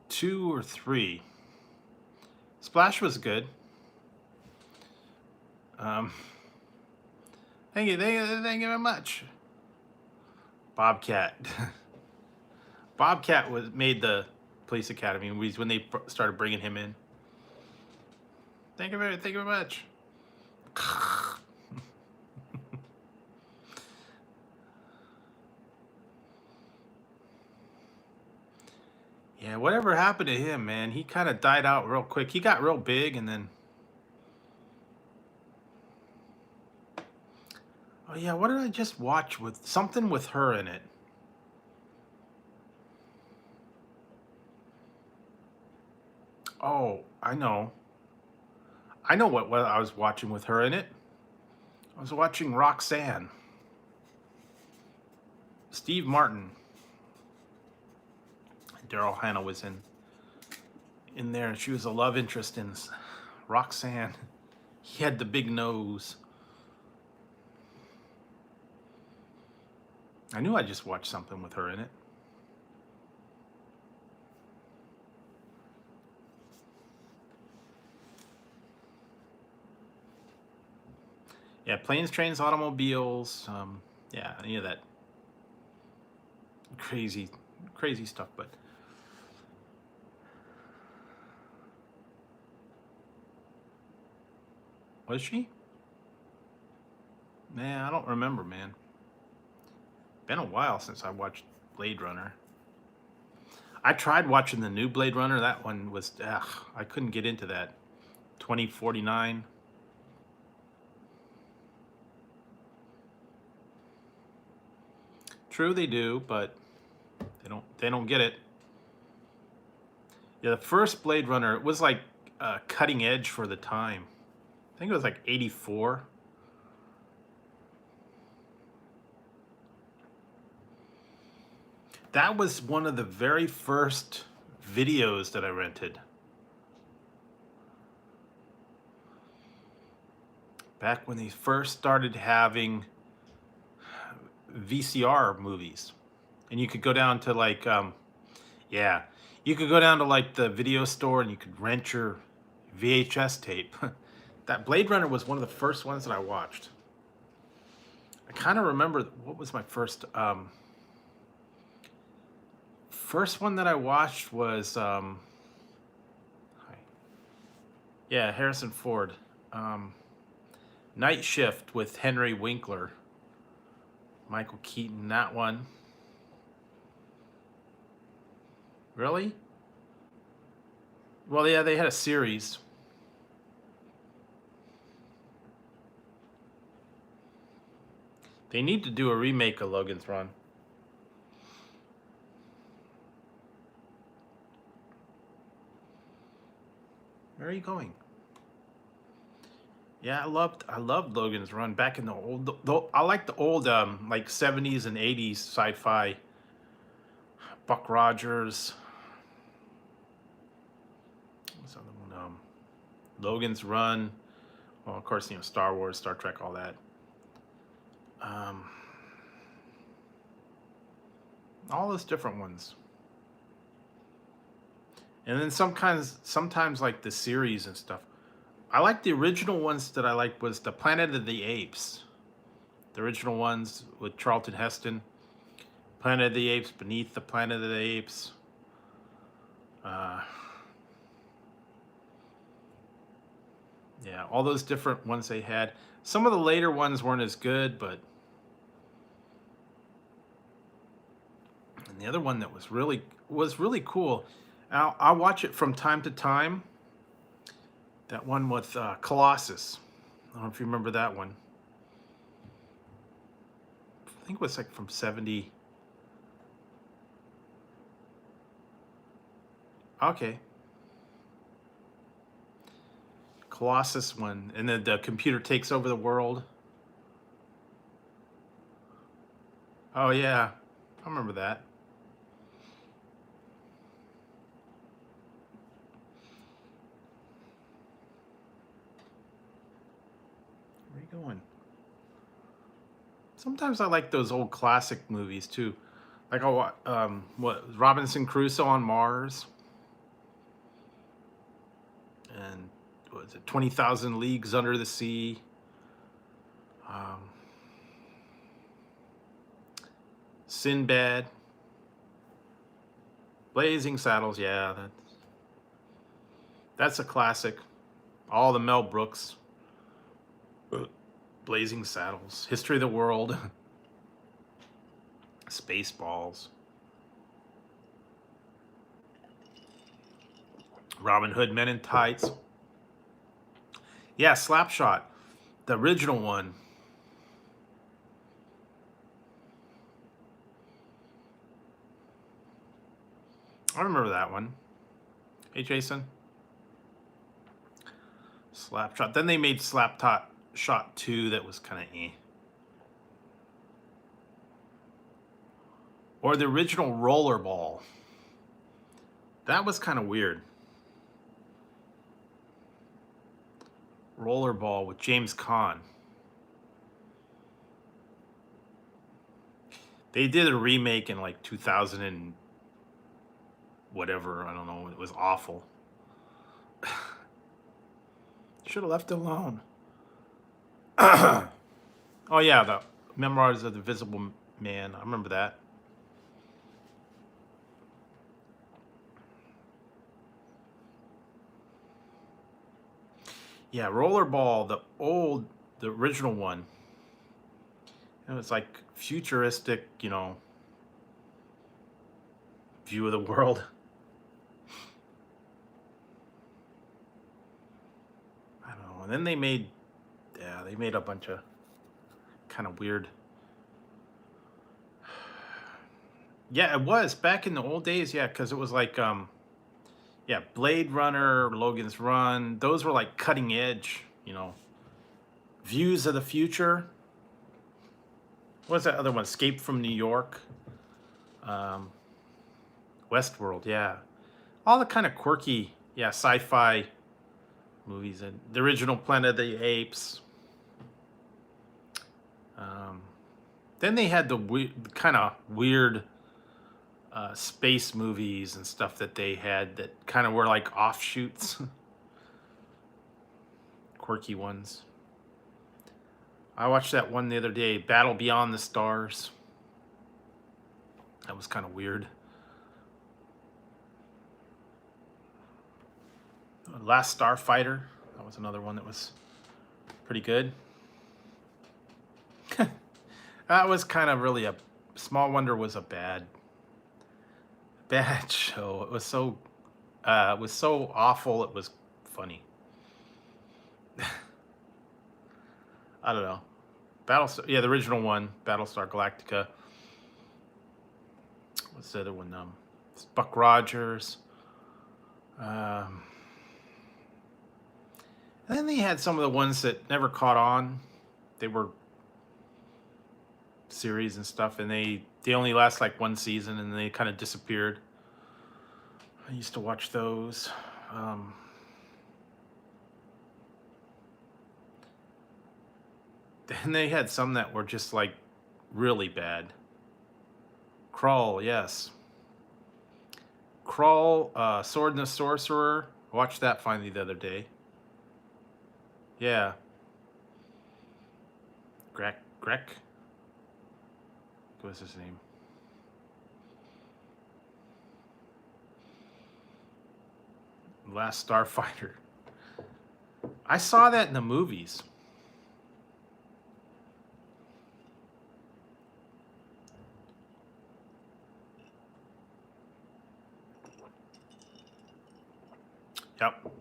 2 or 3. Splash was good. Thank you very much. Bobcat. Bobcat made the Police Academy when they started bringing him in. Thank you very much. Yeah, whatever happened to him, man? He kind of died out real quick. He got real big and then. Oh yeah, what did I just watch with something with her in it? Oh, I know. I know what I was watching with her in it. I was watching Roxanne. Steve Martin. Daryl Hannah was in there. She was a love interest in Roxanne. He had the big nose. I knew I just watched something with her in it. Yeah, planes, trains, automobiles. Yeah, any of that crazy stuff. But was she? Man, I don't remember, man. Been a while since I watched Blade Runner. I tried watching the new Blade Runner. That one was, I couldn't get into that. 2049. True, they do, but they don't get it. Yeah, the first Blade Runner, it was like cutting edge for the time. I think it was like 84. That was one of the very first videos that I rented. Back when they first started having VCR movies. And you could go down to like, yeah, you could go down to like the video store and you could rent your VHS tape. That Blade Runner was one of the first ones that I watched. I kind of remember, what was my first one that I watched was yeah, Harrison Ford. Night Shift with Henry Winkler. Michael Keaton, that one. Really? Well, yeah, they had a series. They need to do a remake of Logan's Run. Where are you going? Yeah, I loved Logan's Run back in the old. I like the old like 70s and 80s sci-fi. Buck Rogers. What's the other one? Logan's Run. Well, of course, Star Wars, Star Trek, all that. All those different ones. And then sometimes like the series and stuff. I like the original ones that I liked was the Planet of the Apes. The original ones with Charlton Heston. Planet of the Apes, Beneath the Planet of the Apes. Yeah, all those different ones they had. Some of the later ones weren't as good, but and the other one that was really cool. I'll watch it from time to time. That one with Colossus. I don't know if you remember that one. I think it was like from 70. Okay. Colossus one. And then the computer takes over the world. Oh, yeah. I remember that. Where are you going? Sometimes I like those old classic movies too. Like what Robinson Crusoe on Mars, and what was it 20,000 Leagues Under the Sea. Sinbad, Blazing Saddles. Yeah, that's a classic. All the Mel Brooks. Blazing Saddles, History of the World, Spaceballs. Robin Hood Men in Tights. Yeah, Slapshot, the original one. I remember that one. Hey, Jason. Slapshot. Then they made Slapshot 2 that was kind of eh. Or the original Rollerball. That was kind of weird. Rollerball with James Caan. They did a remake in like 2000 and whatever. I don't know. It was awful. Should have left it alone. Oh yeah, the Memoirs of the Invisible Man. I remember that. Yeah, Rollerball, the original one. It was like futuristic, you know, view of the world. I don't know. And then they made a bunch of kind of weird. Yeah, it was back in the old days. Yeah, because it was like, yeah, Blade Runner, Logan's Run. Those were like cutting edge, you know, views of the future. What's that other one? Escape from New York. Westworld, yeah. All the kind of quirky, yeah, sci-fi movies. And the original Planet of the Apes. Then they had the kind of weird space movies and stuff that they had that kind of were like offshoots. Quirky ones. I watched that one the other day, Battle Beyond the Stars. That was kind of weird. Last Starfighter. That was another one that was pretty good. That was kind of really a Small Wonder was a bad show. It was so awful. It was funny. I don't know. Yeah, the original one, Battlestar Galactica. What's the other one? It's Buck Rogers. And then they had some of the ones that never caught on. They were series and stuff, and they only last like one season, and they kind of disappeared. I used to watch those. Then they had some that were just like really bad. Crawl, yes. Crawl, Sword and the Sorcerer. I watched that finally the other day. Yeah. Grek. What was his name? Last Starfighter. I saw that in the movies. Yep.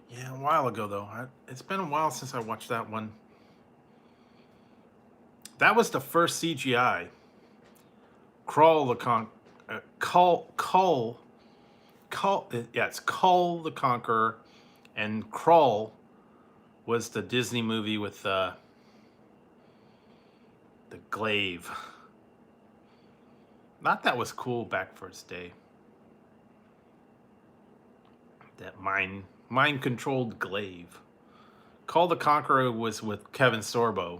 Yeah, a while ago though. It's been a while since I watched that one. That was the first CGI. Crawl the it's Cull the Conqueror, and Crawl was the Disney movie with the glaive. Not that was cool back for its day. That mind controlled glaive. Cull the Conqueror was with Kevin Sorbo.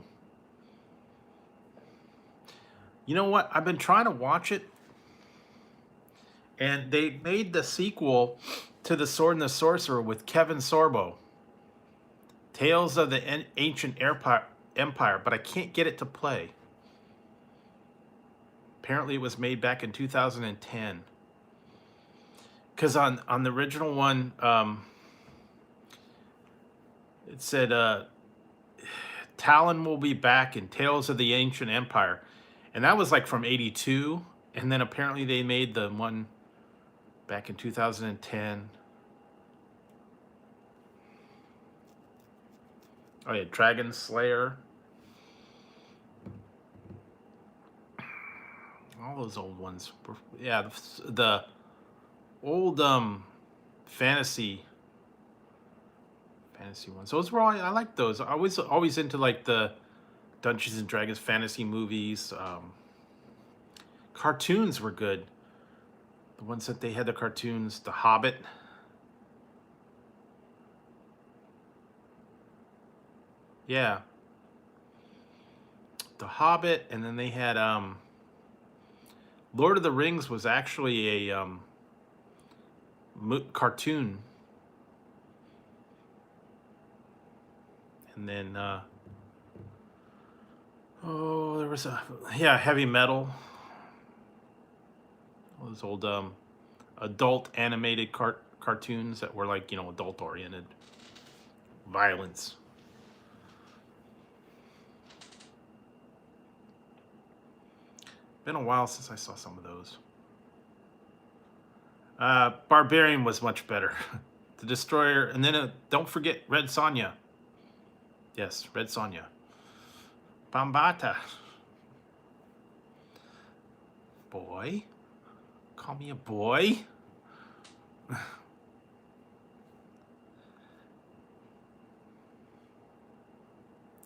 You know what? I've been trying to watch it, and they made the sequel to The Sword and the Sorcerer with Kevin Sorbo. Tales of the Ancient Empire, but I can't get it to play. Apparently it was made back in 2010. Because on the original one, it said Talon Will Be Back in Tales of the Ancient Empire. And that was like from 82. And then apparently they made the one back in 2010. Oh yeah, Dragon Slayer. All those old ones. Yeah, the old fantasy ones. Those were all, I like those. I was always into like the Dungeons and Dragons fantasy movies. Cartoons were good. The ones that they had, the cartoons, The Hobbit. Yeah. The Hobbit, and then they had Lord of the Rings was actually a cartoon. And then oh, there was Heavy Metal. All those old adult animated cartoons that were like, adult oriented. Violence. Been a while since I saw some of those. Barbarian was much better. The Destroyer, and then don't forget Red Sonja. Yes, Red Sonja. Bambata. Boy. Call me a boy.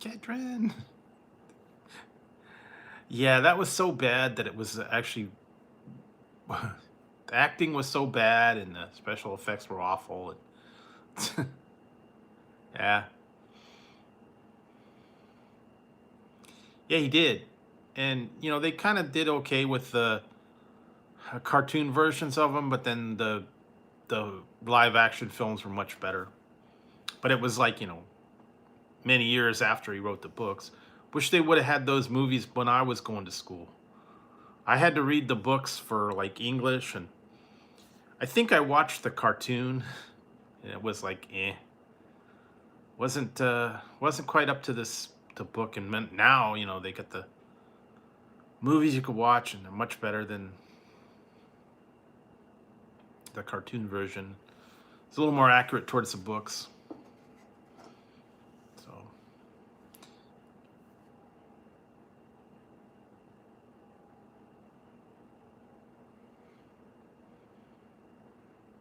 Kedron. Yeah, that was so bad that it was actually... the acting was so bad and the special effects were awful. Yeah. Yeah, he did. And, they kind of did okay with the cartoon versions of them, but then the live action films were much better. But it was like, many years after he wrote the books. Wish they would have had those movies when I was going to school. I had to read the books for like English, and I think I watched the cartoon, and it was like wasn't quite up to the book. And now they got the movies you could watch, and they're much better than the cartoon version. It's a little more accurate towards the books.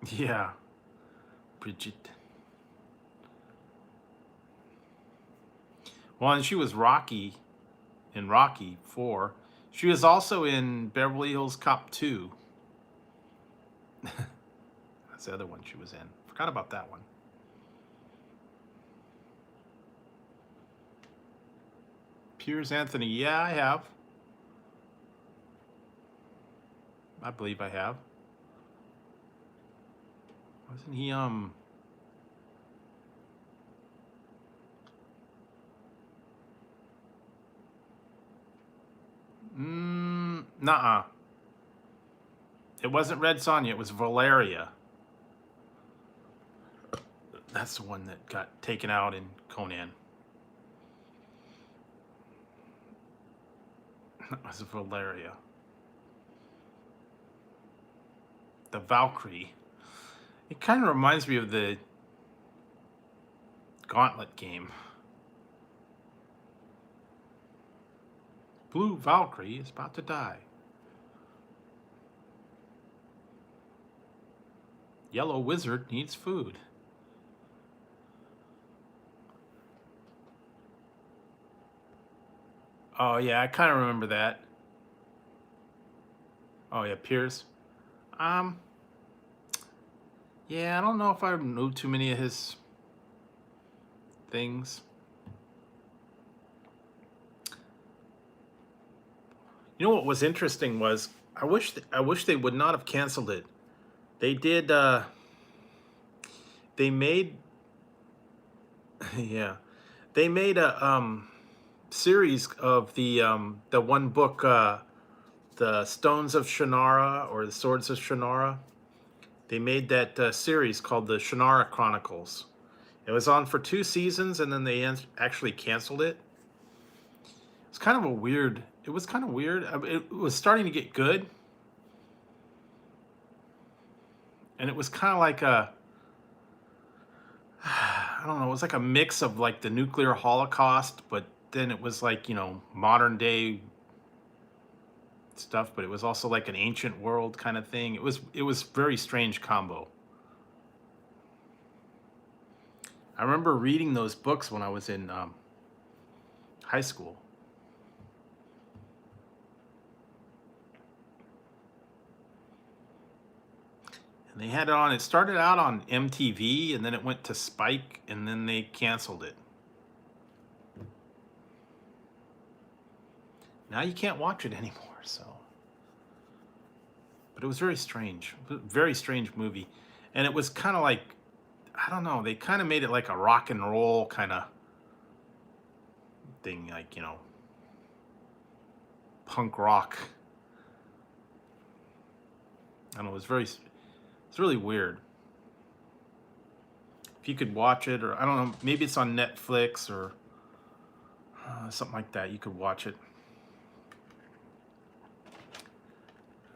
Yeah, Bridget. Well, and she was Rocky in Rocky 4. She was also in Beverly Hills Cop 2. That's the other one she was in. Forgot about that one. Piers Anthony. Yeah, I have. I believe I have. Wasn't he, nuh-uh. It wasn't Red Sonja, it was Valeria. That's the one that got taken out in Conan. It was Valeria. The Valkyrie. It kind of reminds me of the Gauntlet game. Blue Valkyrie is about to die. Yellow Wizard needs food. Oh yeah, I kind of remember that. Oh yeah, Piers. Yeah, I don't know if I know too many of his things. You know what was interesting was I wish they would not have canceled it. They did. They made. Yeah, they made a series of the one book, the Stones of Shannara or the Swords of Shannara. They made that series called the Shannara Chronicles. It was on for 2 seasons, and then they actually canceled it. It's kind of a weird. It was kind of weird. It was starting to get good, and it was kind of like a, I don't know. It was like a mix of like the nuclear holocaust, but then it was like, modern day stuff. But it was also like an ancient world kind of thing. It was very strange combo. I remember reading those books when I was in high school. And they had it on. It started out on MTV, and then it went to Spike, and then they canceled it. Now you can't watch it anymore. So, but it was very strange movie, and it was kind of like, I don't know. They kind of made it like a rock and roll kind of thing, like, punk rock. I don't know. It's really weird. If you could watch it, or I don't know, maybe it's on Netflix or something like that. You could watch it.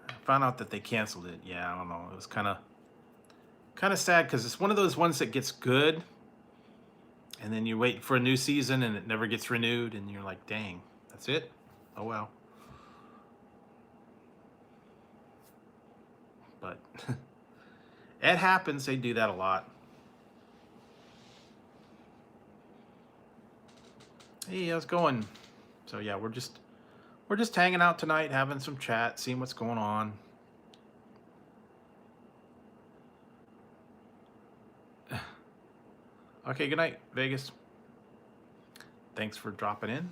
I found out that they canceled it. Yeah, I don't know. It was kind of sad because it's one of those ones that gets good, and then you wait for a new season and it never gets renewed, and you're like, dang, that's it? Oh well. But it happens. They do that a lot. Hey, how's it going? So yeah, we're just hanging out tonight, having some chat, seeing what's going on. Okay, good night, Vegas. Thanks for dropping in.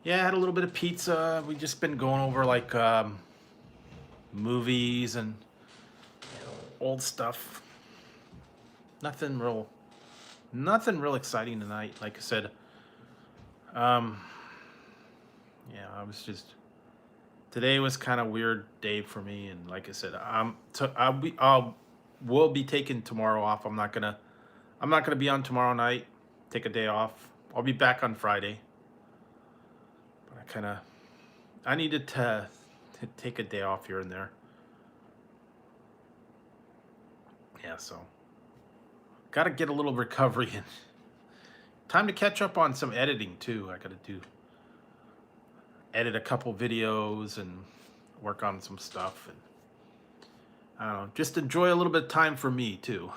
Yeah, I had a little bit of pizza. We just been going over like movies and old stuff. Nothing real exciting tonight. Like I said, yeah, today was kind of weird day for me, and like I said, we'll be taking tomorrow off. I'm not gonna be on tomorrow night. Take a day off. I'll be back on Friday. But I needed to take a day off here and there. Yeah, so got to get a little recovery in. Time to catch up on some editing too. I got to edit a couple videos and work on some stuff, and I don't know, just enjoy a little bit of time for me too.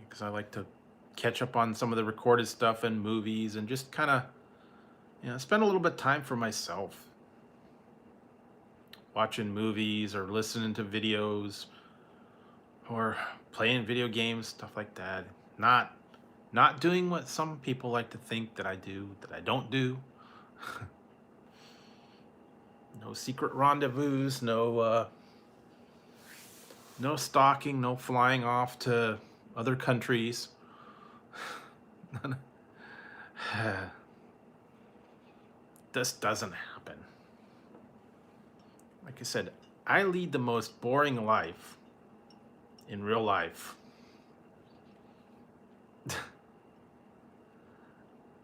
Because I like to catch up on some of the recorded stuff and movies, and just kind of, spend a little bit of time for myself. Watching movies or listening to videos or playing video games, stuff like that. Not doing what some people like to think that I do, that I don't do. No secret rendezvous, no stalking, no flying off to other countries. This doesn't happen. Like I said, I lead the most boring life in real life.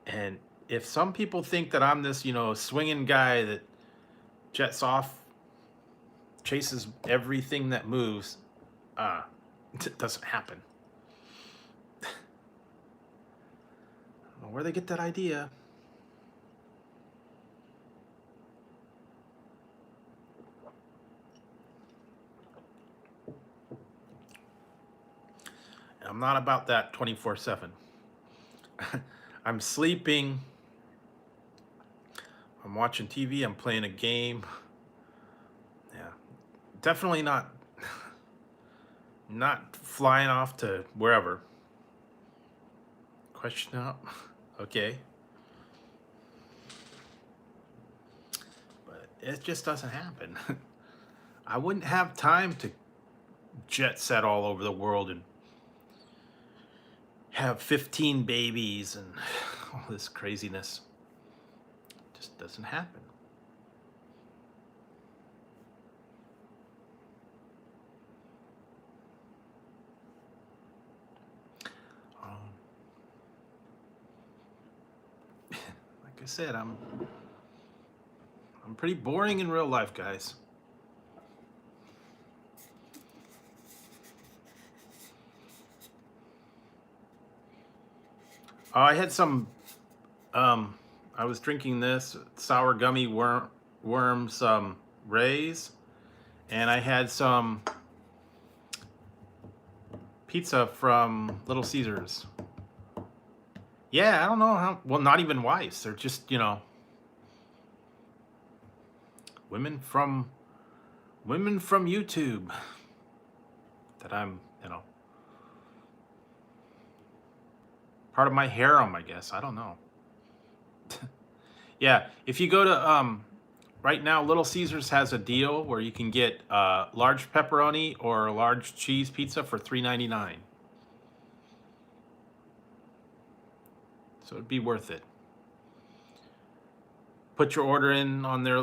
And if some people think that I'm this, swinging guy that jets off, chases everything that moves, it doesn't happen. I don't know where they get that idea. I'm not about that 24/7. I'm sleeping. I'm watching TV. I'm playing a game. Yeah, definitely not flying off to wherever. Question up. Okay. But it just doesn't happen. I wouldn't have time to jet set all over the world and have 15 babies and all this craziness. It just doesn't happen. I said, I'm pretty boring in real life, guys. I had some. I was drinking this sour gummy worms Rays, and I had some pizza from Little Caesars. Yeah, I don't know how. Well, not even wives. They're just, women from YouTube that I'm, part of my harem, I guess. I don't know. Yeah, if you go to right now, Little Caesars has a deal where you can get large pepperoni or a large cheese pizza for $3.99. So it'd be worth it. Put your order in on their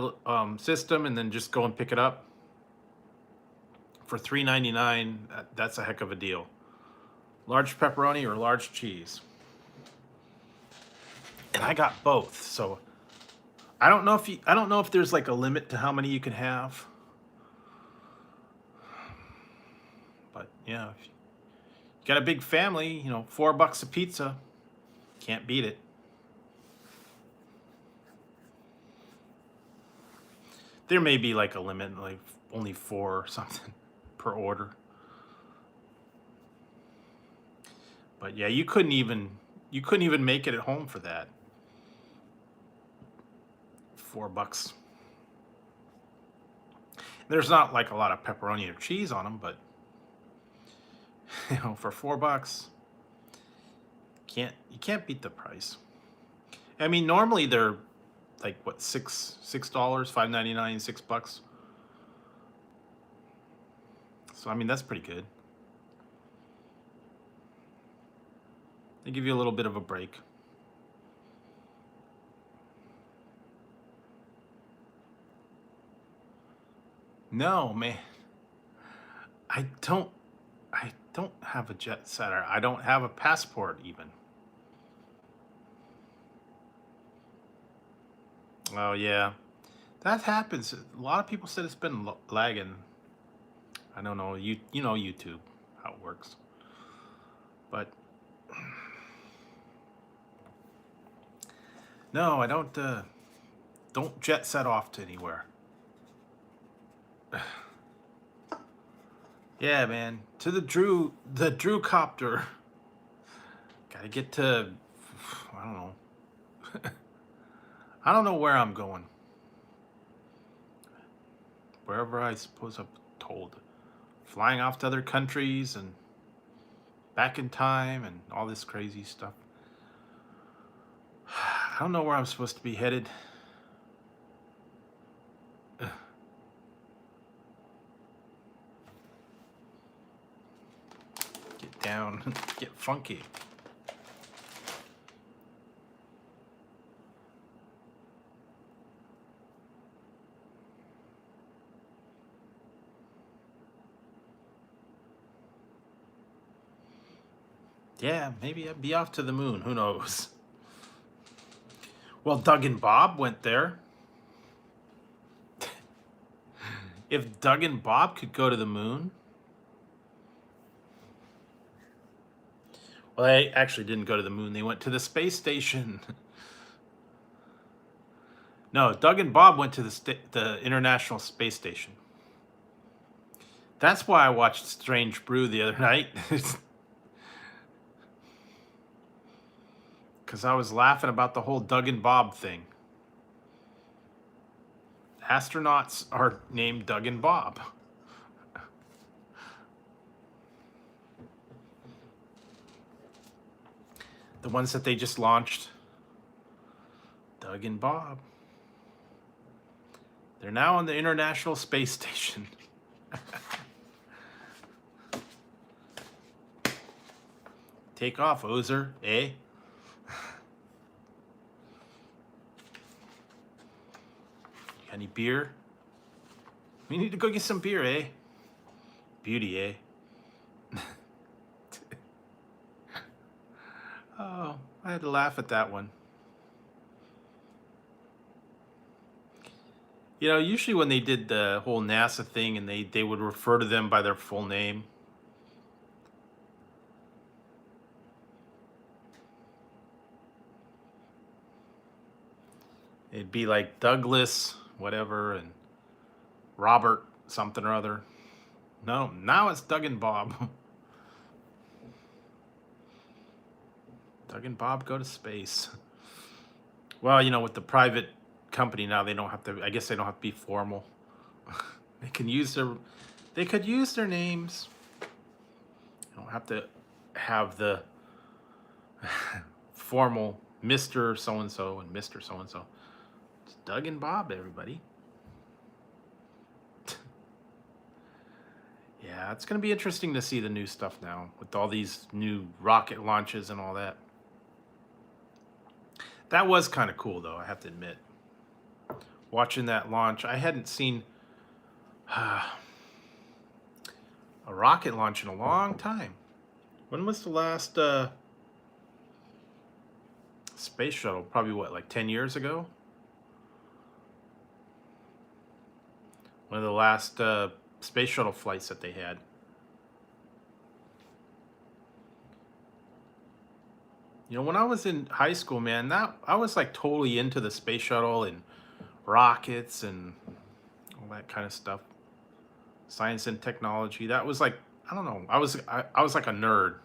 system and then just go and pick it up for $3.99. That's a heck of a deal. Large pepperoni or large cheese. And I got both, so I don't know if there's like a limit to how many you can have. But yeah, if you got a big family, $4 a pizza, can't beat it. There may be like a limit, like only 4 or something per order. But yeah, you couldn't even make it at home for that. $4. There's not like a lot of pepperoni or cheese on them, but for $4, you can't beat the price. I mean, normally they're like what, $6, $5.99, $6. So I mean, that's pretty good. They give you a little bit of a break. No, man. I don't have a jet setter. I don't have a passport even. Oh yeah, that happens. A lot of people said it's been lagging. I don't know. You know YouTube, how it works. But no, I don't jet set off to anywhere. Yeah, man. To the Drewcopter. Gotta get to, I don't know. I don't know where I'm going. Wherever I suppose I'm told. Flying off to other countries and back in time and all this crazy stuff. I don't know where I'm supposed to be headed. Get down, get funky. Yeah, maybe I'd be off to the moon. Who knows? Well, Doug and Bob went there. If Doug and Bob could go to the moon. Well, they actually didn't go to the moon. They went to the space station. No, Doug and Bob went to the International Space Station. That's why I watched Strange Brew the other night. Because I was laughing about the whole Doug and Bob thing. Astronauts are named Doug and Bob. The ones that they just launched. Doug and Bob. They're now on the International Space Station. Take off, Ozer, eh? Any beer? We need to go get some beer, eh? Beauty, eh? Oh, I had to laugh at that one. You know, usually when they did the whole NASA thing and they would refer to them by their full name. It'd be like Douglas, whatever, and Robert something or other. No, now it's Doug and Bob. Doug and Bob go to space. Well, you know, with the private company now, they don't have to. I guess they don't have to be formal. They can use their. They could use their names. They don't have to have the formal Mr. So and so and Mr. So and so. It's Doug and Bob, everybody. Yeah, it's going to be interesting to see the new stuff now with all these new rocket launches and all that. That was kind of cool, though, I have to admit. Watching that launch, I hadn't seen a rocket launch in a long time. When was the last space shuttle? Probably what, like 10 years ago? One of the last space shuttle flights that they had. You know, when I was in high school, man, that I was like totally into the space shuttle and rockets and all that kind of stuff. Science and technology. That was like, I don't know. I was like a nerd.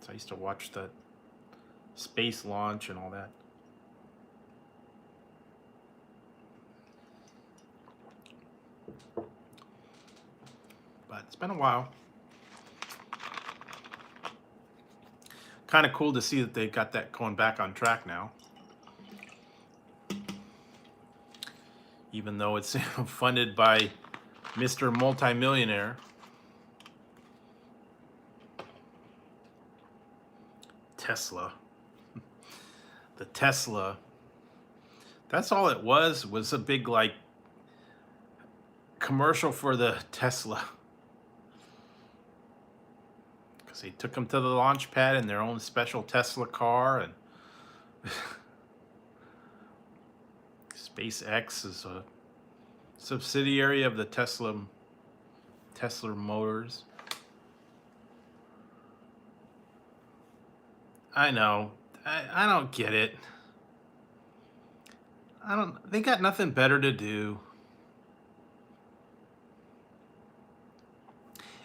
So I used to watch the space launch and all that. But it's been a while. Kind of cool to see that they got that going back on track now. Even though it's funded by Mr. Multimillionaire. Tesla. The Tesla. That's all it was a big like commercial for the Tesla. Because they took them to the launch pad in their own special Tesla car, and SpaceX is a subsidiary of the Tesla Motors. I know. I don't get it. They got nothing better to do.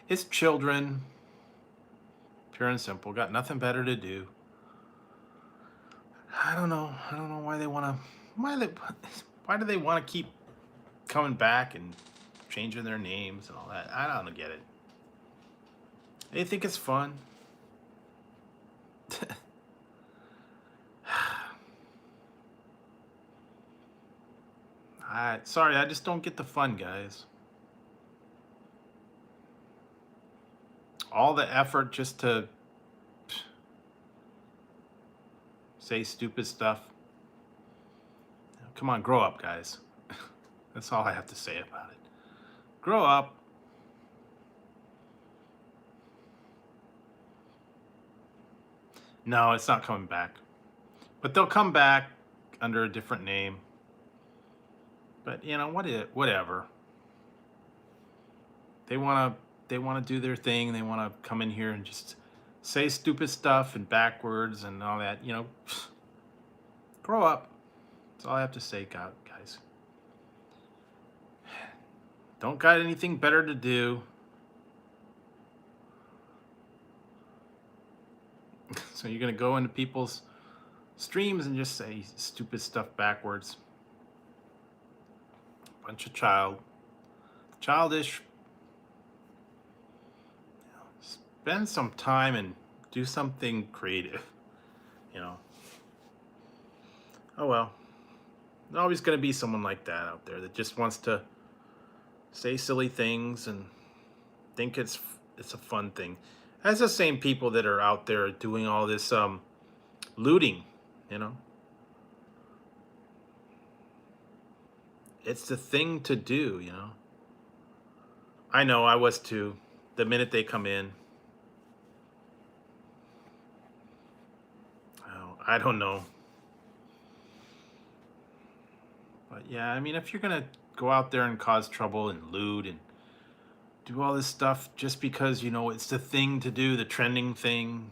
It's children. Pure and simple. Got nothing better to do. I don't know why they want to. Why do they want to keep coming back and changing their names and all that? I don't get it. They think it's fun. Sorry, I just don't get the fun, guys. All the effort just to say stupid stuff. Come on, grow up, guys. That's all I have to say about it. Grow up. No, it's not coming back. But they'll come back under a different name. But you know whatever. They want to do their thing. They want to come in here and just say stupid stuff and backwards and all that. You know, grow up. That's all I have to say, guys. Don't got anything better to do. So you're gonna go into people's streams and just say stupid stuff backwards. Bunch of childish. Spend some time and do something creative. You know. Oh well. There's always gonna be someone like that out there that just wants to say silly things and think it's a fun thing. That's the same people that are out there doing all this looting, you know. It's the thing to do, you know. I know I was too. The minute they come in, oh, I don't know. But yeah, I mean, if you're gonna go out there and cause trouble and loot and do all this stuff just because you know it's the thing to do, the trending thing,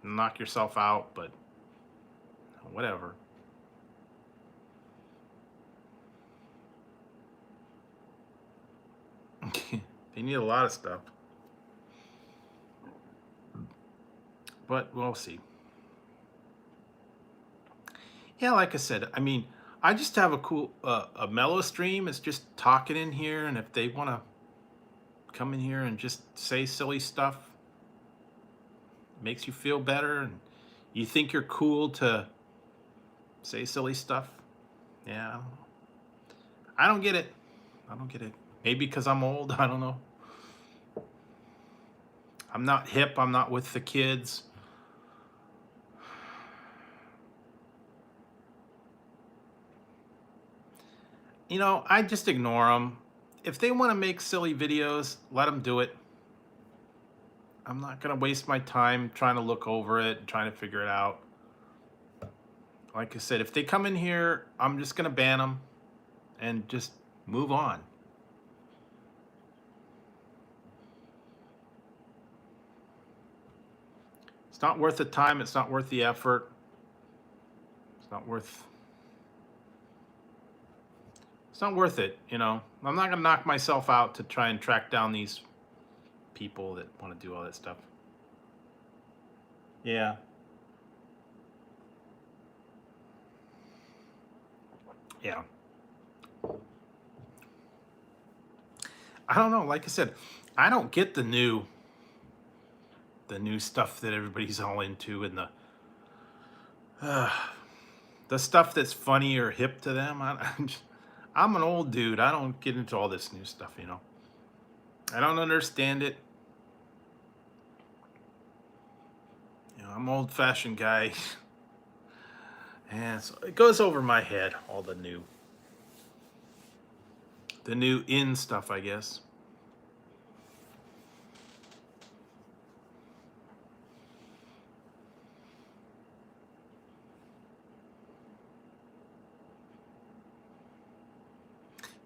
knock yourself out, but whatever. They need a lot of stuff. But we'll see. Yeah, like I said, I mean, I just have a cool, a mellow stream. It's just talking in here, and if they want to come in here and just say silly stuff, makes you feel better, and you think you're cool to say silly stuff. Yeah, I don't get it. I don't get it. Maybe because I'm old. I don't know. I'm not hip. I'm not with the kids. You know, I just ignore them. If they want to make silly videos, let them do it. I'm not going to waste my time trying to look over it and trying to figure it out. Like I said, if they come in here, I'm just going to ban them and just move on. It's not worth the time. It's not worth the effort. It's not worth it, you know. I'm not going to knock myself out to try and track down these people that want to do all that stuff. Yeah. Yeah. I don't know. Like I said, I don't get the new stuff that everybody's all into, and the stuff that's funny or hip to them. I'm an old dude. I don't get into all this new stuff, you know. I don't understand it. You know, I'm an old-fashioned guy. And so it goes over my head, all the new in stuff, I guess.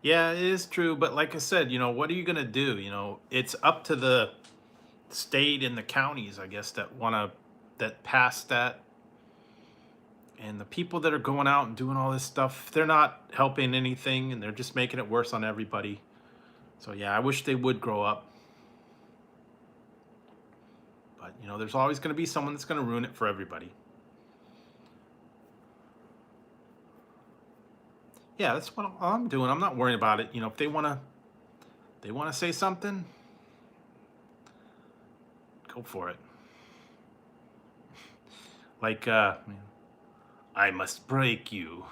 Yeah, it is true, but like I said, you know, what are you gonna do? You know, it's up to the state and the counties, I guess, that pass that. And the people that are going out and doing all this stuff, they're not helping anything, and they're just making it worse on everybody. So yeah, I wish they would grow up. But you know, there's always going to be someone that's going to ruin it for everybody. Yeah, that's what I'm doing. I'm not worrying about it. You know, if they want to say something, go for it. Like, I must break you.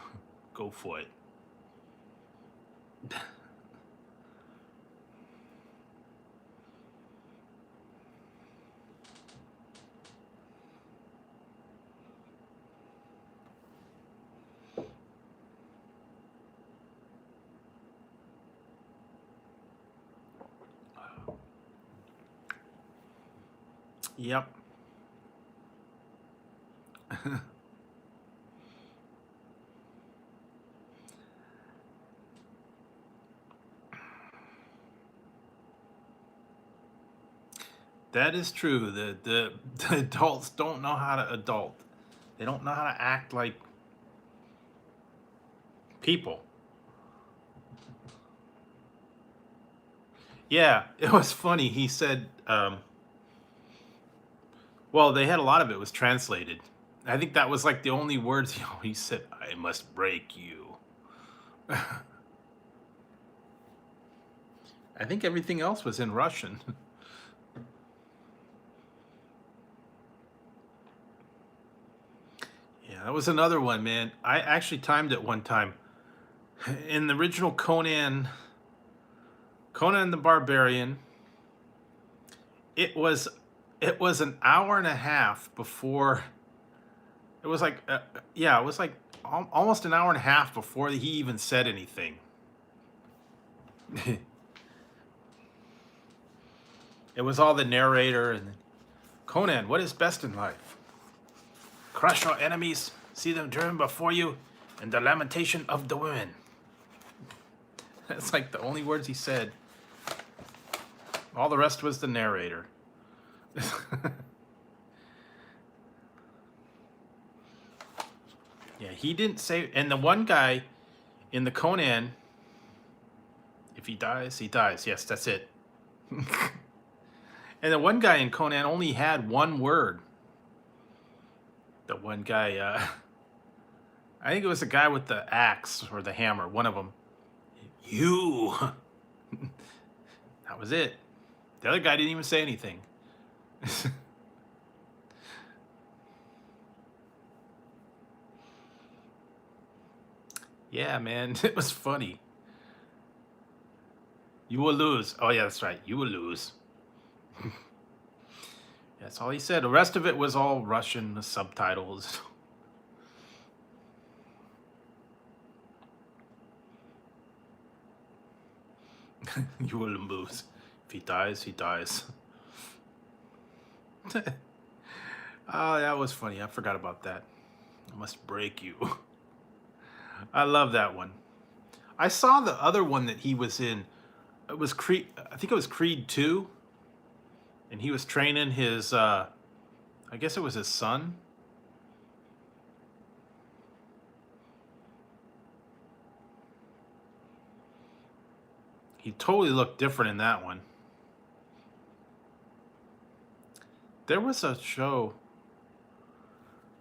Go for it. Yep. That is true. The adults don't know how to adult. They don't know how to act like people. Yeah, it was funny. He said, well, they had a lot of it was translated. I think that was like the only words he said, I must break you. I think everything else was in Russian. Yeah, that was another one, man. I actually timed it one time. In the original Conan the Barbarian, it was an hour and a half before. It was like yeah, it was like almost an hour and a half before he even said anything. It was all the narrator and Conan, what is best in life? Crush your enemies, see them driven before you, and the lamentation of the women. That's like the only words he said. All the rest was the narrator. Yeah, he didn't say. And the one guy in the Conan, if he dies, he dies. Yes, that's it. And the one guy in Conan only had one word. The one guy, I think it was the guy with the axe or the hammer, one of them. You. That was it. The other guy didn't even say anything. Yeah, man, it was funny. You will lose. Oh, yeah, that's right. You will lose. That's all he said. The rest of it was all Russian, the subtitles. You will lose. If he dies, he dies. Oh, that was funny. I forgot about that. I must break you. I love that one. I saw the other one that he was in. It was Creed. I think it was Creed 2. And he was training his, I guess it was his son. He totally looked different in that one. There was a show.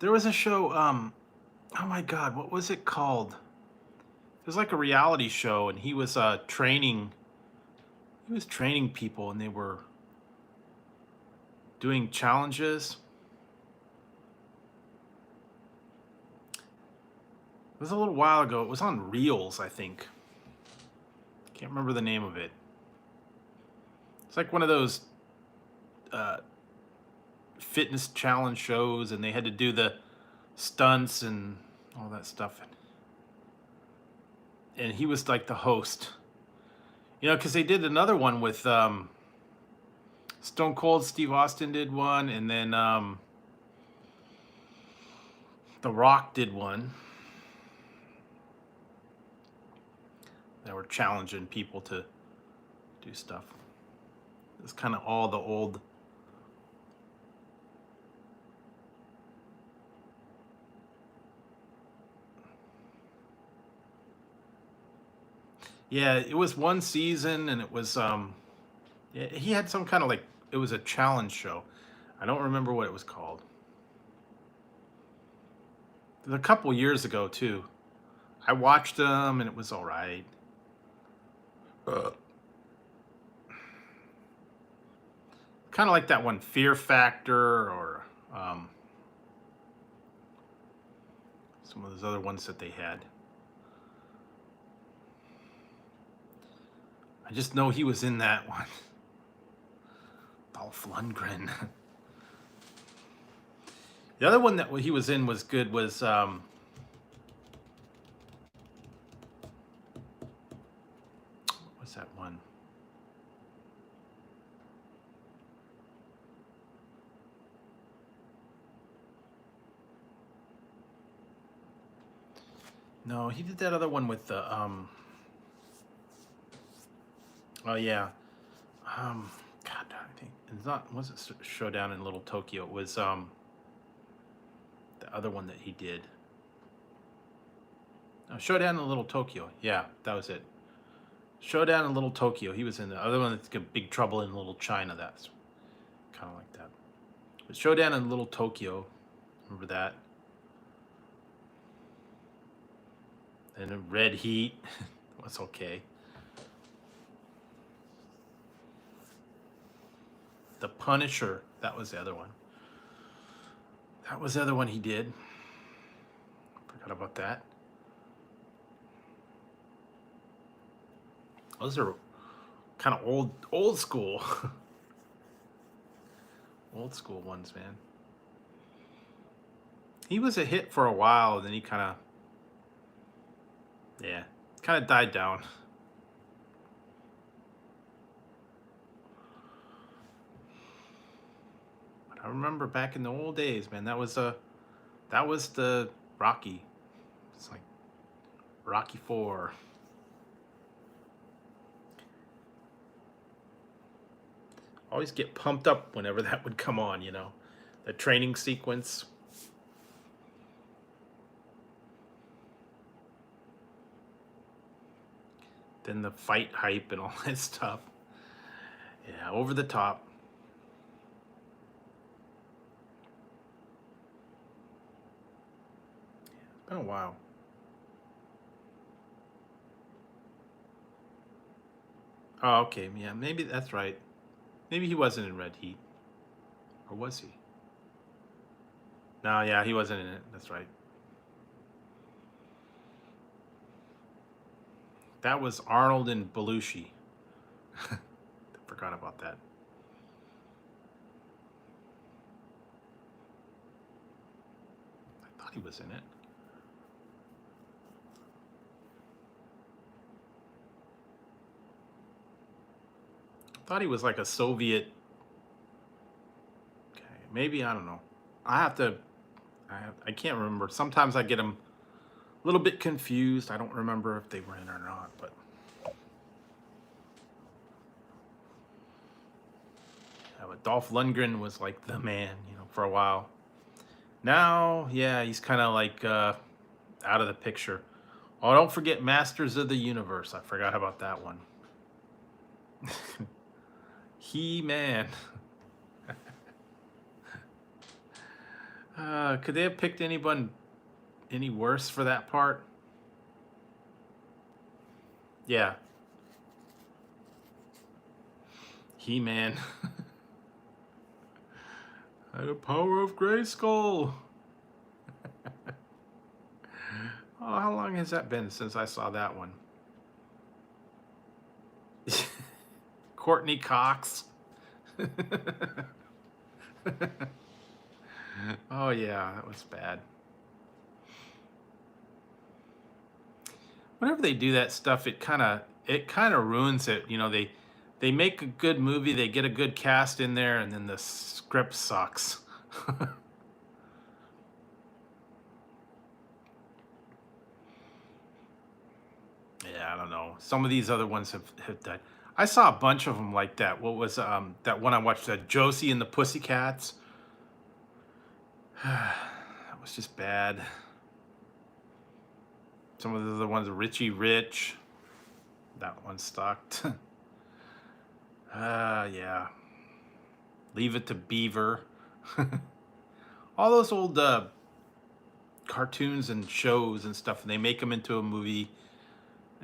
Oh my God, what was it called? It was like a reality show, and he was training. He was training people, and they were doing challenges. It was a little while ago. It was on Reels, I think. Can't remember the name of it. It's like one of those fitness challenge shows, and they had to do the stunts and all that stuff. And he was like the host. You know, because they did another one with Stone Cold Steve Austin did one, and then The Rock did one. They were challenging people to do stuff. It's kind of all the old. Yeah, it was one season, and it was yeah, he had some kind of like, it was a challenge show. I don't remember what it was called. It was a couple years ago too. I watched them, and it was all right. Kind of like that one, Fear Factor, or some of those other ones that they had. I just know he was in that one. Dolph Lundgren. The other one that he was in was good. Was what's that one? No, he did that other one with the oh yeah. God, I think it's not. Was it Showdown in Little Tokyo? It was the other one that he did. No, Showdown in Little Tokyo. Yeah, that was it. Showdown in Little Tokyo. He was in the other one. That's Big Trouble in Little China. That's kind of like that. But Showdown in Little Tokyo. Remember that? And Red Heat was okay. The Punisher. That was the other one. That was the other one he did. Forgot about that. Those are kind of old school. Old school ones, man. He was a hit for a while, and then he kind of died down. But I remember back in the old days, man, that was the Rocky. It's like Rocky 4. Always get pumped up whenever that would come on, you know. The training sequence. Then the fight hype and all that stuff. Yeah, over the top. It's been a while. Oh, okay, yeah, maybe that's right. Maybe he wasn't in Red Heat. Or was he? No, yeah, he wasn't in it. That's right. That was Arnold and Belushi. Forgot about that. I thought he was in it. I thought he was like a Soviet. Okay, maybe, I don't know. I have to. I can't remember. Sometimes I get them a little bit confused. I don't remember if they were in or not, but. Yeah, but Dolph Lundgren was like the man, you know, for a while. Now, yeah, he's kind of like out of the picture. Oh, don't forget Masters of the Universe. I forgot about that one. He-Man. Could they have picked anyone any worse for that part? Yeah. He-Man. The power of Grayskull. Oh, how long has that been since I saw that one? Courtney Cox. Oh yeah, that was bad. Whenever they do that stuff, it kind of ruins it. You know, they make a good movie, they get a good cast in there, and then the script sucks. Yeah, I don't know. Some of these other ones have died. I saw a bunch of them like that. What was that one I watched? Josie and the Pussycats. That was just bad. Some of the other ones, Richie Rich. That one sucked. Yeah. Leave It to Beaver. All those old cartoons and shows and stuff, and they make them into a movie,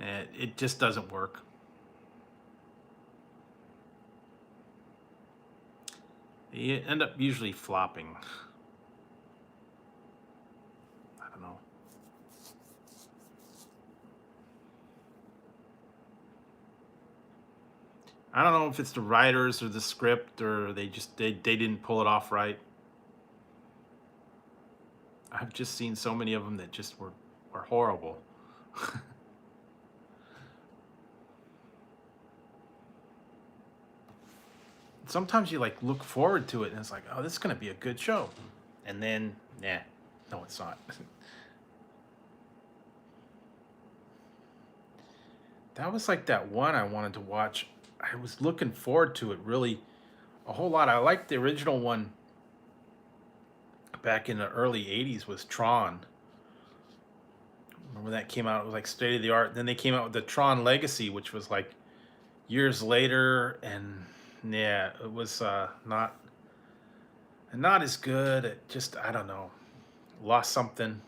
and it just doesn't work. They end up usually flopping. I don't know. I don't know if it's the writers or the script, or they didn't pull it off right. I've just seen so many of them that just were horrible. Sometimes you like look forward to it and it's like, oh, this is gonna be a good show, and then nah, no, it's not. That was like that one I wanted to watch. I was looking forward to it really a whole lot. I liked the original one back in the early 80s was Tron. Remember when that came out? It was like state of the art. Then they came out with the Tron Legacy, which was like years later, and yeah, it was not as good. It just, I don't know, lost something.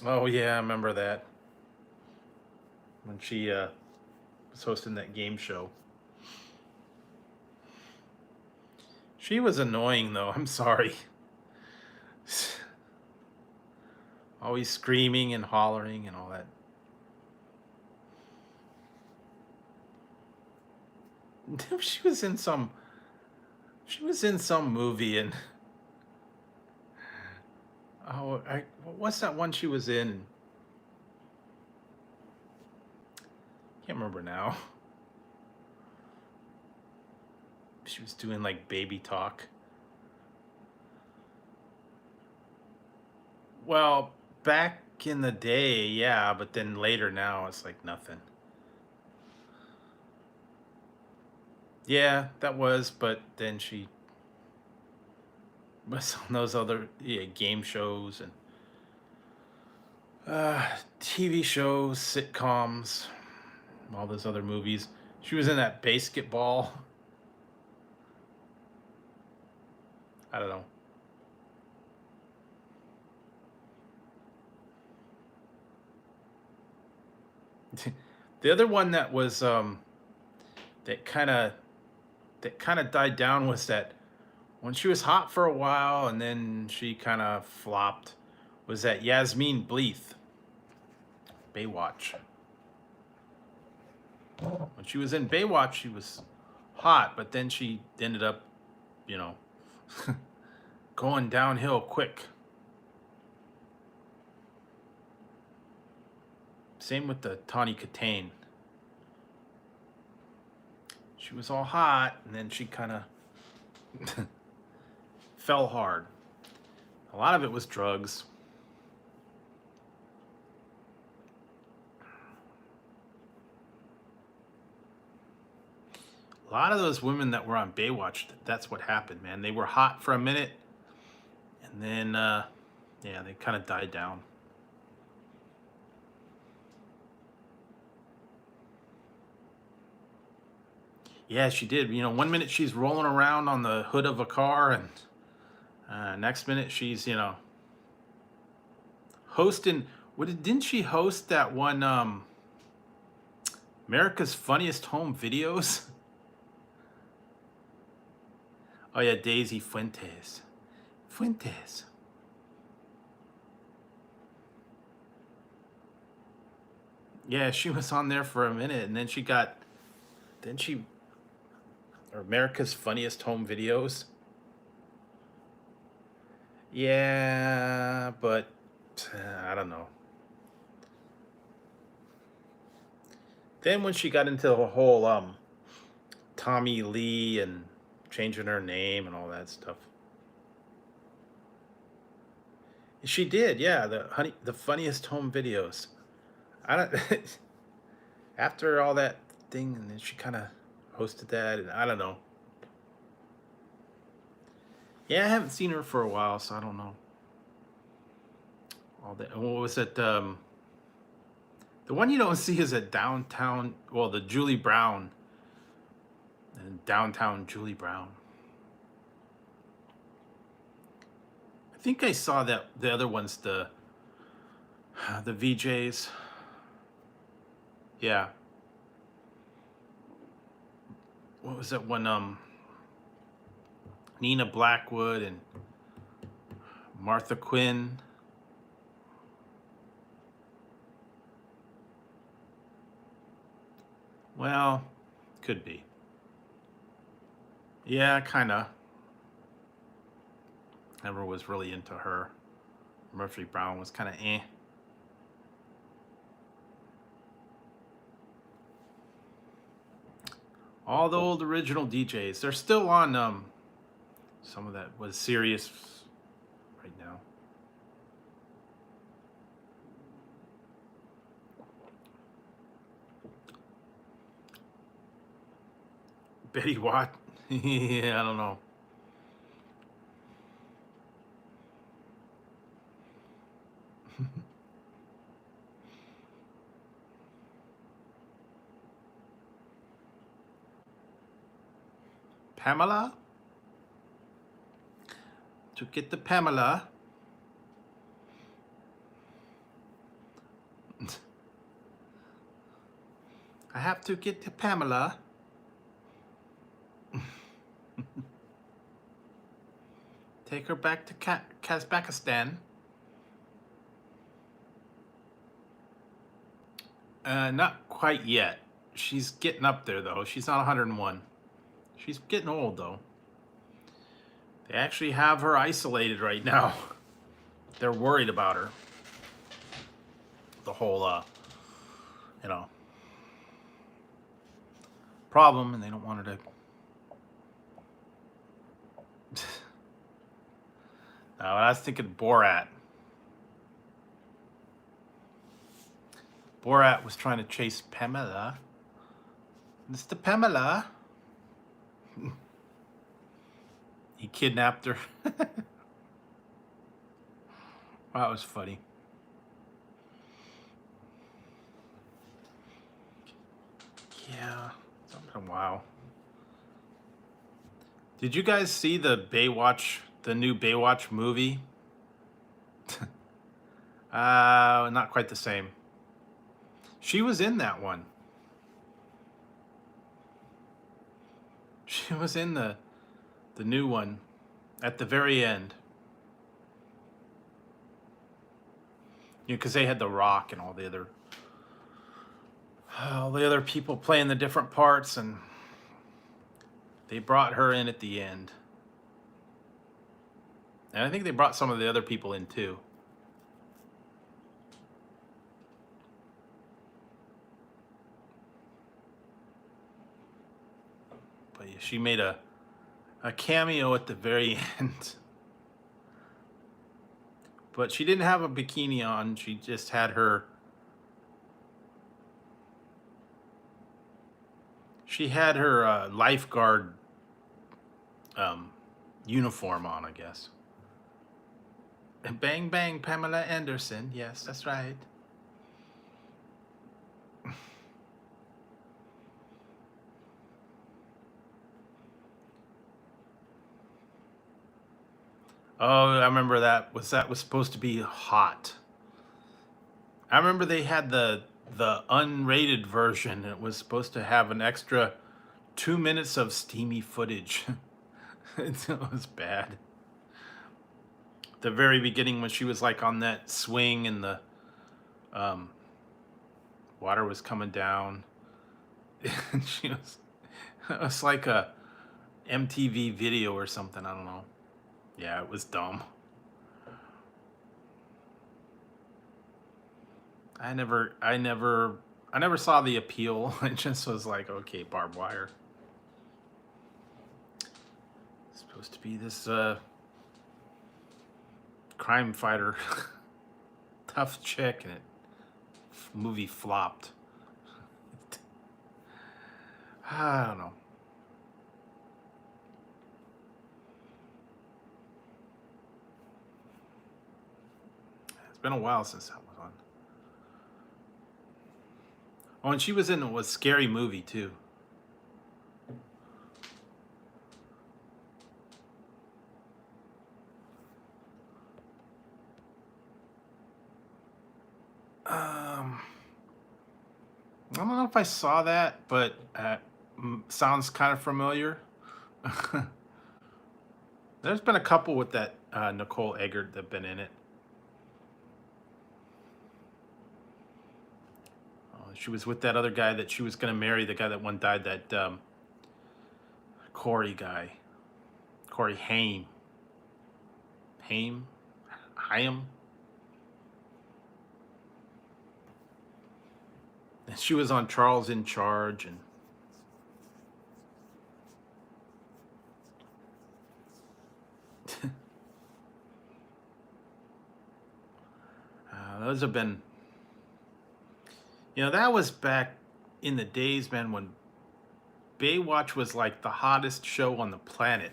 Oh yeah, I remember that when she was hosting that game show. She was annoying though. I'm sorry. Always screaming and hollering and all that. She was in some. She was in some movie and. Oh, what's that one she was in? Can't remember now. She was doing like baby talk. Well, back in the day, yeah, but then later now it's like nothing. Yeah, that was, but then she was on those other game shows and TV shows, sitcoms, all those other movies. She was in that basketball. I don't know. The other one that was that kind of died down was that when she was hot for a while and then she kind of flopped was that Yasmin Bleeth, Baywatch. When she was in Baywatch, she was hot, but then she ended up, you know, going downhill quick. Same with the Tawny Katane. She was all hot, and then she kind of fell hard. A lot of it was drugs. A lot of those women that were on Baywatch, that's what happened, man. They were hot for a minute, and then, yeah, they kind of died down. Yeah, she did. You know, one minute she's rolling around on the hood of a car, and next minute she's, you know, hosting. Didn't she host that one, America's Funniest Home Videos? Oh yeah, Daisy Fuentes. Fuentes. Yeah, she was on there for a minute, and then or America's Funniest Home Videos. Yeah, but I don't know. Then when she got into the whole Tommy Lee and changing her name and all that stuff. She did, yeah, the funniest home videos. I don't after all that thing, and then she kind of hosted that, and I don't know. Yeah, I haven't seen her for a while, so I don't know. All that. What was it? The one you don't see is at downtown. Well, the Julie Brown and downtown Julie Brown. I think I saw that the other ones, the VJs. Yeah. What was that one? Nina Blackwood and Martha Quinn. Well, could be. Yeah, kind of. Never was really into her. Murphy Brown was kind of eh. All the old original DJs, they're still on some of that was Sirius right now. Betty Watt. Yeah, I don't know. Pamela? To get the Pamela. I have to get the Pamela. Take her back to Kazakhstan. Not quite yet. She's getting up there, though. She's not 101. She's getting old, though. They actually have her isolated right now. They're worried about her. The whole, you know, problem, and they don't want her to. I was thinking Borat. Borat was trying to chase Pamela. Mr. Pamela. He kidnapped her. Wow, that was funny. Yeah, it's been a while. Did you guys see the new Baywatch movie? Not quite the same. She was in that one. She was in the new one at the very end. You know, because they had The Rock and all the other people playing the different parts, and they brought her in at the end. And I think they brought some of the other people in too. But yeah, she made a cameo at the very end. But she didn't have a bikini on. She just had her... She had her lifeguard uniform on, I guess. And bang, bang, Pamela Anderson. Yes, that's right. Oh, I remember that. That was supposed to be hot. I remember they had the unrated version. It was supposed to have an extra 2 minutes of steamy footage. It was bad. The very beginning, when she was like on that swing and the water was coming down, and it was like a MTV video or something. I don't know. Yeah, it was dumb. I never saw the appeal. It just was like, okay, barbed wire. It's supposed to be this crime fighter, tough chick, and movie flopped. I don't know. It's been a while since that was on. Oh, and she was in a Scary Movie too. I don't know if I saw that, but sounds kind of familiar. There's been a couple with that Nicole Eggert that have been in it. She was with that other guy that she was going to marry, the guy that one died, that Corey guy. Corey Haim. Haim? And she was on Charles in Charge, and those have been, that was back in the days, man, when Baywatch was like the hottest show on the planet.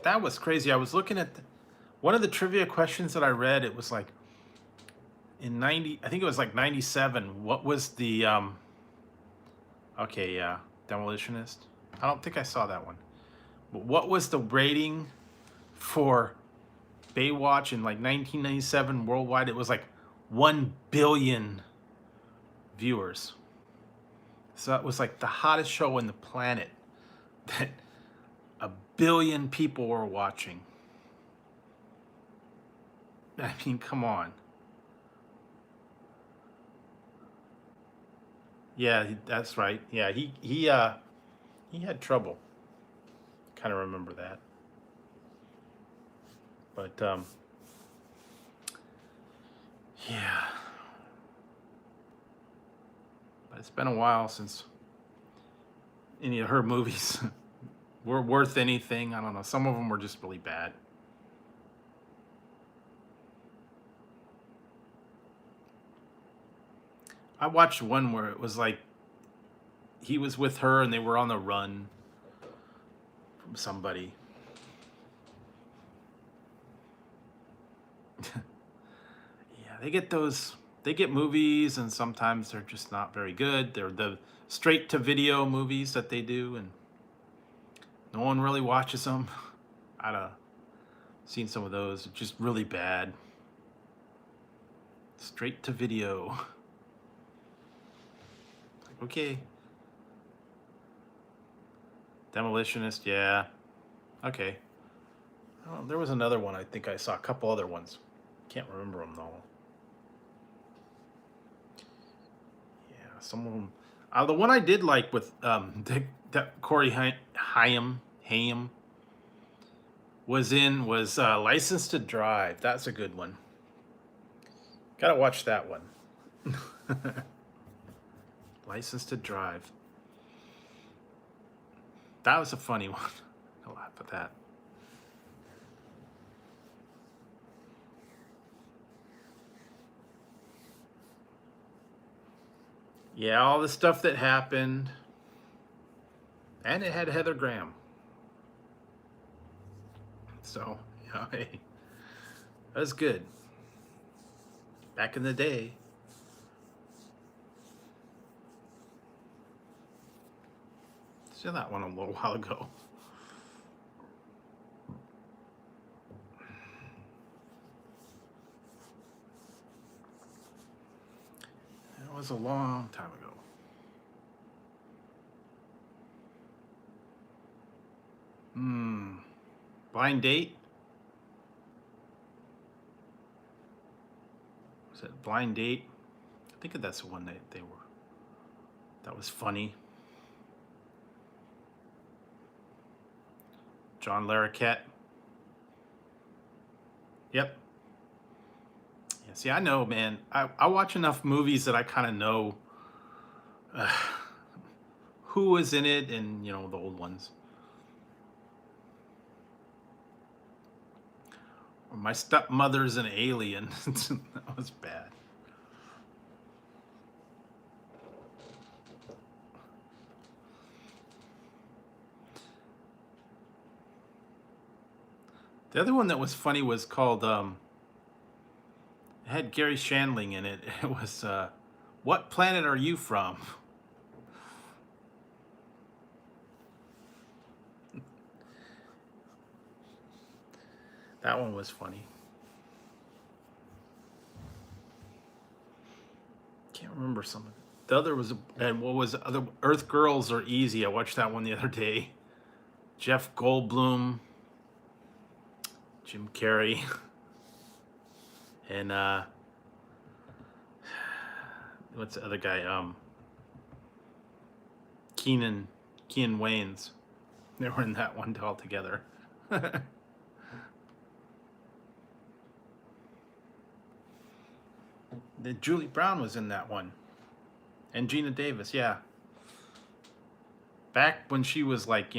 That was crazy. I was looking at one of the trivia questions that I read. It was like, in I think it was like 97, what was the okay, yeah, Demolitionist. I don't think I saw that one. But what was the rating for Baywatch in like 1997 worldwide? It was like 1 billion viewers. So that was like the hottest show on the planet that 1 billion people were watching. I mean, come on. Yeah, that's right. Yeah, he had trouble. Kind of remember that. But yeah. But it's been a while since any of her movies were worth anything. I don't know. Some of them were just really bad. I watched one where it was like he was with her and they were on the run from somebody. Yeah, they get movies, and sometimes they're just not very good. They're the straight to video movies that they do, and no one really watches them. I've seen some of those, just really bad. Straight to video. Like, okay. Demolitionist, yeah. Okay. Oh, there was another one. I think I saw a couple other ones. Can't remember them though. Yeah, some of them. The one I did like with Corey Haim was License to Drive. That's a good one. Gotta watch that one. License to Drive. That was a funny one. I laugh at that. Yeah, all the stuff that happened. And it had Heather Graham. So, hey, that was good. Back in the day. Saw that one a little while ago. That was a long time ago. Blind Date? Was it Blind Date? I think that's the one that was funny. John Larroquette. Yep. Yeah, see, I know, man. I watch enough movies that I kind of know who was in it, and, the old ones. My Stepmother's an Alien. That was bad. The other one that was funny was called, it had Gary Shandling in it. It was, What Planet Are You From? That one was funny. Can't remember some of it. The other was, and what was the other? Earth Girls Are Easy. I watched that one the other day. Jeff Goldblum, Jim Carrey, and what's the other guy? Keenan Wayans. They were in that one all together. Julie Brown was in that one. And Gina Davis, yeah. Back when she was like,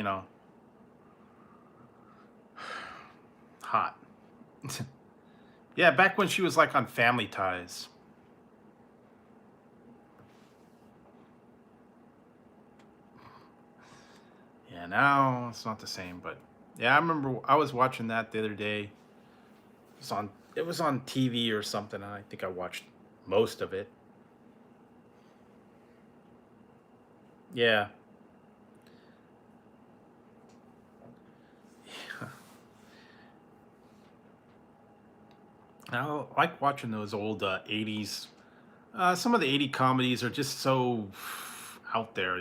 hot. Yeah, back when she was like on Family Ties. Yeah, now it's not the same, but yeah, I remember I was watching that the other day. It was on TV or something, and I think I watched most of it. Yeah. I like watching those old 80s. Some of the 80 comedies are just so out there,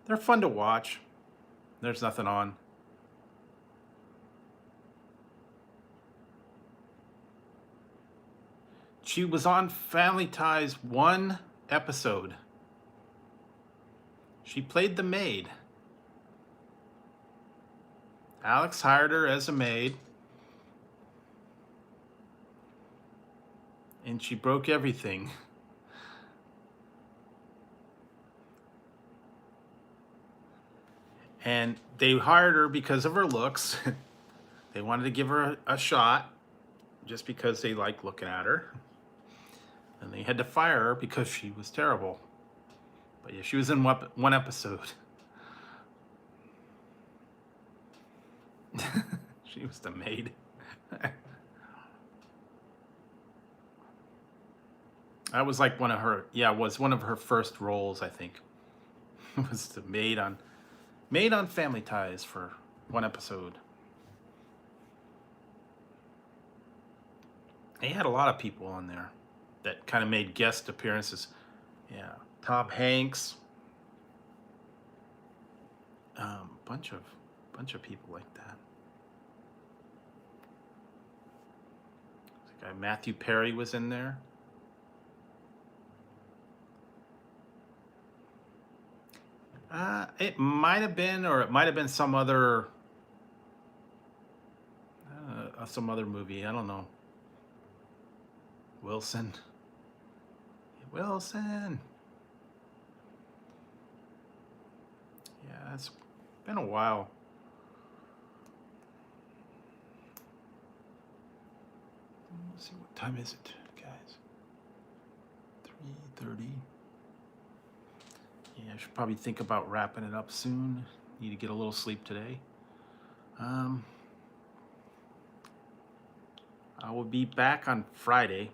They're fun to watch. There's nothing on. She was on Family Ties one episode. She played the maid. Alex hired her as a maid. And she broke everything. And they hired her because of her looks. They wanted to give her a shot just because they liked looking at her. And they had to fire her because she was terrible. But yeah, she was in one episode. She was the maid. That was like one of her, yeah, it was one of her first roles, I think. Was the maid on Family Ties for one episode. They had a lot of people on there that kind of made guest appearances. Yeah, Tom Hanks, bunch of people like that. The guy Matthew Perry was in there. It might have been, or it might have been some other movie. I don't know. Wilson. Yeah, it's been a while. Let's see, what time is it, guys? 3:30. Yeah, I should probably think about wrapping it up soon. Need to get a little sleep today. I will be back on Friday.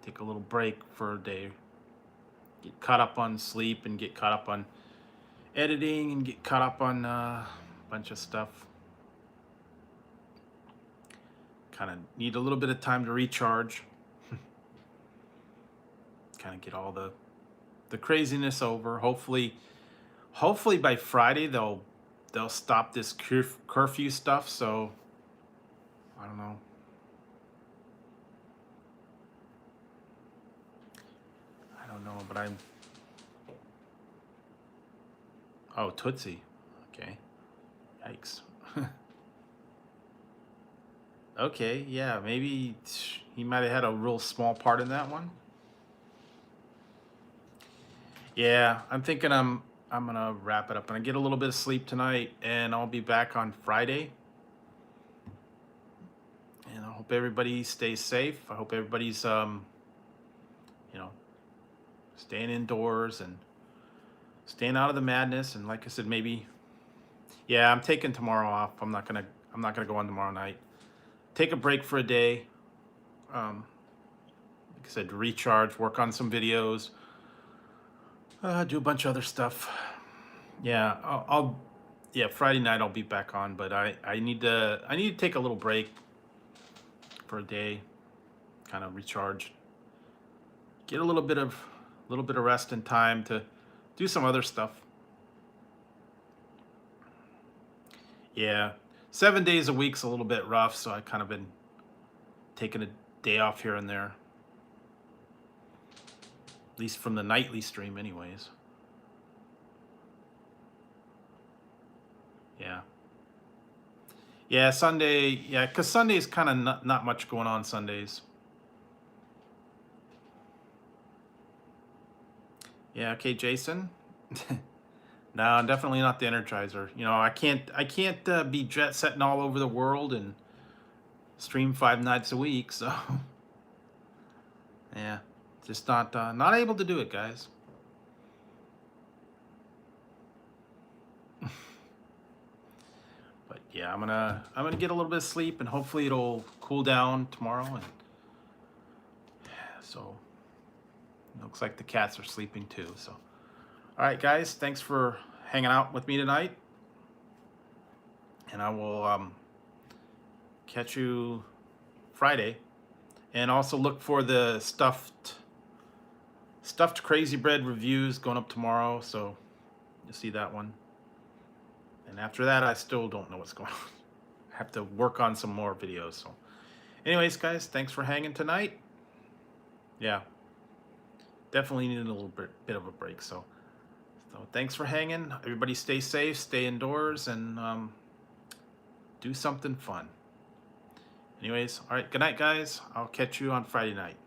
Take a little break for a day. Get caught up on sleep and get caught up on editing and get caught up on a bunch of stuff. Kind of need a little bit of time to recharge. Kind of get all the craziness over. Hopefully by Friday they'll stop this curfew stuff. So I don't know. But I'm. Oh, Tootsie. Okay. Yikes. Okay, yeah, maybe he might have had a real small part in that one. Yeah, I'm thinking I'm gonna wrap it up and I get a little bit of sleep tonight, and I'll be back on Friday. And I hope everybody stays safe. I hope everybody's staying indoors and staying out of the madness. And like I said, maybe, yeah, I'm taking tomorrow off. I'm not gonna go on tomorrow night. Take a break for a day. Like I said, to recharge, work on some videos, do a bunch of other stuff. Yeah, yeah, Friday night I'll be back on, but I need to take a little break for a day, kind of recharge, get a little bit of rest and time to do some other stuff. Yeah, 7 days a week's a little bit rough, so I kind of been taking a day off here and there, at least from the nightly stream anyways. Yeah, Sunday, yeah, because Sunday's kind of not much going on Sundays. Yeah, okay, Jason. No, definitely not the Energizer. I can't be jet setting all over the world and stream 5 nights a week. So, yeah, just not able to do it, guys. But yeah, I'm gonna get a little bit of sleep, and hopefully it'll cool down tomorrow. And so, looks like the cats are sleeping too. So, all right, guys, thanks for hanging out with me tonight, and I will catch you Friday. And also look for the stuffed crazy bread reviews going up tomorrow, so you'll see that one. And after that, I still don't know what's going on. I have to work on some more videos. So anyways, guys, thanks for hanging tonight. Yeah, definitely need a little bit of a break. So thanks for hanging. Everybody stay safe, stay indoors, and do something fun. Anyways, all right, good night, guys. I'll catch you on Friday night.